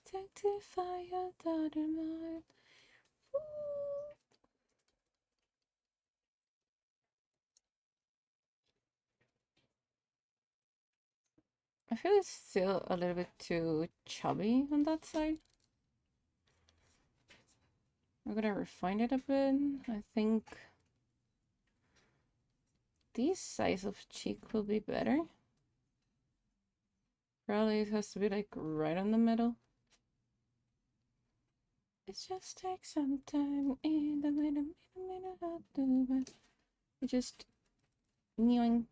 Take the fire, dynamite. I feel it's still a little bit too chubby on that side. I'm gonna refine it a bit. I think this size of cheek will be better. Probably it has to be like right on the middle. It just takes some time in the middle of the it just neon.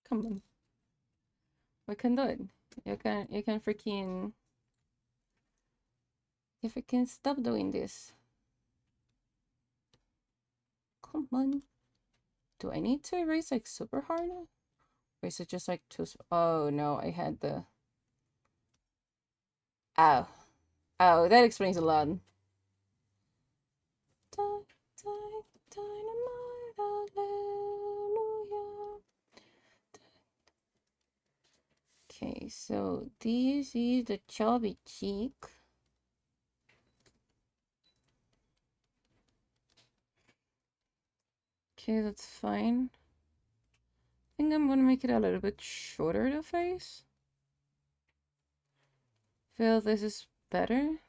Come on. We can do it. You can freaking if I can stop doing this. Come on. Do I need to erase like super hard? Or is it just like too oh no, I had the ow. Oh, that explains a lot. Dynamite, hallelujah. Okay, so this is the chubby cheek. Okay, that's fine. I think I'm gonna make it a little bit shorter, the face. Feel this is better.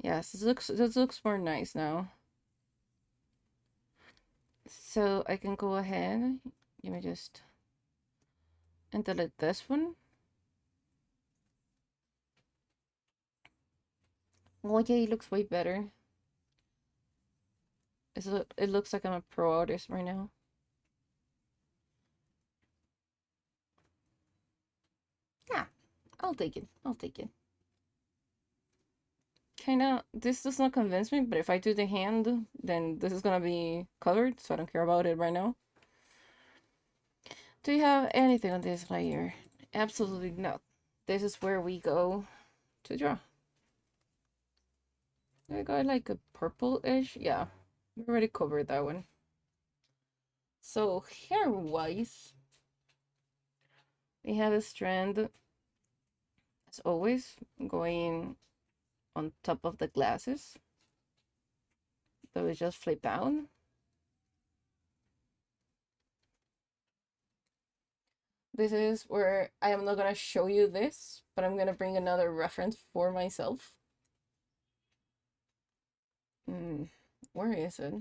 Yes, this looks more nice now. So I can go ahead. Let me just and delete this one. Oh yeah, it looks way better. It looks like I'm a pro artist right now. Yeah, I'll take it. I'll take it. Kinda, this does not convince me, but if I do the hand, then this is gonna be covered, so I don't care about it right now. Do you have anything on this layer? Absolutely not. This is where we go to draw. I got like a purple-ish. Yeah, we already covered that one. So hair-wise, we have a strand, as always, going on top of the glasses. That we just flip down. This is where I am not gonna show you this, but I'm gonna bring another reference for myself. Where is it?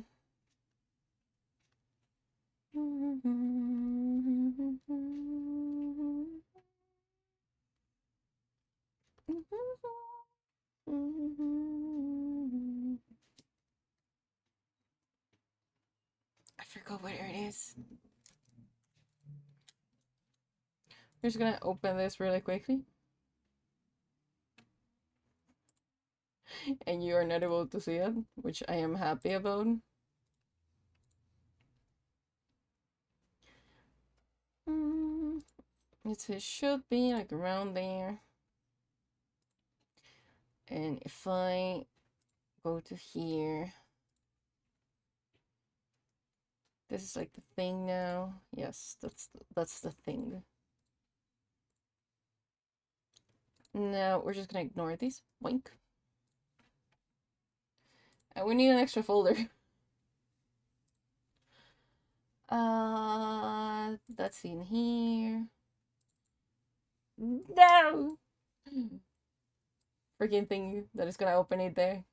I forgot where it is. We're just gonna open this really quickly. And you are not able to see it, which I am happy about. It should be like around there. And if I go to here, this is like the thing now. Yes, that's the thing. Now we're just gonna ignore these. Wink. And we need an extra folder. That's in here. No! Freaking thing that is gonna open it there.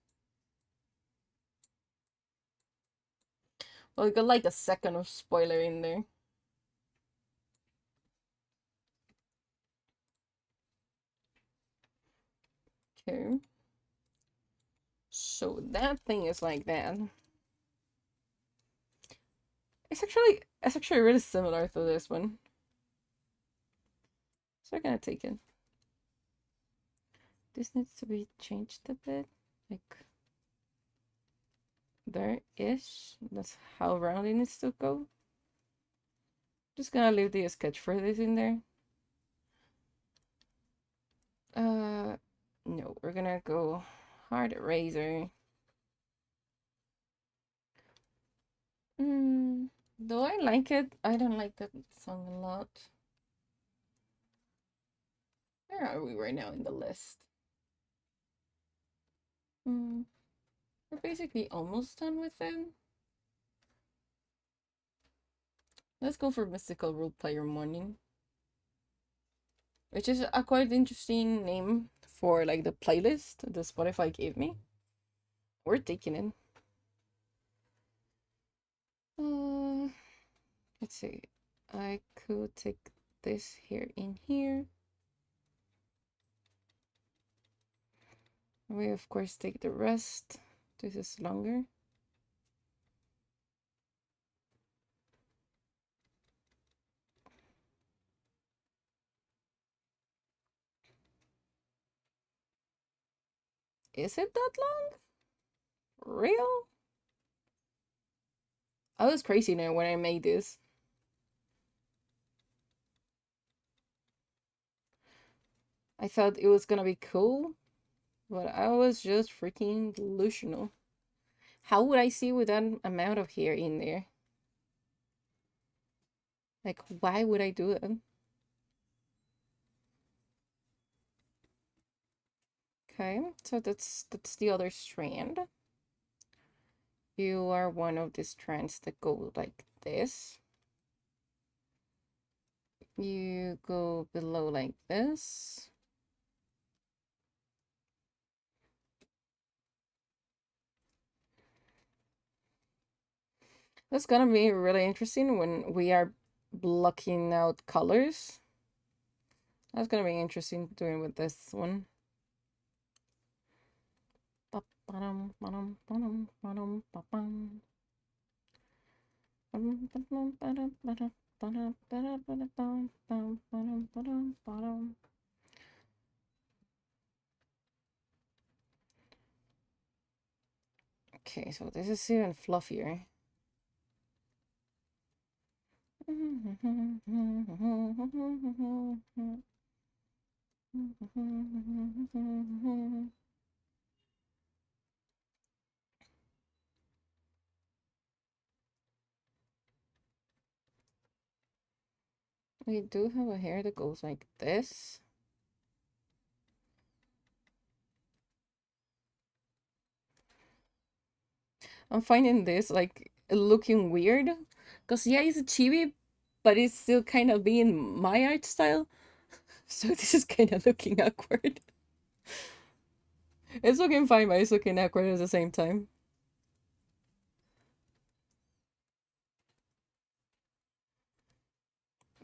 Well, we got like a second of spoiler in there. Okay. So that thing is like that. It's actually really similar to this one. So I'm gonna take it. This needs to be changed a bit. Like there-ish. That's how round it needs to go. Just gonna leave the sketch for this in there. No, we're gonna go hard eraser. Though I like it, I don't like that song a lot. Where are we right now in the list? We're basically almost done with it. Let's go for Mystical Role Player Morning, which is a quite interesting name for like the playlist the Spotify gave me. We're taking it. Let's see. I could take this here in here. We of course take the rest. This is longer. Is it that long? Real? I was crazy now when I made this. I thought it was gonna be cool, but I was just freaking delusional. How would I see with that amount of hair in there? Like, why would I do that? Okay, so that's the other strand. You are one of the strands that go like this. You go below like this. That's gonna be really interesting when we are blocking out colors. That's gonna be interesting doing with this one. Okay, so this is even fluffier. We do have a hair that goes like this. I'm finding this like looking weird. Because yeah, it's a chibi, but it's still kind of being my art style. So this is kind of looking awkward. It's looking fine, but it's looking awkward at the same time.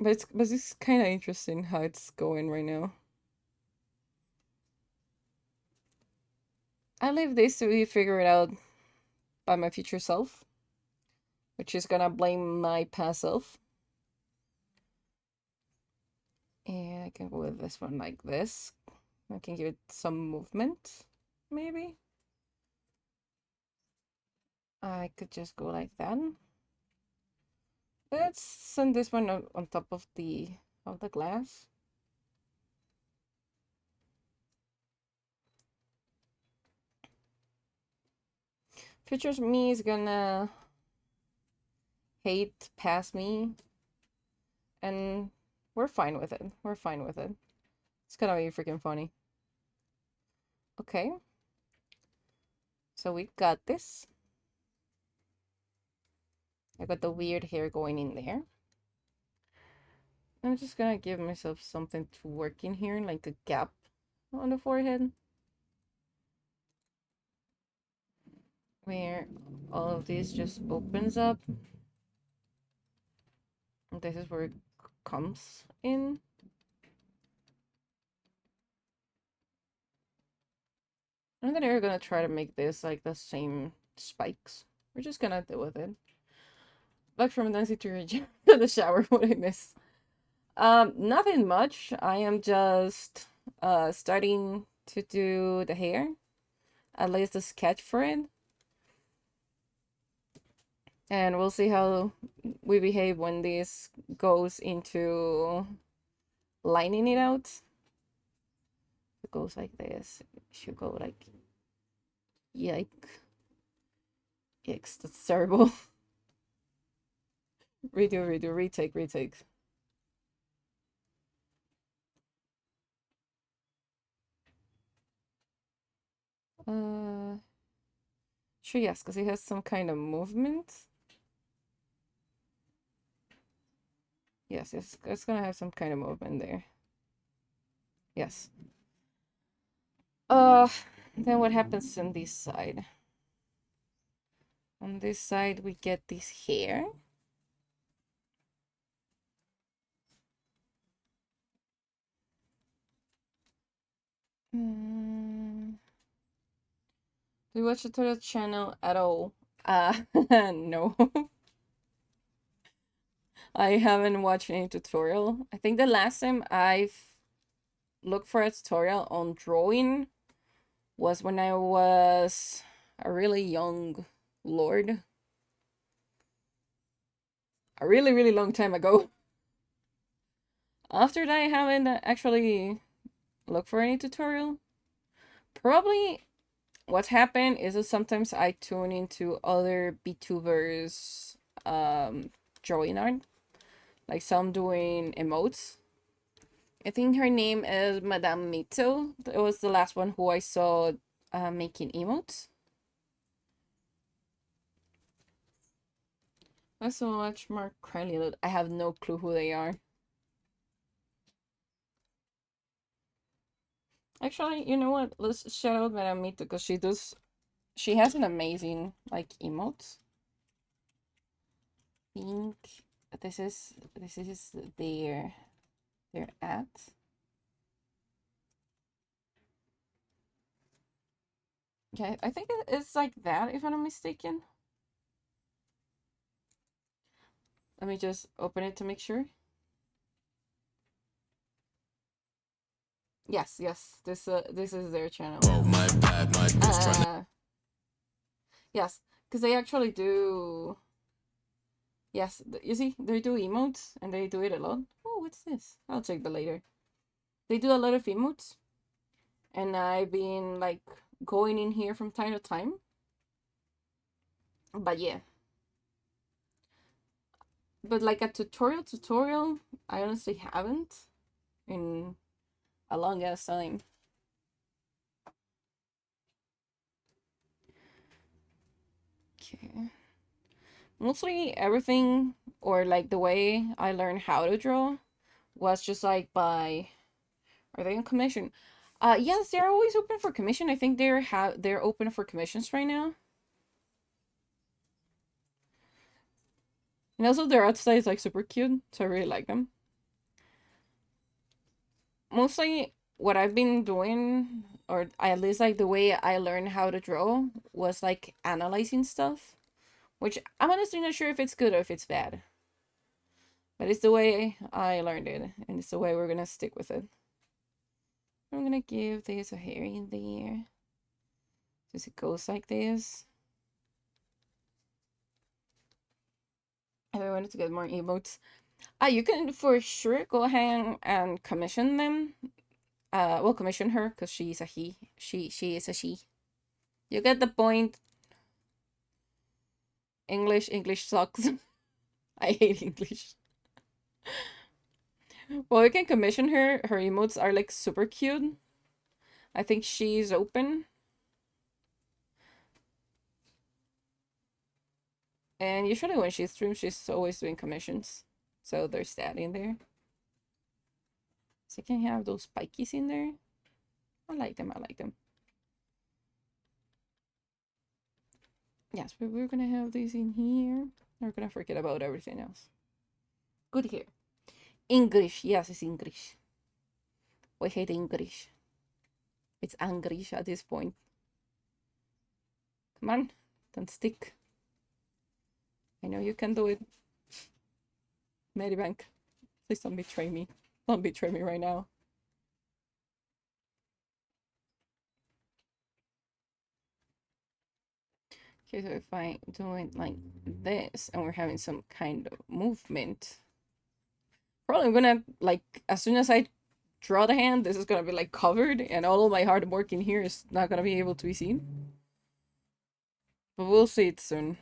But it's kind of interesting how it's going right now. I leave this to be figured out by my future self, which is gonna blame my past self. And I can go with this one like this. I can give it some movement, maybe. I could just go like that. Let's send this one on top of the glass. Future me is gonna hate past me, and we're fine with it. We're fine with it. It's gonna be freaking funny. Okay. So we got this. I got the weird hair going in there. I'm just gonna give myself something to work in here, like a gap on the forehead. Where all of this just opens up. And this is where it comes in. And then we're gonna try to make this like the same spikes. We're just gonna deal with it. Back from dancing to the shower, what I miss. Nothing much. I am just starting to do the hair. At least a sketch for it. And we'll see how we behave when this goes into lining it out. It goes like this. It should go like yike. Yikes, that's terrible. Redo, redo, retake, retake. Uh, sure, yes, because it has some kind of movement. Yes, it's gonna have some kind of movement there. Yes. Uh, then what happens on this side? On this side, we get this hair. Do you watch the tutorial channel at all? No. I haven't watched any tutorial. I think the last time I've looked for a tutorial on drawing was when I was a really young lord. A really, really long time ago. After that, I haven't actually looked for any tutorial. Probably what happened is that sometimes I tune into other VTubers drawing art like some doing emotes. I think her name is Madame Mito. It was the last one who I saw making emotes. There's so much more Crowley. I have no clue who they are. Actually, you know what? Let's shout out Madame Mito because she has an amazing like emotes. I think this is their ad. Okay, I think it's like that if I'm not mistaken. Let me just open it to make sure. Yes, yes. This is their channel. Oh my bad, my yes, because they actually do. Yes, you see, they do emotes and they do it a lot. Oh, what's this? I'll check that later. They do a lot of emotes, and I've been like going in here from time to time. But yeah, but like a tutorial, I honestly haven't in a long ass time. Okay. Mostly everything or like the way I learned how to draw was just like by are they on commission? Yes, they're always open for commission. I think they're open for commissions right now. And also their art style is like super cute, so I really like them. Mostly what I've been doing, or at least like the way I learned how to draw, was like analyzing stuff. Which I'm honestly not sure if it's good or if it's bad. But it's the way I learned it, and it's the way we're gonna stick with it. I'm gonna give this a hair in there. Just it goes like this. If I wanted to get more emotes, you can for sure go ahead and commission them. Well, commission her because she's a he. She is a she. You get the point. English sucks. I hate English. Well, you can commission her. Her emotes are like super cute. I think she's open. And usually when she streams, she's always doing commissions. So there's that in there. So you can have those spikies in there. I like them. I like them. Yes, but we're gonna have these in here. We're gonna forget about everything else. Good here. English. Yes, it's English. We hate English. It's English at this point. Come on. Don't stick. I know you can do it. Medibank. Please don't betray me. Don't betray me right now. Okay, so if I do it like this and we're having some kind of movement, probably I'm gonna, like, as soon as I draw the hand, this is gonna be like covered and all of my hard work in here is not gonna be able to be seen. But we'll see it soon.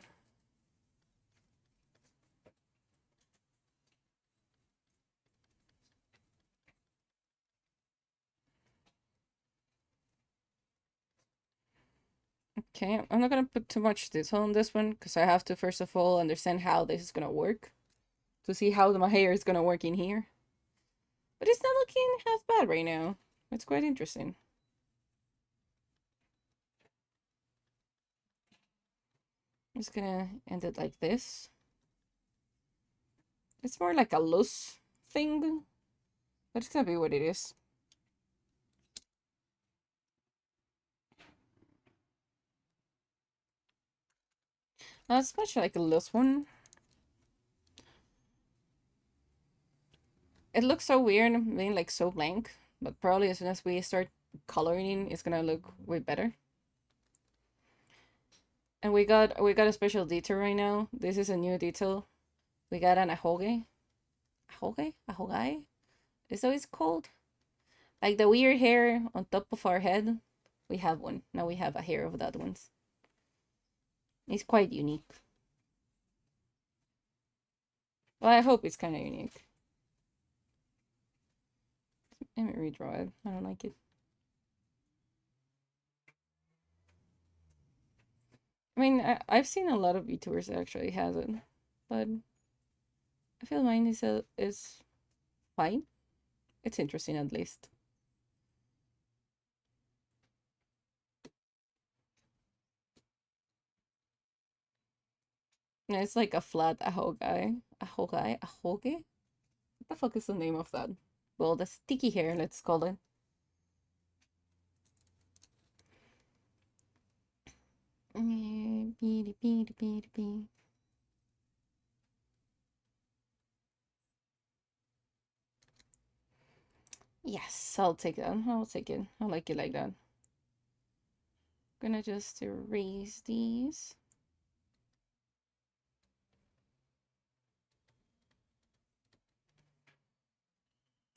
Okay, I'm not gonna put too much detail on this one because I have to first of all understand how this is gonna work to see how my hair is gonna work in here. But it's not looking half bad right now. It's quite interesting. I'm just gonna end it like this. It's more like a loose thing, but it's gonna be what it is. Not much like a loose one. It looks so weird being like so blank, but probably as soon as we start coloring, it's gonna look way better. And we got a special detail right now. This is a new detail. We got an ahoge. Ahoge? Ahogai? Is that what it's called? Like the weird hair on top of our head. We have one. Now we have a hair of that one. It's quite unique. Well, I hope it's kind of unique. Let me redraw it. I don't like it. I mean, I've seen a lot of VTubers that actually has it, but I feel mine is fine. It's interesting at least. And it's like a flat ahogai. Ahogai? Ahoge? What the fuck is the name of that? Well, the sticky hair, let's call it. Yes, I'll take that. I'll take it. I like it like that. Gonna just erase these.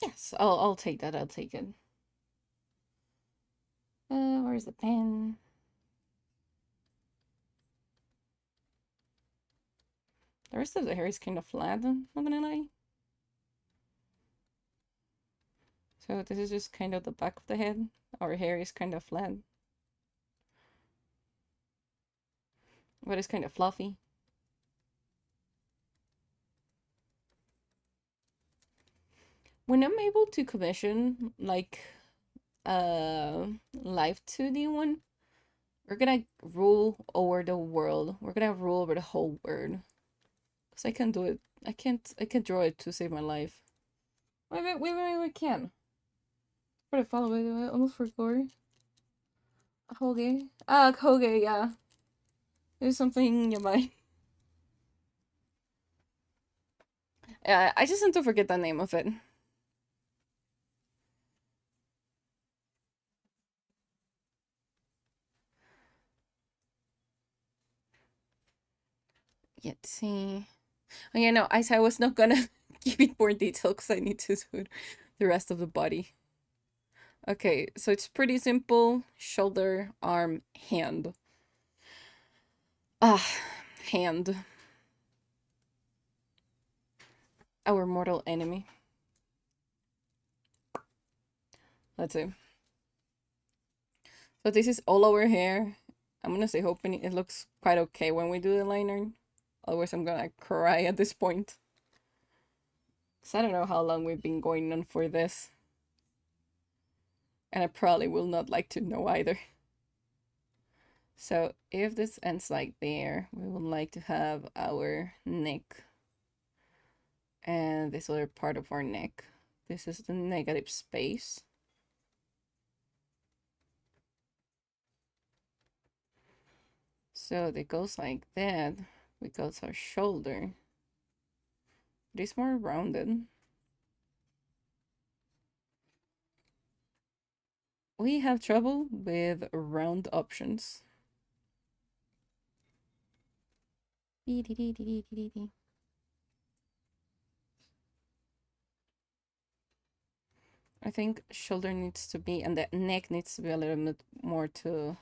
Yes, I'll take that. I'll take it. Where's the pen? The rest of the hair is kind of flat, I'm not gonna lie. So this is just kind of the back of the head. Our hair is kind of flat, but it's kind of fluffy. When I'm able to commission like live 2D one, we're gonna rule over the world. We're gonna rule over the whole world. Cause I can do it. I can't draw it to save my life. Wait, we can. What I follow it, I almost forgot. Hoge. Ah, Hoge, yeah. There's something in your mind. Yeah, I just tend to forget the name of it. Let's see. Oh, yeah, no, I said I was not gonna give it more detail because I need to do the rest of the body. Okay, so it's pretty simple. Shoulder, arm, hand. Ah, hand. Our mortal enemy. Let's see. So this is all our hair. I'm gonna say hoping it looks quite okay when we do the liner. Otherwise I'm gonna cry at this point. Cause I don't know how long we've been going on for this. And I probably will not like to know either. So if this ends like there, we would like to have our neck and this other part of our neck. This is the negative space. So it goes like that. We go to our shoulder. It is more rounded. We have trouble with round options. I think shoulder needs to be, and the neck needs to be a little bit more uh to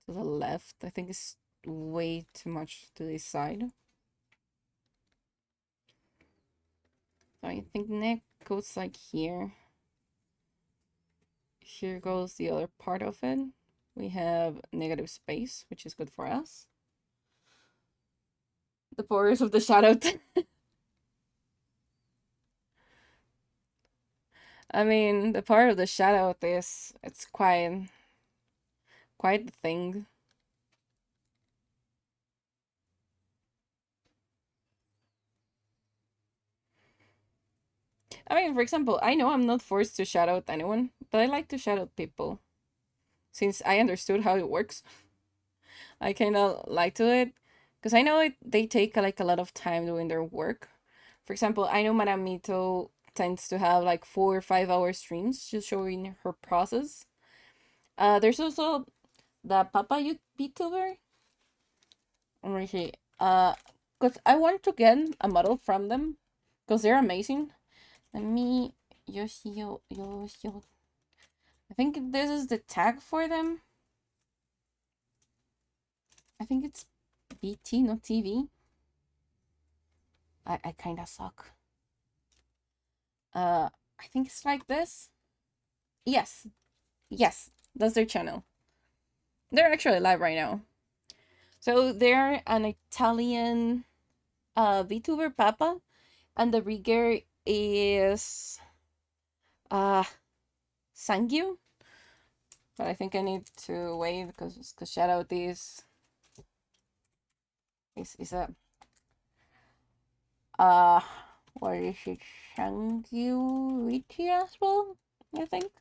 the left. I think it's way too much to this side. So I think neck goes like here. Here goes the other part of it. We have negative space, which is good for us. The borders of the shadow. I mean, the part of the shadow of this, it's quite the thing. I mean, for example, I know I'm not forced to shout out anyone, but I like to shout out people. Since I understood how it works, I kind of like to it. Because I know they take like a lot of time doing their work. For example, I know Madame Mito tends to have like 4 or 5 hour streams just showing her process. There's also the Papa VTuber. Right here. Because I want to get a model from them because they're amazing. Let me Yoshio. I think this is the tag for them. I think it's BT, not TV. I kind of suck. I think it's like this. Yes, yes, that's their channel. They're actually live right now. So they're an Italian VTuber Papa, and the rigger is uh Sangyu. But I think I need to wait because shout out is a uh what is it, Sangyu Richie as well? I think.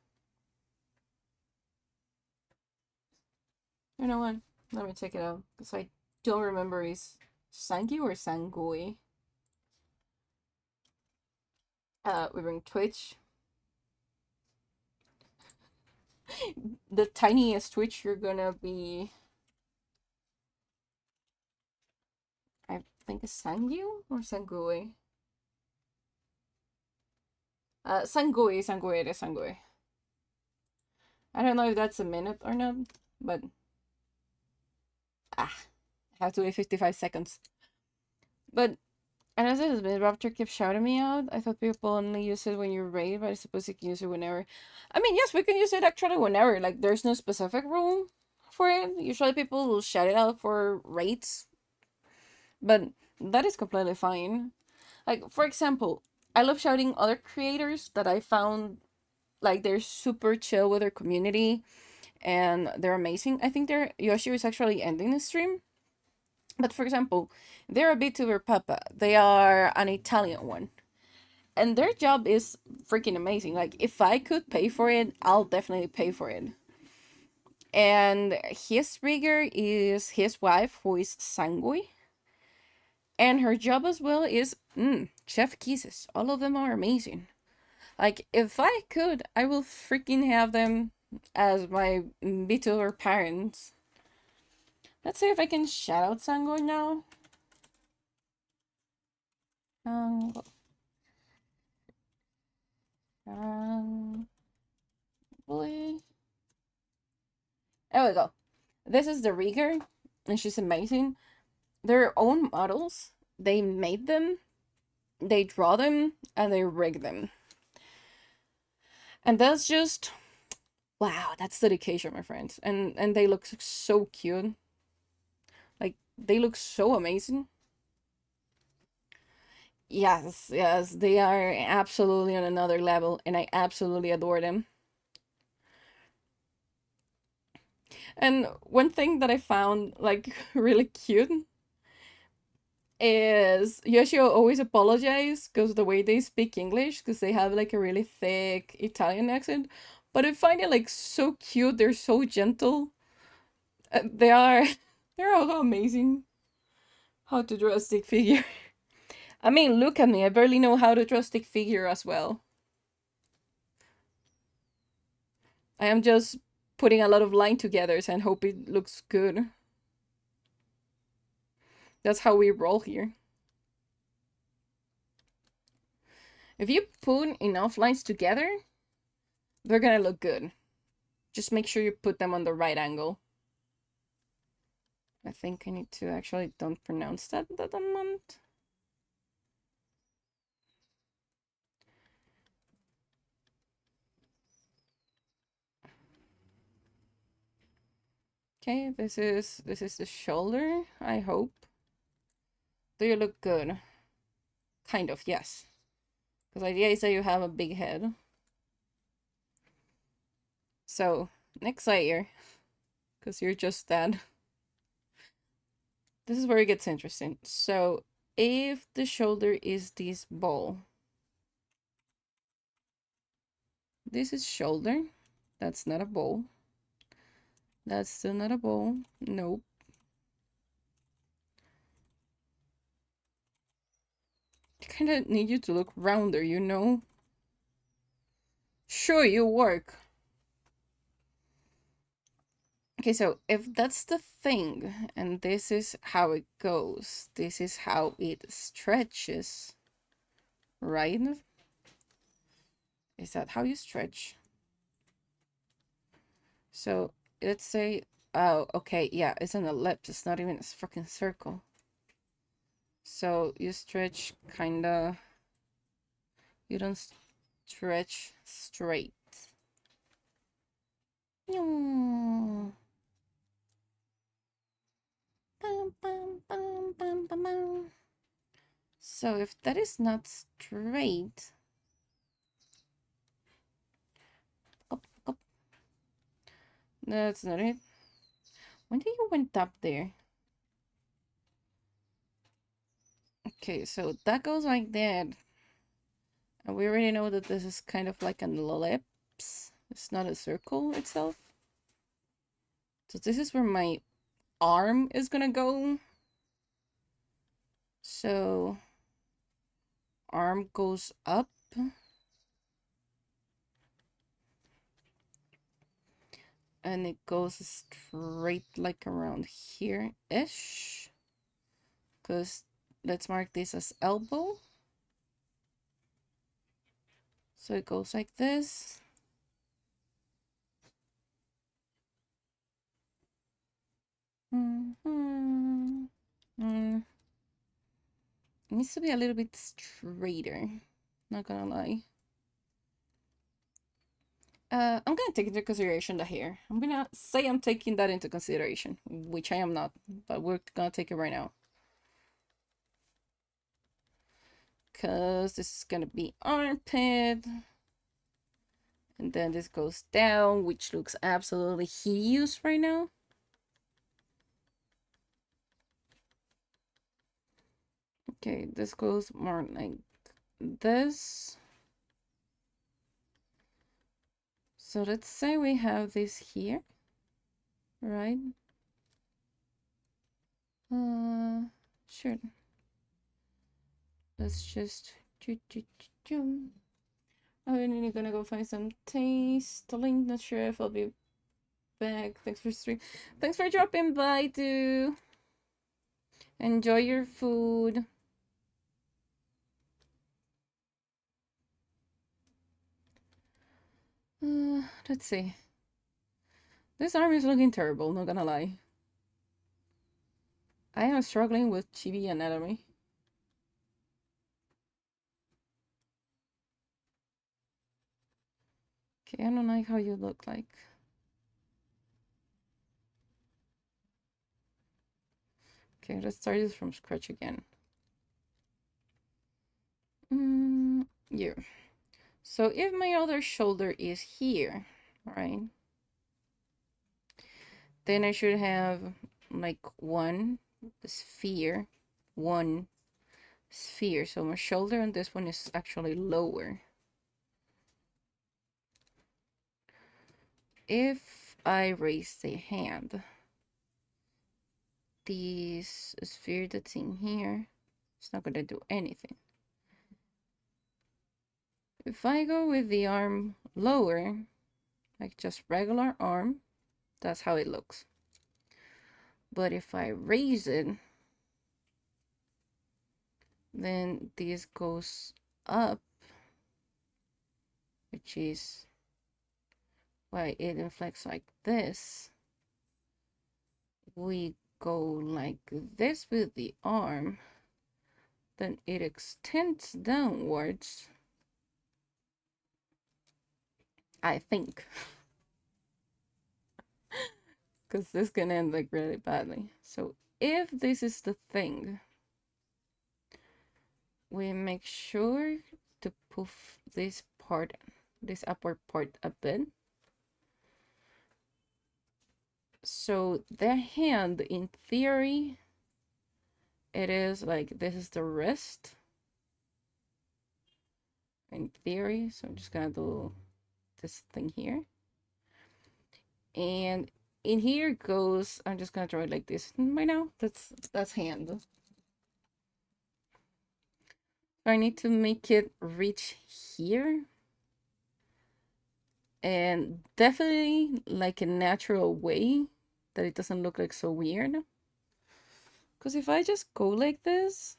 You know what? Let me check it out because I don't remember is Sangyu or Sangui. We bring Twitch. The tiniest Twitch you're gonna be. I think it's Sangyu or Sangui. Sangui, Sangui, it is Sangui. I don't know if that's a minute or not, but I have to wait 55 seconds. But and as it has been, Raptor kept shouting me out. I thought people only use it when you're raid, but I suppose you can use it whenever. I mean, yes, we can use it actually whenever. Like, there's no specific rule for it. Usually people will shout it out for raids, but that is completely fine. Like, for example, I love shouting other creators that I found like they're super chill with their community and they're amazing. I think their Yoshi is actually ending the stream. But for example, they're a VTuber Papa. They are an Italian one. And their job is freaking amazing. Like, if I could pay for it, I'll definitely pay for it. And his rigger is his wife, who is Sangui. And her job as well is chef kisses. All of them are amazing. Like, if I could, I will freaking have them as my VTuber parents. Let's see if I can shout out Sangui now. Um, Boy. There we go. This is the rigger, and she's amazing. Their own models. They made them, they draw them, and they rig them. And that's just wow, that's dedication, my friends. And they look so cute. Like they look so amazing. Yes, yes, they are absolutely on another level, and I absolutely adore them. And one thing that I found like really cute is Yoshio always apologize because the way they speak English, because they have like a really thick Italian accent. But I find it like so cute. They're so gentle. They are, they're all amazing. How to draw a stick figure. I mean, look at me. I barely know how to draw a stick figure as well. I am just putting a lot of line together and hope it looks good. That's how we roll here. If you put enough lines together, they're gonna look good. Just make sure you put them on the right angle. I think I need to actually don't pronounce that a month. Okay, this is the shoulder, I hope. Do you look good? Kind of, yes. Because the idea is that you have a big head. So, next layer. Because you're just that. This is where it gets interesting. So, if the shoulder is this ball, this is shoulder. That's not a ball. That's still not a ball. Nope. I kind of need you to look rounder, you know? Sure, you work. Okay, so if that's the thing, and this is how it goes, this is how it stretches, right? Is that how you stretch? So let's say, oh, okay, yeah, it's an ellipse, it's not even a fucking circle. So you stretch kinda, you don't stretch straight. Bum, bum, bum, bum, bum, bum. So if that is not straight, up, up, that's not it. When did you went up there? Okay, so that goes like that. And we already know that this is kind of like an ellipse. It's not a circle itself. So this is where my arm is gonna go. So arm goes up. And it goes straight like around here-ish. Because let's mark this as elbow. So it goes like this. Mm-hmm. Mm. It needs to be a little bit straighter. Not gonna lie. I'm gonna take into consideration the hair. I'm gonna say I'm taking that into consideration, which I am not, but we're gonna take it right now. Because this is gonna be armpit. And then this goes down, which looks absolutely hideous right now. Okay, this goes more like this. So let's say we have this here, right? Sure. Let's just I'm really gonna go find some taste. Link, not sure if I'll be back. Thanks for stream. Thanks for dropping by, dude. Enjoy your food. Let's see. This arm is looking terrible, not gonna lie. I am struggling with chibi anatomy. Okay, I don't like how you look like. Okay, let's start this from scratch again. Yeah. So if my other shoulder is here, right? Then I should have like one sphere. So my shoulder on this one is actually lower. If I raise the hand, this sphere that's in here, it's not gonna do anything. If I go with the arm lower, like just regular arm, that's how it looks. But if I raise it, then this goes up, which is why it inflects like this. We go like this with the arm, then it extends downwards, I think. Because this can end like really badly. So if this is the thing, we make sure to puff this part, this upper part a bit. So the hand, in theory, it is like this is the wrist. In theory, so I'm just gonna do this thing here. And in here goes, I'm just gonna draw it like this right now. That's hand. I need to make it reach here. And definitely like a natural way that it doesn't look like so weird. Because if I just go like this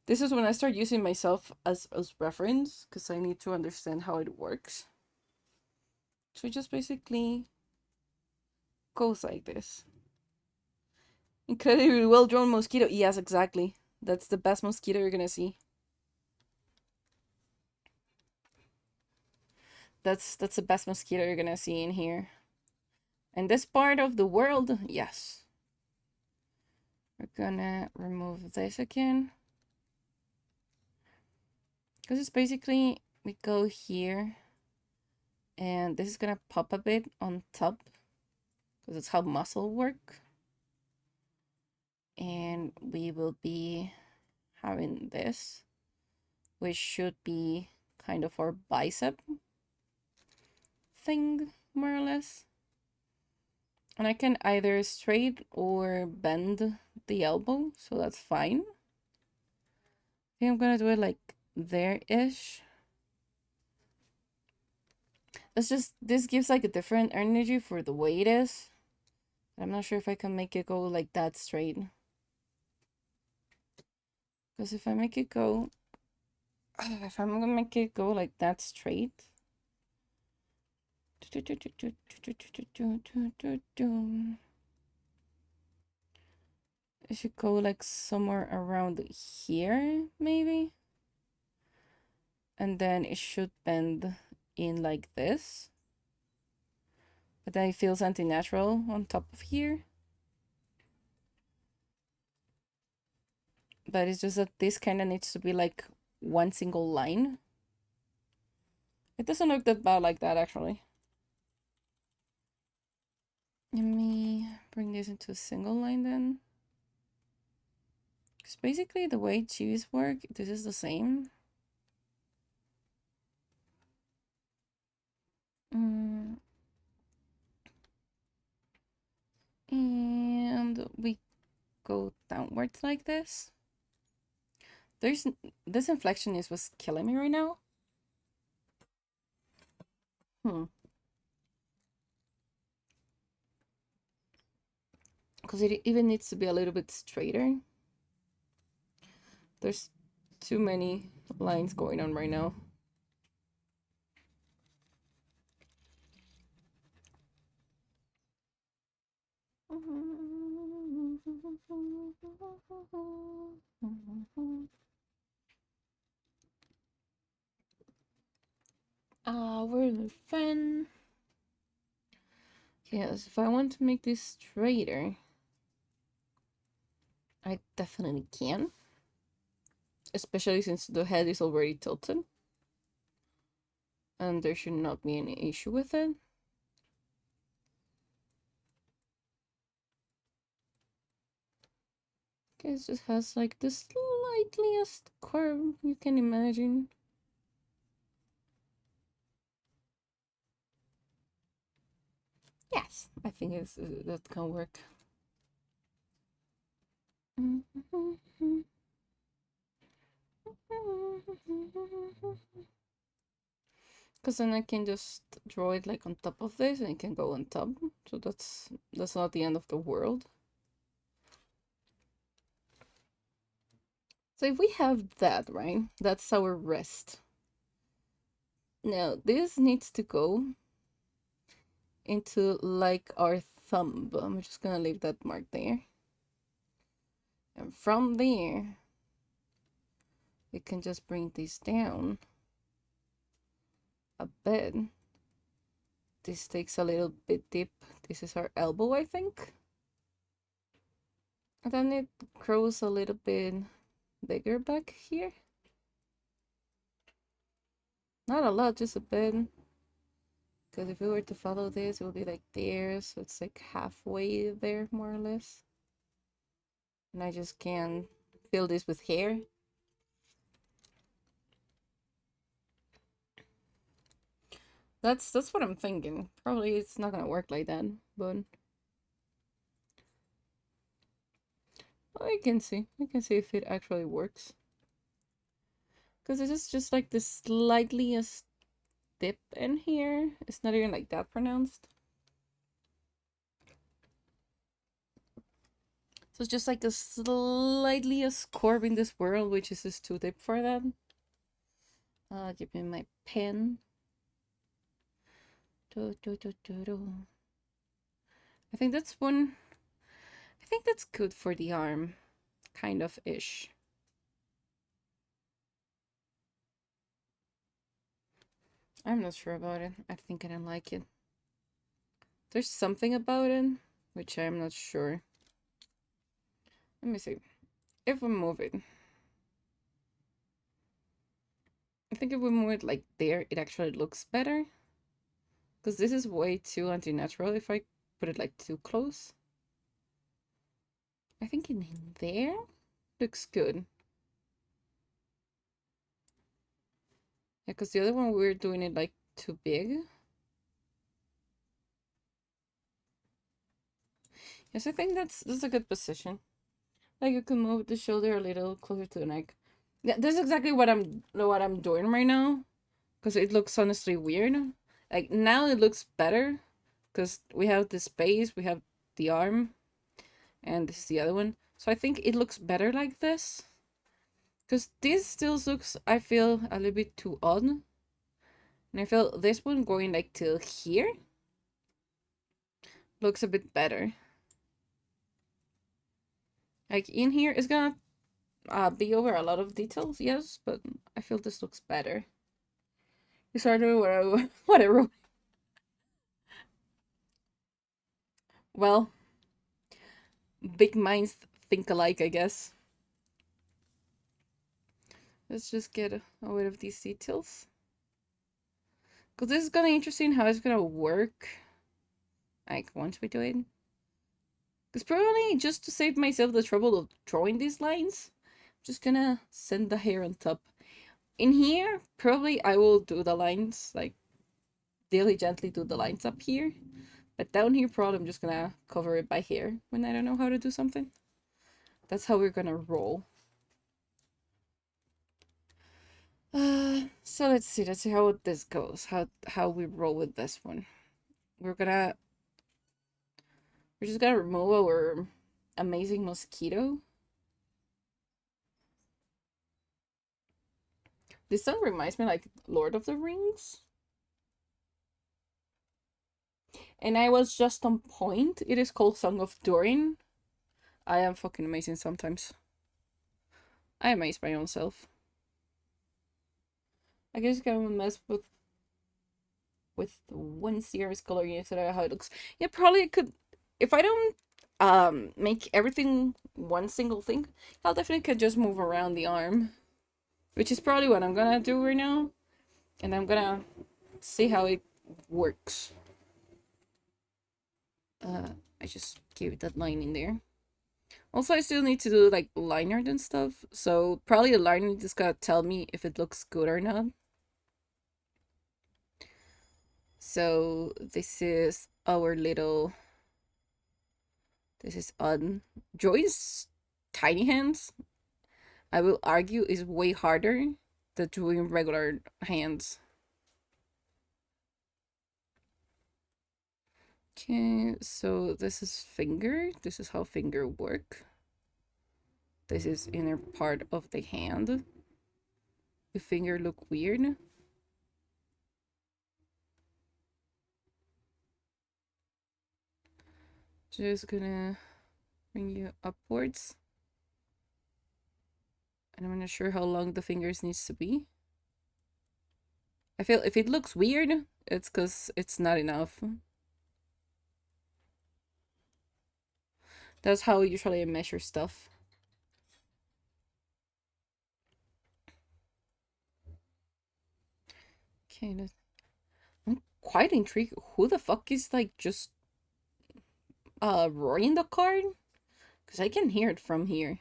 is when I start using myself as reference, because I need to understand how it works. So it just basically goes like this. Incredibly well drawn mosquito. Yes, exactly. That's the best mosquito you're gonna see. That's the best mosquito you're gonna see in here. In this part of the world, yes. We're gonna remove this again. Because it's basically, we go here, and this is gonna pop a bit on top, because it's how muscle work. And we will be having this, which should be kind of our bicep thing, more or less. And I can either straight or bend the elbow, so that's fine. I think I'm gonna do it like there-ish. It's just, this gives like a different energy for the way it is. I'm not sure if I can make it go like that straight. Because if I make it go, if I'm gonna make it go like that straight, it should go like somewhere around here, maybe. And then it should bend in like this. But then it feels anti-natural on top of here. But it's just that this kind of needs to be like one single line. It doesn't look that bad like that, actually. Let me bring this into a single line then. Because basically the way cheese work, this is the same. And we go downwards like this. There's this inflection is what's killing me right now. Because it even needs to be a little bit straighter. There's too many lines going on right now. Our friend. Yes, if I want to make this straighter, I definitely can. Especially since the head is already tilted. And there should not be any issue with it. Okay, it just has like the slightest curve you can imagine. Yes, I think that can work. Because then I can just draw it like on top of this and it can go on top. So that's not the end of the world. So if we have that, right? That's our wrist. Now this needs to go into like our thumb. I'm just gonna leave that mark there. And from there, we can just bring this down a bit. This takes a little bit deep. This is our elbow, I think. And then it grows a little bit bigger back here. Not a lot, just a bit. Because if we were to follow this, it would be like there. So it's like halfway there, more or less. And I just can fill this with hair. That's what I'm thinking. Probably it's not gonna work like that, but I can see. I can see if it actually works. Because this is just like the slightest dip in here. It's not even like that pronounced. So it's just like the slightest curve in this world, which is just too deep for that. Give me my pen. I think that's one. I think that's good for the arm, kind of ish. I'm not sure about it. I think I don't like it. There's something about it which I'm not sure. Let me see. If we move it, I think if we move it like there, it actually looks better. Because this is way too anti-natural if I put it like too close. I think in there looks good. Yeah, because the other one we are doing it like too big. Yes, I think that's a good position. Like you can move the shoulder a little closer to the neck. Yeah, this is exactly what I'm doing right now. Because it looks honestly weird. Like now it looks better. Because we have the space, we have the arm, and this is the other one. So I think it looks better like this. Because this still looks, I feel, a little bit too odd. And I feel this one going like till here looks a bit better. Like in here, it's gonna be over a lot of details, yes, but I feel this looks better. It's harder whatever. Whatever. Well, big minds think alike, I guess. Let's just get away of these details. Because this is gonna be interesting how it's gonna work. Like, once we do it. Because probably just to save myself the trouble of drawing these lines, I'm just gonna send the hair on top. In here, probably I will do the lines, like, diligently do the lines up here. But down here, probably I'm just gonna cover it by hair when I don't know how to do something. That's how we're gonna roll. So let's see how this goes. How we roll with this one. We're gonna we're just gonna remove our amazing mosquito. This song reminds me like Lord of the Rings. And I was just on point. It is called Song of Durin. I am fucking amazing sometimes. I amaze my own self. I guess gonna mess with one series color unit so that how it looks. Yeah, probably could if I don't make everything one single thing, I'll definitely could just move around the arm. Which is probably what I'm gonna do right now. And I'm gonna see how it works. I just gave that line in there. Also, I still need to do like liner and stuff, so probably the liner just gotta tell me if it looks good or not. So this is our little. This is on Joy's tiny hands. I will argue is way harder than doing regular hands. Okay, so this is finger. This is how finger work. This is inner part of the hand. The finger look weird. Just gonna bring you upwards. And I'm not sure how long the fingers needs to be. I feel if it looks weird, it's because it's not enough. That's how usually I measure stuff. Okay, I'm quite intrigued. Who the fuck is like just roaring the card? Because I can hear it from here.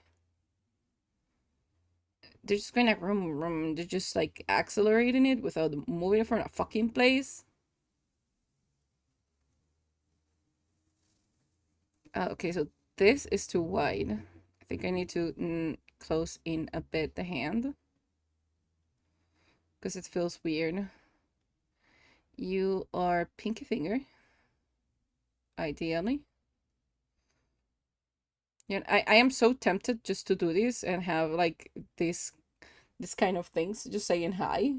They're just going like rum. They're just like accelerating it without moving it from a fucking place. Okay, so this is too wide. I think I need to close in a bit the hand. Because it feels weird. You are pinky finger. Ideally. Yeah, I am so tempted just to do this and have like this kind of things, just saying hi.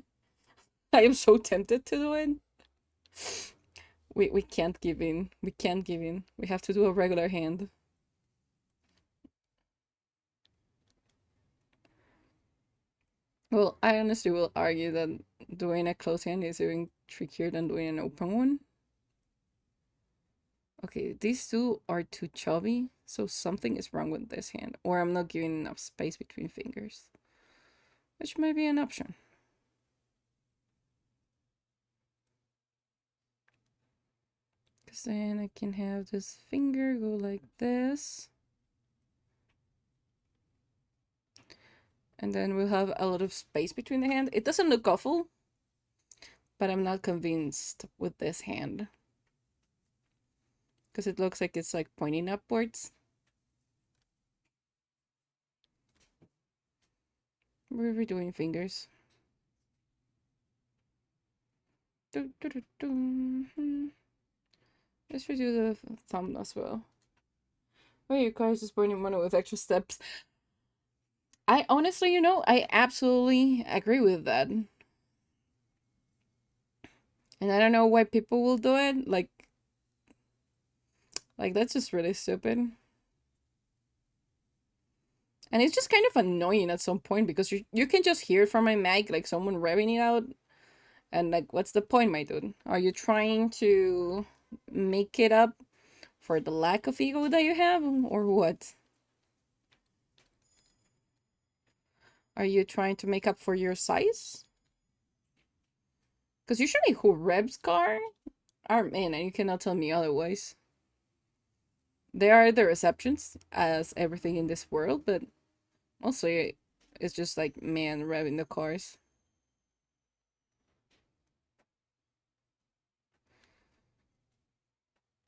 I am so tempted to do it. We can't give in. We can't give in. We have to do a regular hand. Well, I honestly will argue that doing a closed hand is even trickier than doing an open one. Okay, these two are too chubby, so something is wrong with this hand, or I'm not giving enough space between fingers, which might be an option. Because then I can have this finger go like this, and then we'll have a lot of space between the hand. It doesn't look awful, but I'm not convinced with this hand because it looks like it's like pointing upwards. We're redoing fingers. Let's redo the thumb as well. Wait, your car is just burning money with extra steps. I honestly, I absolutely agree with that. And I don't know why people will do it. Like that's just really stupid. And it's just kind of annoying at some point because you can just hear it from my mic, like someone revving it out. And like, what's the point, my dude? Are you trying to make it up for the lack of ego that you have, or what? Are you trying to make up for your size? Because usually who revs car are men, and you cannot tell me otherwise. There are the receptions, as everything in this world, but mostly it's just like men revving the cars.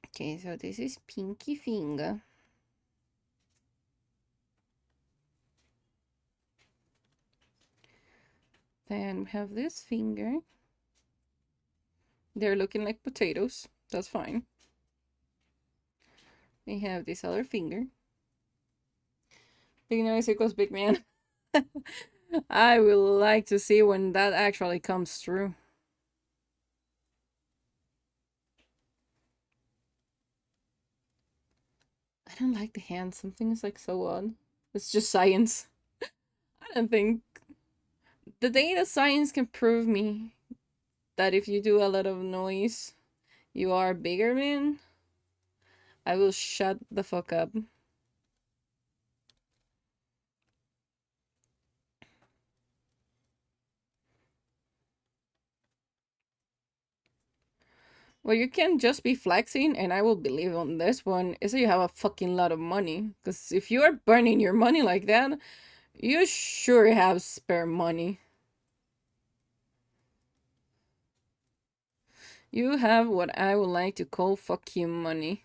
Okay, so this is pinky finger. Then we have this finger. They're looking like potatoes. That's fine. We have this other finger. Big noise equals big man. I would like to see when that actually comes through. I don't like the hand. Something is like so odd. It's just science. I don't think the data science can prove me that if you do a lot of noise, you are bigger man. I will shut the fuck up. Well, you can just be flexing, and I will believe on this one, is that you have a fucking lot of money. Because if you are burning your money like that, you sure have spare money. You have what I would like to call fuck you money.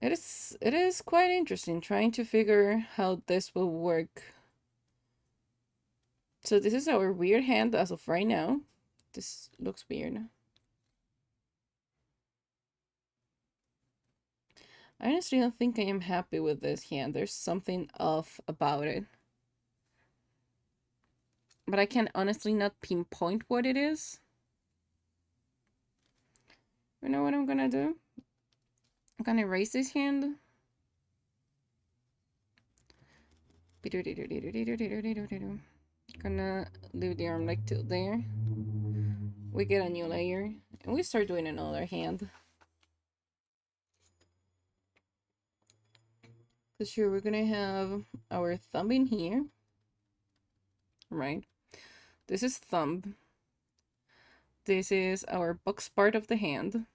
It is quite interesting trying to figure how this will work. So this is our weird hand as of right now. This looks weird. I honestly don't think I am happy with this hand. There's something off about it. But I can honestly not pinpoint what it is. You know what I'm gonna do? I'm gonna erase this hand. Gonna leave the arm like till there. We get a new layer. And we start doing another hand. Because here we're gonna have our thumb in here. Right? This is thumb. This is our box part of the hand.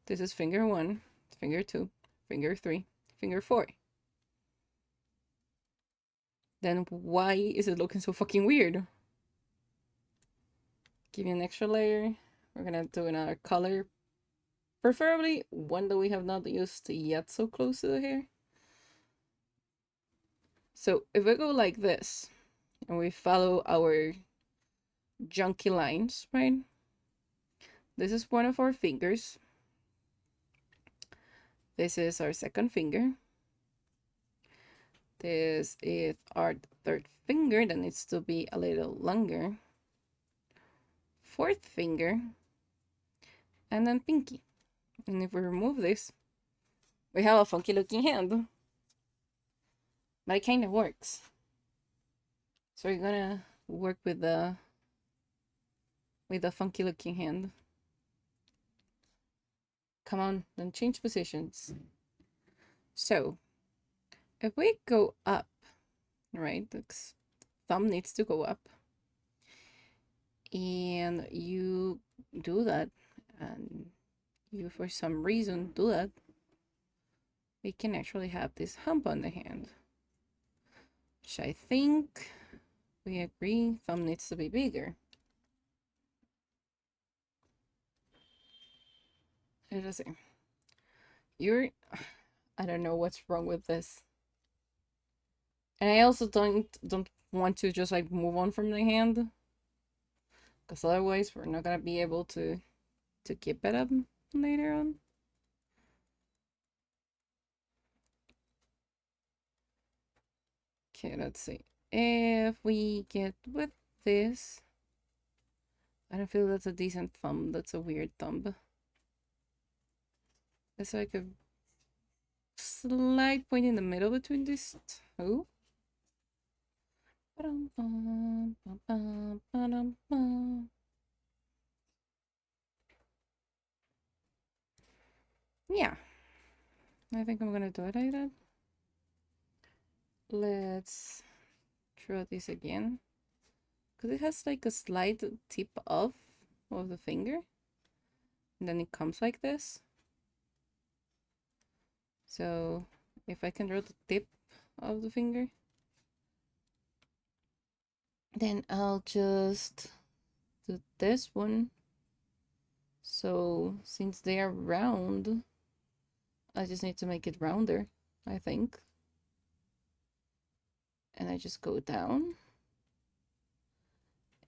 This is finger 1, finger 2, finger 3, finger 4. Then why is it looking so fucking weird? Give me an extra layer. We're gonna do another color. Preferably one that we have not used yet so close to the hair. So if we go like this, and we follow our junky lines, right? This is one of our fingers. This is our second finger. This is our third finger that needs to be a little longer. Fourth finger. And then pinky. And if we remove this, we have a funky looking hand. But it kind of works. So we're gonna work with the funky looking hand. Come on, then change positions. So if we go up, right, the thumb needs to go up, and you do that, and you for some reason do that, we can actually have this hump on the hand, which I think we agree thumb needs to be bigger. Let us see. You're I don't know what's wrong with this. And I also don't want to just like move on from the hand, because otherwise we're not gonna be able to keep it up later on. Okay, let's see. If we get with this, I don't feel that's a decent thumb. That's a weird thumb. It's like a slight point in the middle between these two. Yeah, I think I'm gonna do it like that. Let's draw this again, because it has like a slight tip off of the finger, and then it comes like this. So if I can draw the tip of the finger, then I'll just do this one. So since they are round, I just need to make it rounder, I think. And I just go down.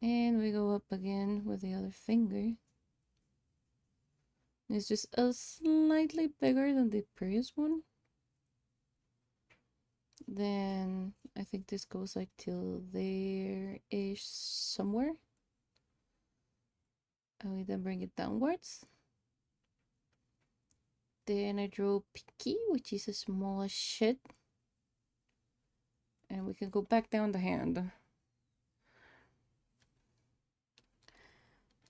And we go up again with the other finger. It's just a slightly bigger than the previous one. Then I think this goes like till there-ish somewhere. And we then bring it downwards. Then I draw Pinky, which is a small shit. And we can go back down the hand.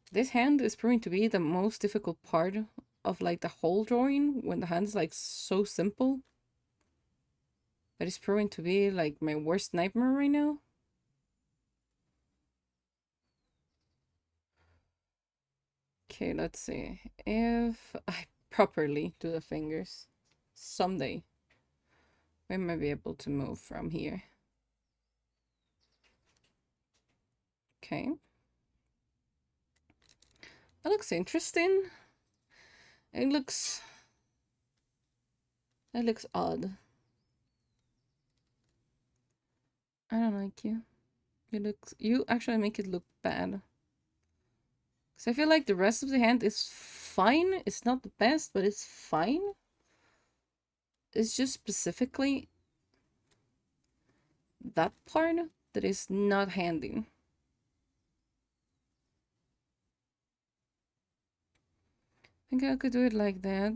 This hand is proving to be the most difficult part of like the whole drawing, when the hand's like so simple. But it's proving to be like my worst nightmare right now. Okay, let's see. If I properly do the fingers, someday we might be able to move from here. Okay. That looks interesting. It looks odd. I don't like you. You actually make it look bad. Because I feel like the rest of the hand is fine. It's not the best, but it's fine. It's just specifically that part that is not handy. I think I could do it like that.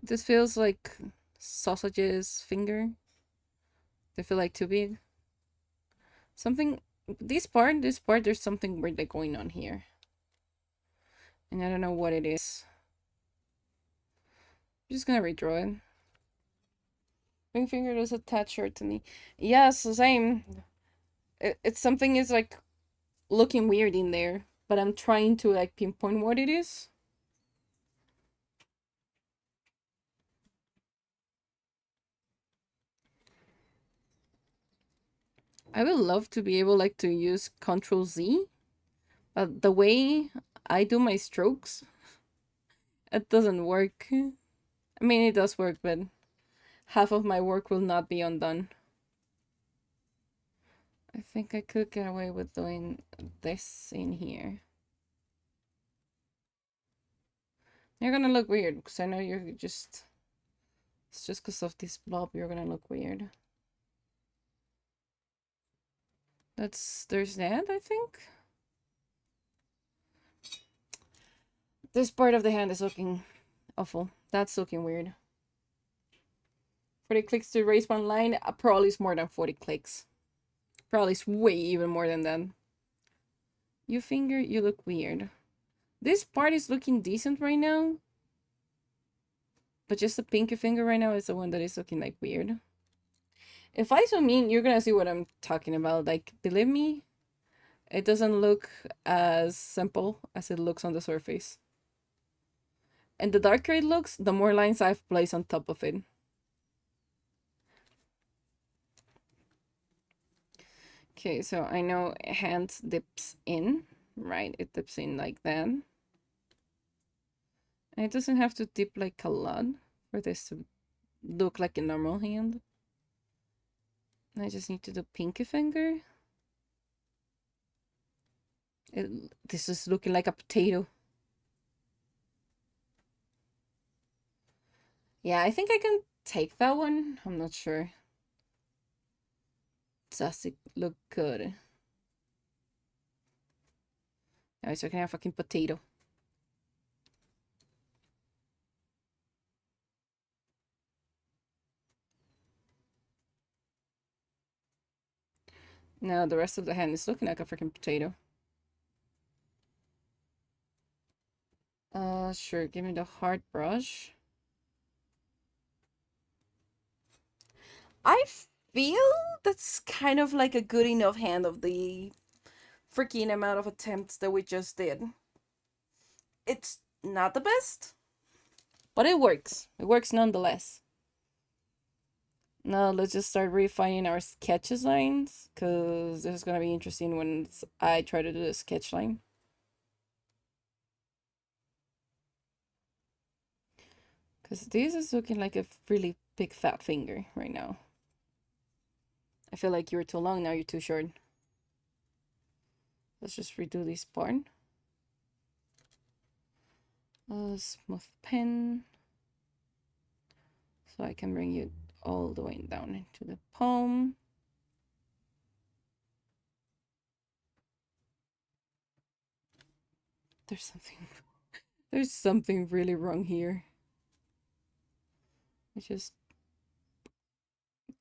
This feels like sausage's finger. They feel like too big. Something, this part, there's something weird like going on here. And I don't know what it is. I'm just gonna redraw it. Ring finger does attach shirt to me. Yes, the same. It's something is like looking weird in there, but I'm trying to like pinpoint what it is. I would love to be able like to use Control Z, but the way I do my strokes, it doesn't work. I mean, it does work, but half of my work will not be undone. I think I could get away with doing this in here. You're gonna look weird, because I know you're just... It's just because of this blob, you're gonna look weird. There's that, I think. This part of the hand is looking awful. That's looking weird. 40 clicks to raise one line. Probably is more than 40 clicks. Probably is way even more than that. You finger, you look weird. This part is looking decent right now. But just the pinky finger right now is the one that is looking like weird. If I zoom in, you're gonna see what I'm talking about. Like, believe me, it doesn't look as simple as it looks on the surface. And the darker it looks, the more lines I've placed on top of it. Okay, so I know hand dips in, right? It dips in like that. And it doesn't have to dip like a lot for this to look like a normal hand. I just need to do pinky finger. This is looking like a potato. Yeah, I think I can take that one. I'm not sure. Does it look good? No, it's looking like a fucking potato. Now the rest of the hand is looking like a freaking potato. Sure, give me the hard brush. I feel that's kind of like a good enough hand of the freaking amount of attempts that we just did. It's not the best, but it works. It works nonetheless. Now let's just start refining our sketches lines, because this is gonna be interesting when I try to do the sketch line. Because this is looking like a really big fat finger right now. I feel like you're too long, now you're too short. Let's just redo this part. Smooth pen. So I can bring you all the way down into the palm. There's something there's something really wrong here. I just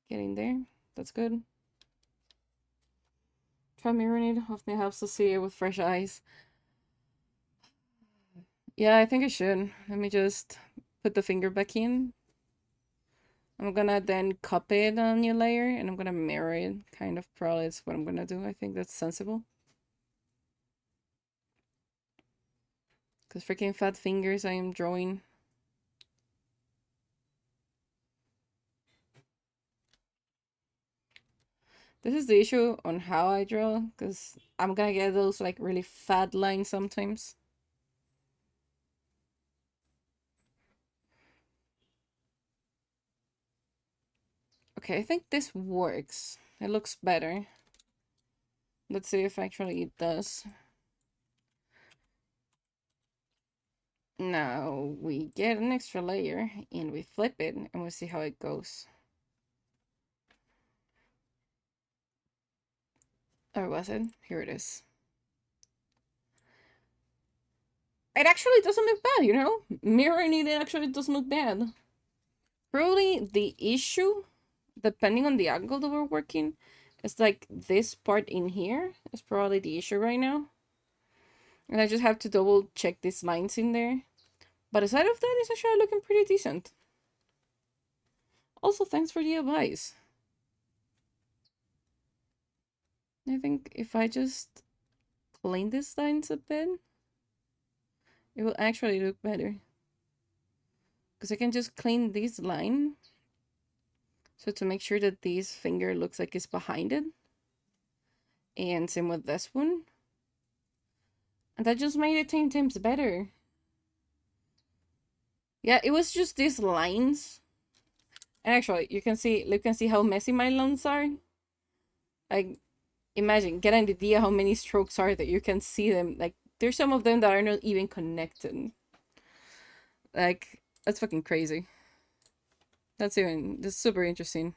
get in there. That's good. Try mirroring it. Often helps to see it with fresh eyes. Yeah, I think I should. Let me just put the finger back in. I'm gonna then copy it on a new layer and I'm gonna mirror it. Kind of probably is what I'm gonna do. I think that's sensible. Because freaking fat fingers I am drawing. This is the issue on how I draw, because I'm gonna get those like really fat lines sometimes. Okay, I think this works. It looks better. Let's see if actually it does. Now we get an extra layer and we flip it and we see how it goes. Or was it? Here it is. It actually doesn't look bad, you know? Mirroring it actually doesn't look bad. Probably the issue, depending on the angle that we're working, is like this part in here is probably the issue right now. And I just have to double check these lines in there. But aside of that, it's actually looking pretty decent. Also, thanks for the advice. I think if I just clean these lines a bit, it will actually look better. Because I can just clean this line. So to make sure that this finger looks like it's behind it. And same with this one. And that just made it 10 times better. Yeah, it was just these lines. And actually, you can see how messy my lines are. Like, imagine, get an idea how many strokes are that you can see them. Like, there's some of them that are not even connected. Like, that's fucking crazy. That's super interesting.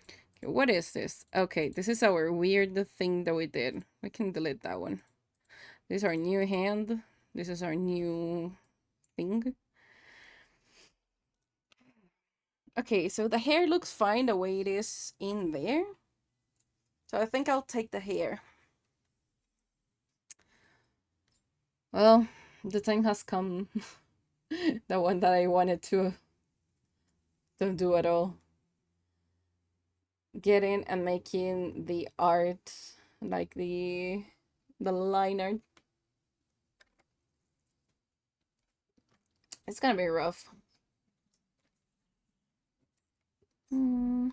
Okay, what is this? Okay, this is our weird thing that we did. We can delete that one. This is our new hand. This is our new thing. Okay, so the hair looks fine the way it is in there. So I think I'll take the hair. Well, the time has come. The one that I wanted to don't do at all. Getting and making the art, like the line art. It's gonna be rough. Mm,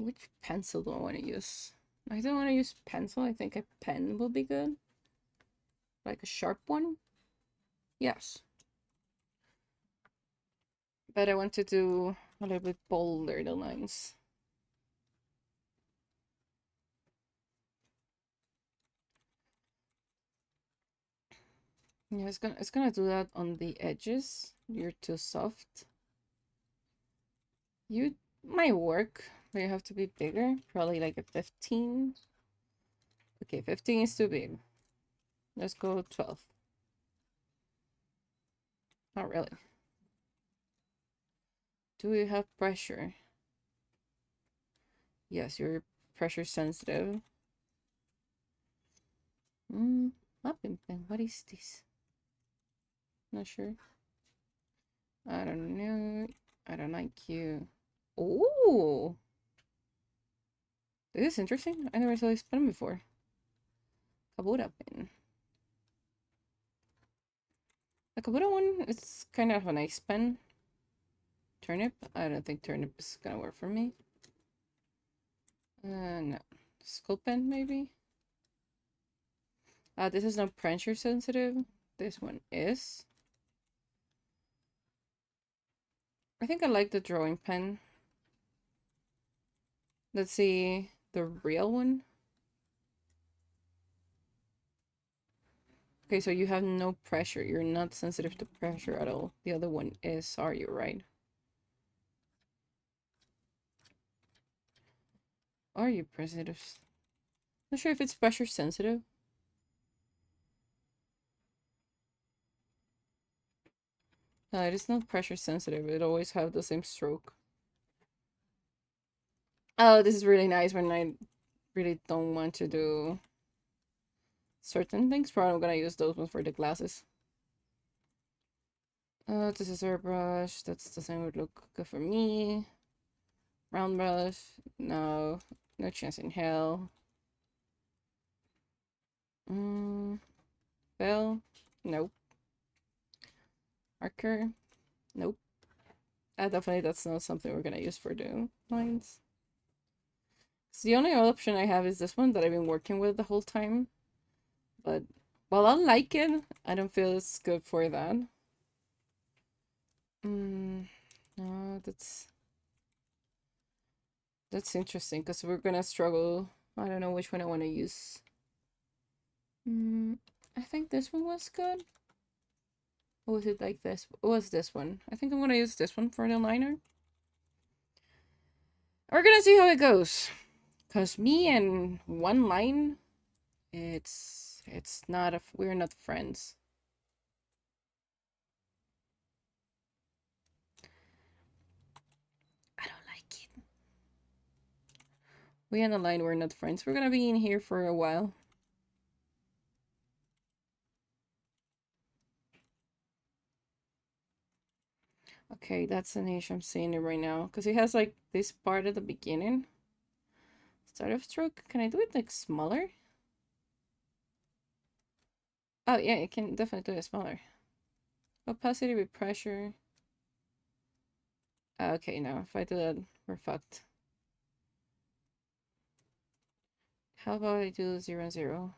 Which pencil do I want to use? I don't want to use pencil. I think a pen will be good. Like a sharp one. Yes. But I want to do a little bit bolder the lines. Yeah, it's gonna do that on the edges. You're too soft. You might work, but you have to be bigger. Probably like a 15. Okay, 15 is too big. Let's go 12. Not really. Do you have pressure? Yes, you're pressure sensitive. Mapping pen. What is this? Not sure. I don't know. I don't like you. Oh, this is interesting. I never saw this pen before. Kabura pen. The Kabura one is kind of a nice pen. Turnip. I don't think turnip is gonna work for me. No. Skull pen maybe. This is not pressure sensitive. This one is. I think I like the drawing pen. Let's see the real one. Okay, so you have no pressure. You're not sensitive to pressure at all. The other one is, are you, right? Are you sensitive? Not sure if it's pressure sensitive. No, it is not pressure sensitive. It always have the same stroke. Oh, this is really nice when I really don't want to do certain things. Probably I'm gonna use those ones for the glasses. This is airbrush. That doesn't look good for me. Round brush. No. No chance in hell. Bell. Nope. Marker. Nope. Definitely that's not something we're gonna use for the lines. So the only option I have is this one that I've been working with the whole time. But while I like it, I don't feel it's good for that. No, that's interesting because we're gonna struggle. I don't know which one I want to use. I think this one was good. Or was it like this? What was this one? I think I'm gonna use this one for the liner. We're gonna see how it goes. Cause me and one line, it's not we're not friends. I don't like it. We and the line we're not friends. We're gonna be in here for a while. Okay, that's an issue. I'm seeing it right now. Because it has like this part at the beginning. Start of stroke. Can I do it like smaller? Oh yeah, you can definitely do it smaller. Opacity with pressure. Okay, no, if I do that, we're fucked. How about I do 0 and 0?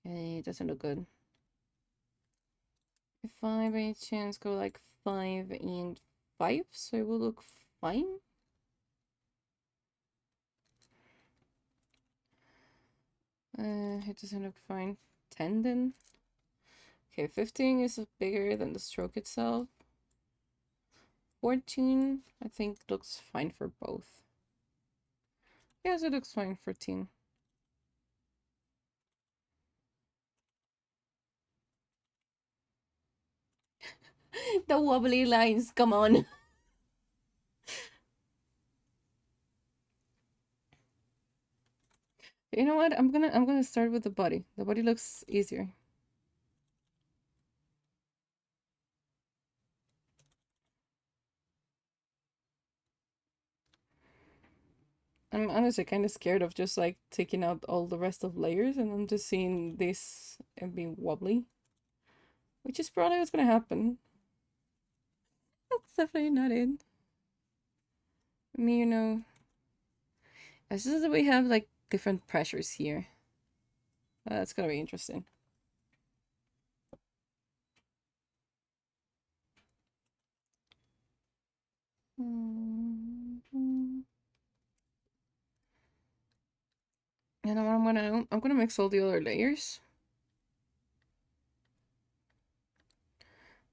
It doesn't look good. If I by any chance go like 5 and 5, so it will look fine. It doesn't look fine. 10 then. Okay, 15 is bigger than the stroke itself. 14, I think looks fine for both. Yes, it looks fine for teen. The wobbly lines, come on. You know what? I'm gonna start with the body. The body looks easier. I'm honestly kind of scared of just like taking out all the rest of layers and I'm just seeing this and being wobbly, which is probably what's gonna happen. That's definitely not it. I mean, it's just that we have like different pressures here. That's gonna be interesting. And then what I'm gonna do, I'm gonna mix all the other layers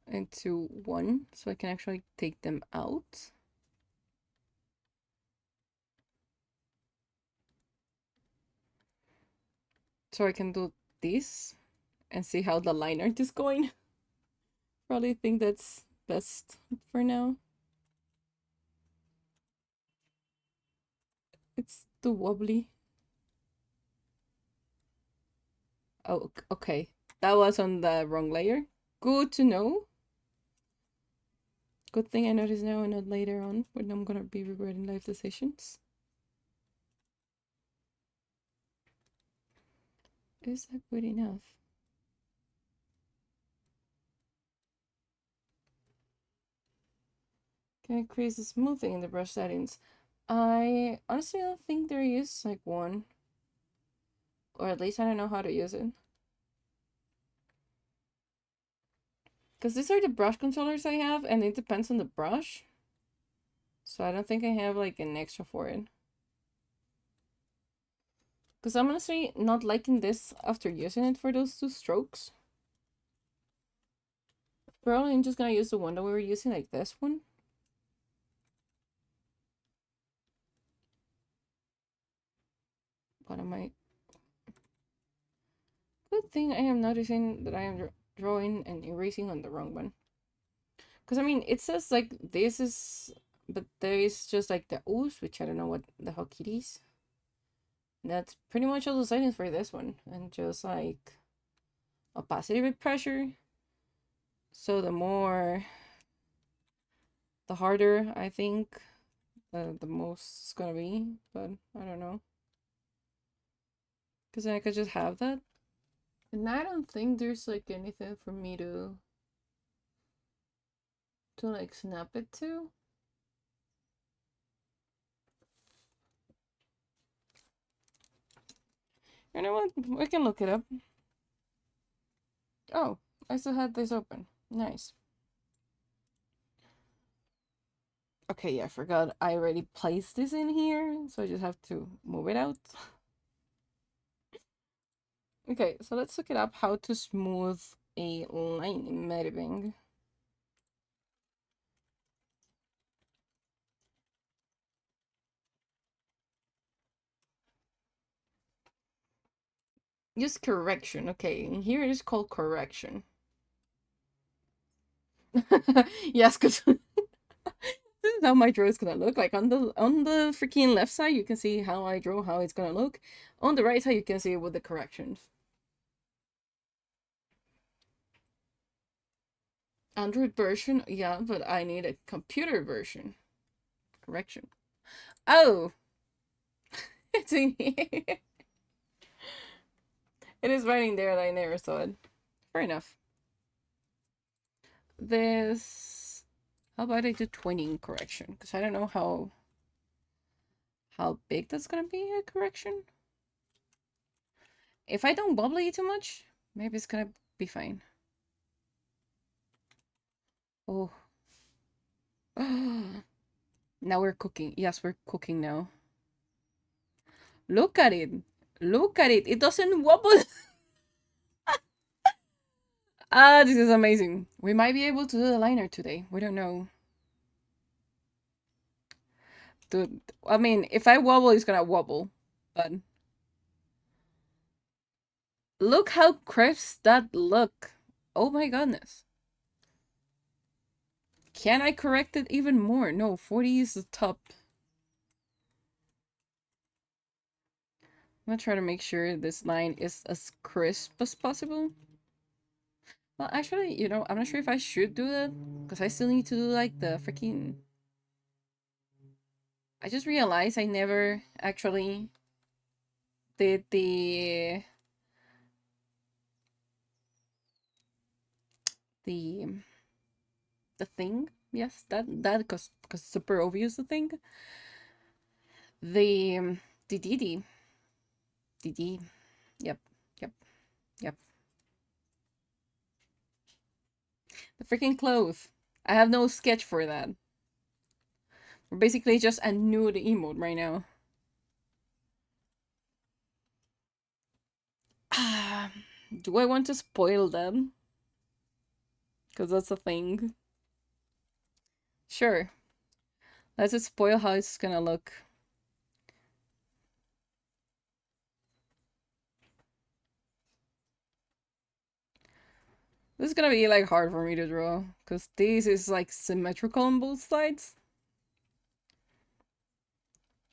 into one so I can actually take them out. So I can do this and see how the line art is going. Probably think that's best for now. It's too wobbly. Oh, okay. That was on the wrong layer. Good to know. Good thing I noticed now and not later on when I'm gonna be regretting life decisions. Is that good enough? Can I increase the smoothing in the brush settings? I honestly don't think there is like one. Or at least I don't know how to use it. Because these are the brush controllers I have and it depends on the brush. So I don't think I have like an extra for it. Because I'm honestly not liking this after using it for those two strokes. Probably I'm just gonna use the one that we were using, like this one. But I might. Good thing I am noticing that I am drawing and erasing on the wrong one. Because I mean, it says like this is. But there is just like the ooze, which I don't know what the heck it is. That's pretty much all the settings for this one. And just like opacity with pressure. So the more, the harder I think the most it's gonna be. But I don't know. Because then I could just have that. And I don't think there's like anything for me to like snap it to. You know what? We can look it up. Oh, I still had this open. Nice. Okay, yeah, I forgot I already placed this in here, so I just have to move it out. Okay, so let's look it up how to smooth a line in Medibang. Use correction. Okay, and here it is called correction. Yes, because this is how my draw is gonna look. Like on the freaking left side, you can see how I draw, how it's gonna look. On the right side, you can see it with the corrections. Android version, yeah, but I need a computer version. Correction. Oh, it's in here. It is right in there that I never saw it. Fair enough. This. How about I do 20 in correction? Because I don't know how big that's gonna be a correction. If I don't bubble it too much, maybe it's gonna be fine. Oh. Now we're cooking. Yes, we're cooking now. Look at it. Look at it. It doesn't wobble. Ah, this is amazing. We might be able to do the liner today. We don't know. Dude, I mean, if I wobble, it's gonna wobble. But look how crisp that look. Oh my goodness. Can I correct it even more? No, 40 is the top. I'm gonna try to make sure this line is as crisp as possible. Well, actually, I'm not sure if I should do that because I still need to do like the freaking. I just realized I never actually did the the thing. Yes, that because super obvious the thing. The DD. Yep, yep, yep. The freaking clothes. I have no sketch for that. We're basically just a nude emote right now. Do I want to spoil them? Because that's a thing. Sure. Let's just spoil how it's gonna look. This is gonna be like hard for me to draw. Because this is like symmetrical on both sides.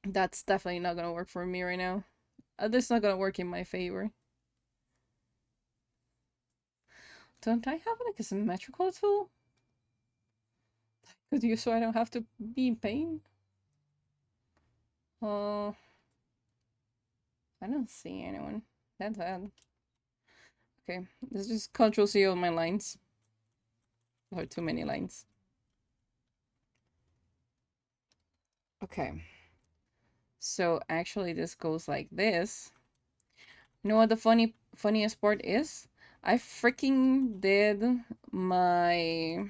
That's definitely not gonna work for me right now. This is not gonna work in my favor. Don't I have like a symmetrical tool? Could you so I don't have to be in pain? Uh, I don't see anyone. That's bad. Okay, let's just Control C all my lines. There are too many lines. Okay. So actually this goes like this. You know what the funniest part is? I freaking did my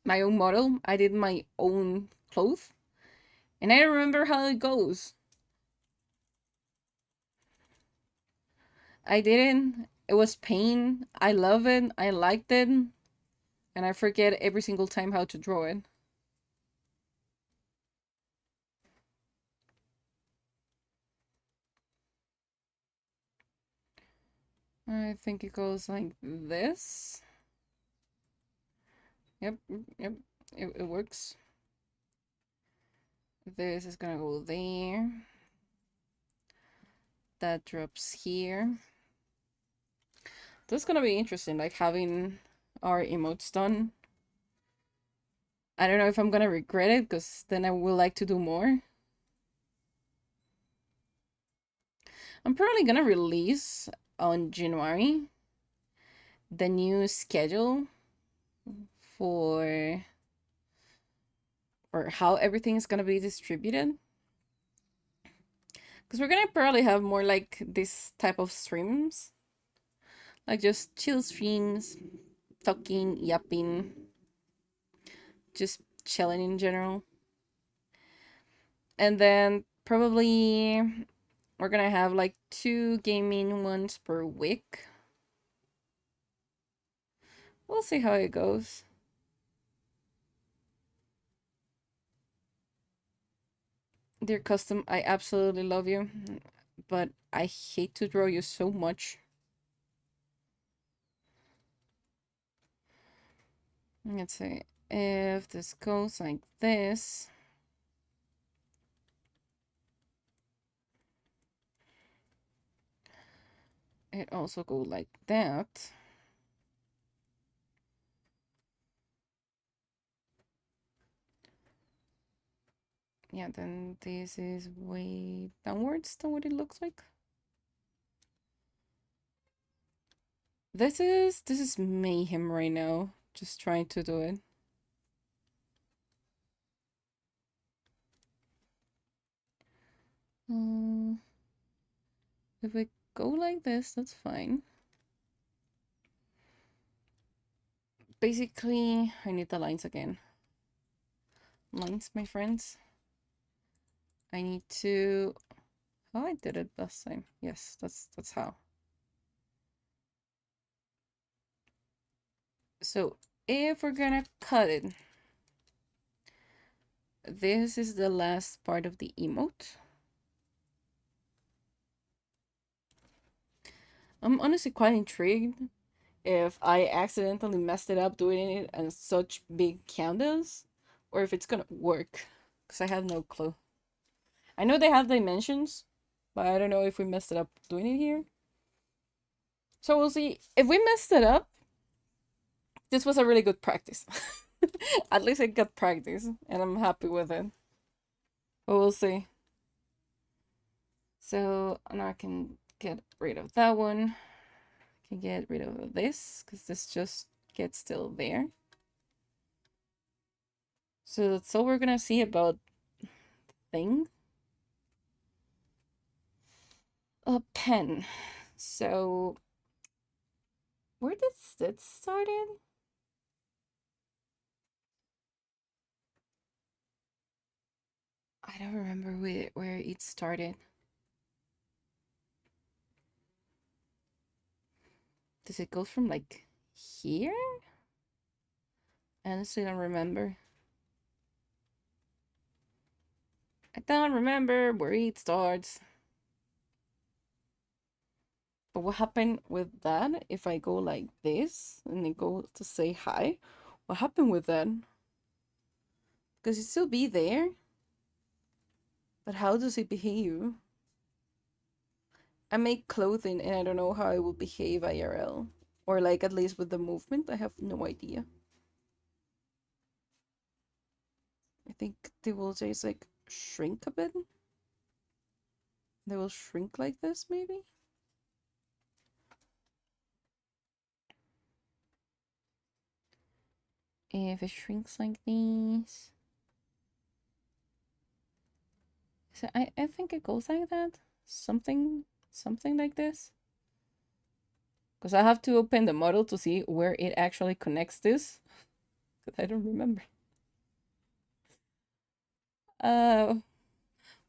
my own model. I did my own clothes. And I remember how it goes. I didn't. It was pain. I love it. I liked it. And I forget every single time how to draw it. I think it goes like this. Yep, yep, it works. This is gonna go there. That drops here. This is gonna be interesting, like having our emotes done. I don't know if I'm gonna regret it, because then I will like to do more. I'm probably gonna release on January the new schedule for how everything is gonna be distributed. Because we're gonna probably have more like this type of streams. Like just chill streams, talking, yapping, just chilling in general. And then probably we're gonna have like 2 gaming ones per week. We'll see how it goes. Dear Custom, I absolutely love you, but I hate to draw you so much. Let's see. If this goes like this, it also go like that. Yeah, then this is way downwards than what it looks like. This is mayhem right now. Just trying to do it. If we go like this, that's fine. Basically, I need the lines again. Lines, my friends. I need to. Oh, I did it last time. Yes, that's how. So if we're gonna cut it, this is the last part of the emote. I'm honestly quite intrigued if I accidentally messed it up doing it in such big countdowns, or if it's gonna work, because I have no clue. I know they have dimensions, but I don't know if we messed it up doing it here. So we'll see. If we messed it up, this was a really good practice. At least I got practice, and I'm happy with it. But we'll see. So now I can get rid of that one. I can get rid of this, because this just gets still there. So that's all we're gonna see about thing. A pen. So where did this started? I don't remember where it started. Does it go from like here? I honestly don't remember. I don't remember where it starts. But what happened with that? If I go like this and it goes to say hi, what happened with that? Because it still be there. But how does it behave? I make clothing and I don't know how it will behave IRL. Or like at least with the movement, I have no idea. I think they will just like shrink a bit. They will shrink like this maybe. If it shrinks like these. So I think it goes like that. Something like this. Because I have to open the model to see where it actually connects this. Because I don't remember. Uh,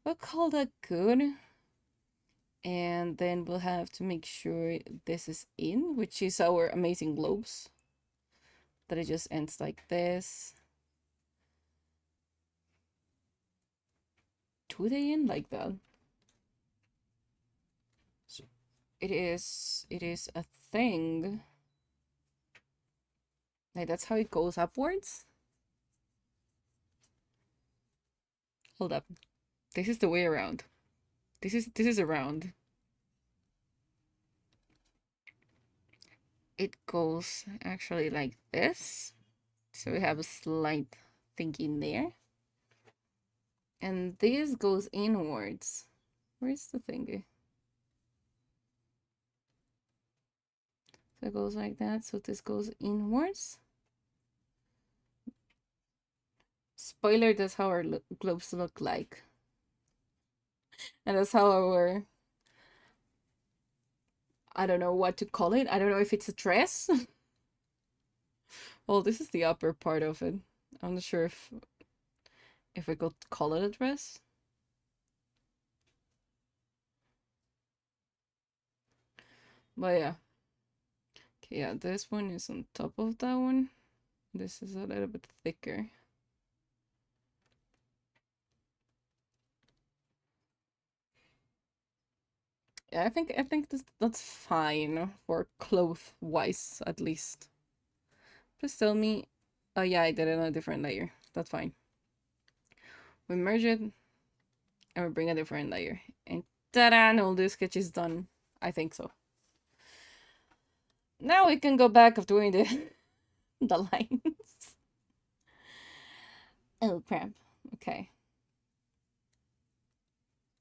we'll call that good. And then we'll have to make sure this is in, which is our amazing globes. That it just ends like this. Do they end like that? So it is a thing. Like that's how it goes upwards. Hold up. This is the way around. This is around. It goes actually like this. So we have a slight thing in there. And this goes inwards. Where's the thingy? So it goes like that. So this goes inwards. Spoiler, that's how our globes look like. And that's how our, I don't know what to call it. I don't know if it's a dress. Well, this is the upper part of it. I'm not sure if we could call it a dress. But yeah. Okay, yeah, this one is on top of that one. This is a little bit thicker. Yeah, I think that's fine for cloth wise at least. Please tell me. Oh yeah, I did it on a different layer. That's fine. We merge it and we bring a different layer. And ta-da! All the sketch is done. I think so. Now we can go back of doing the the lines. Oh crap. Okay.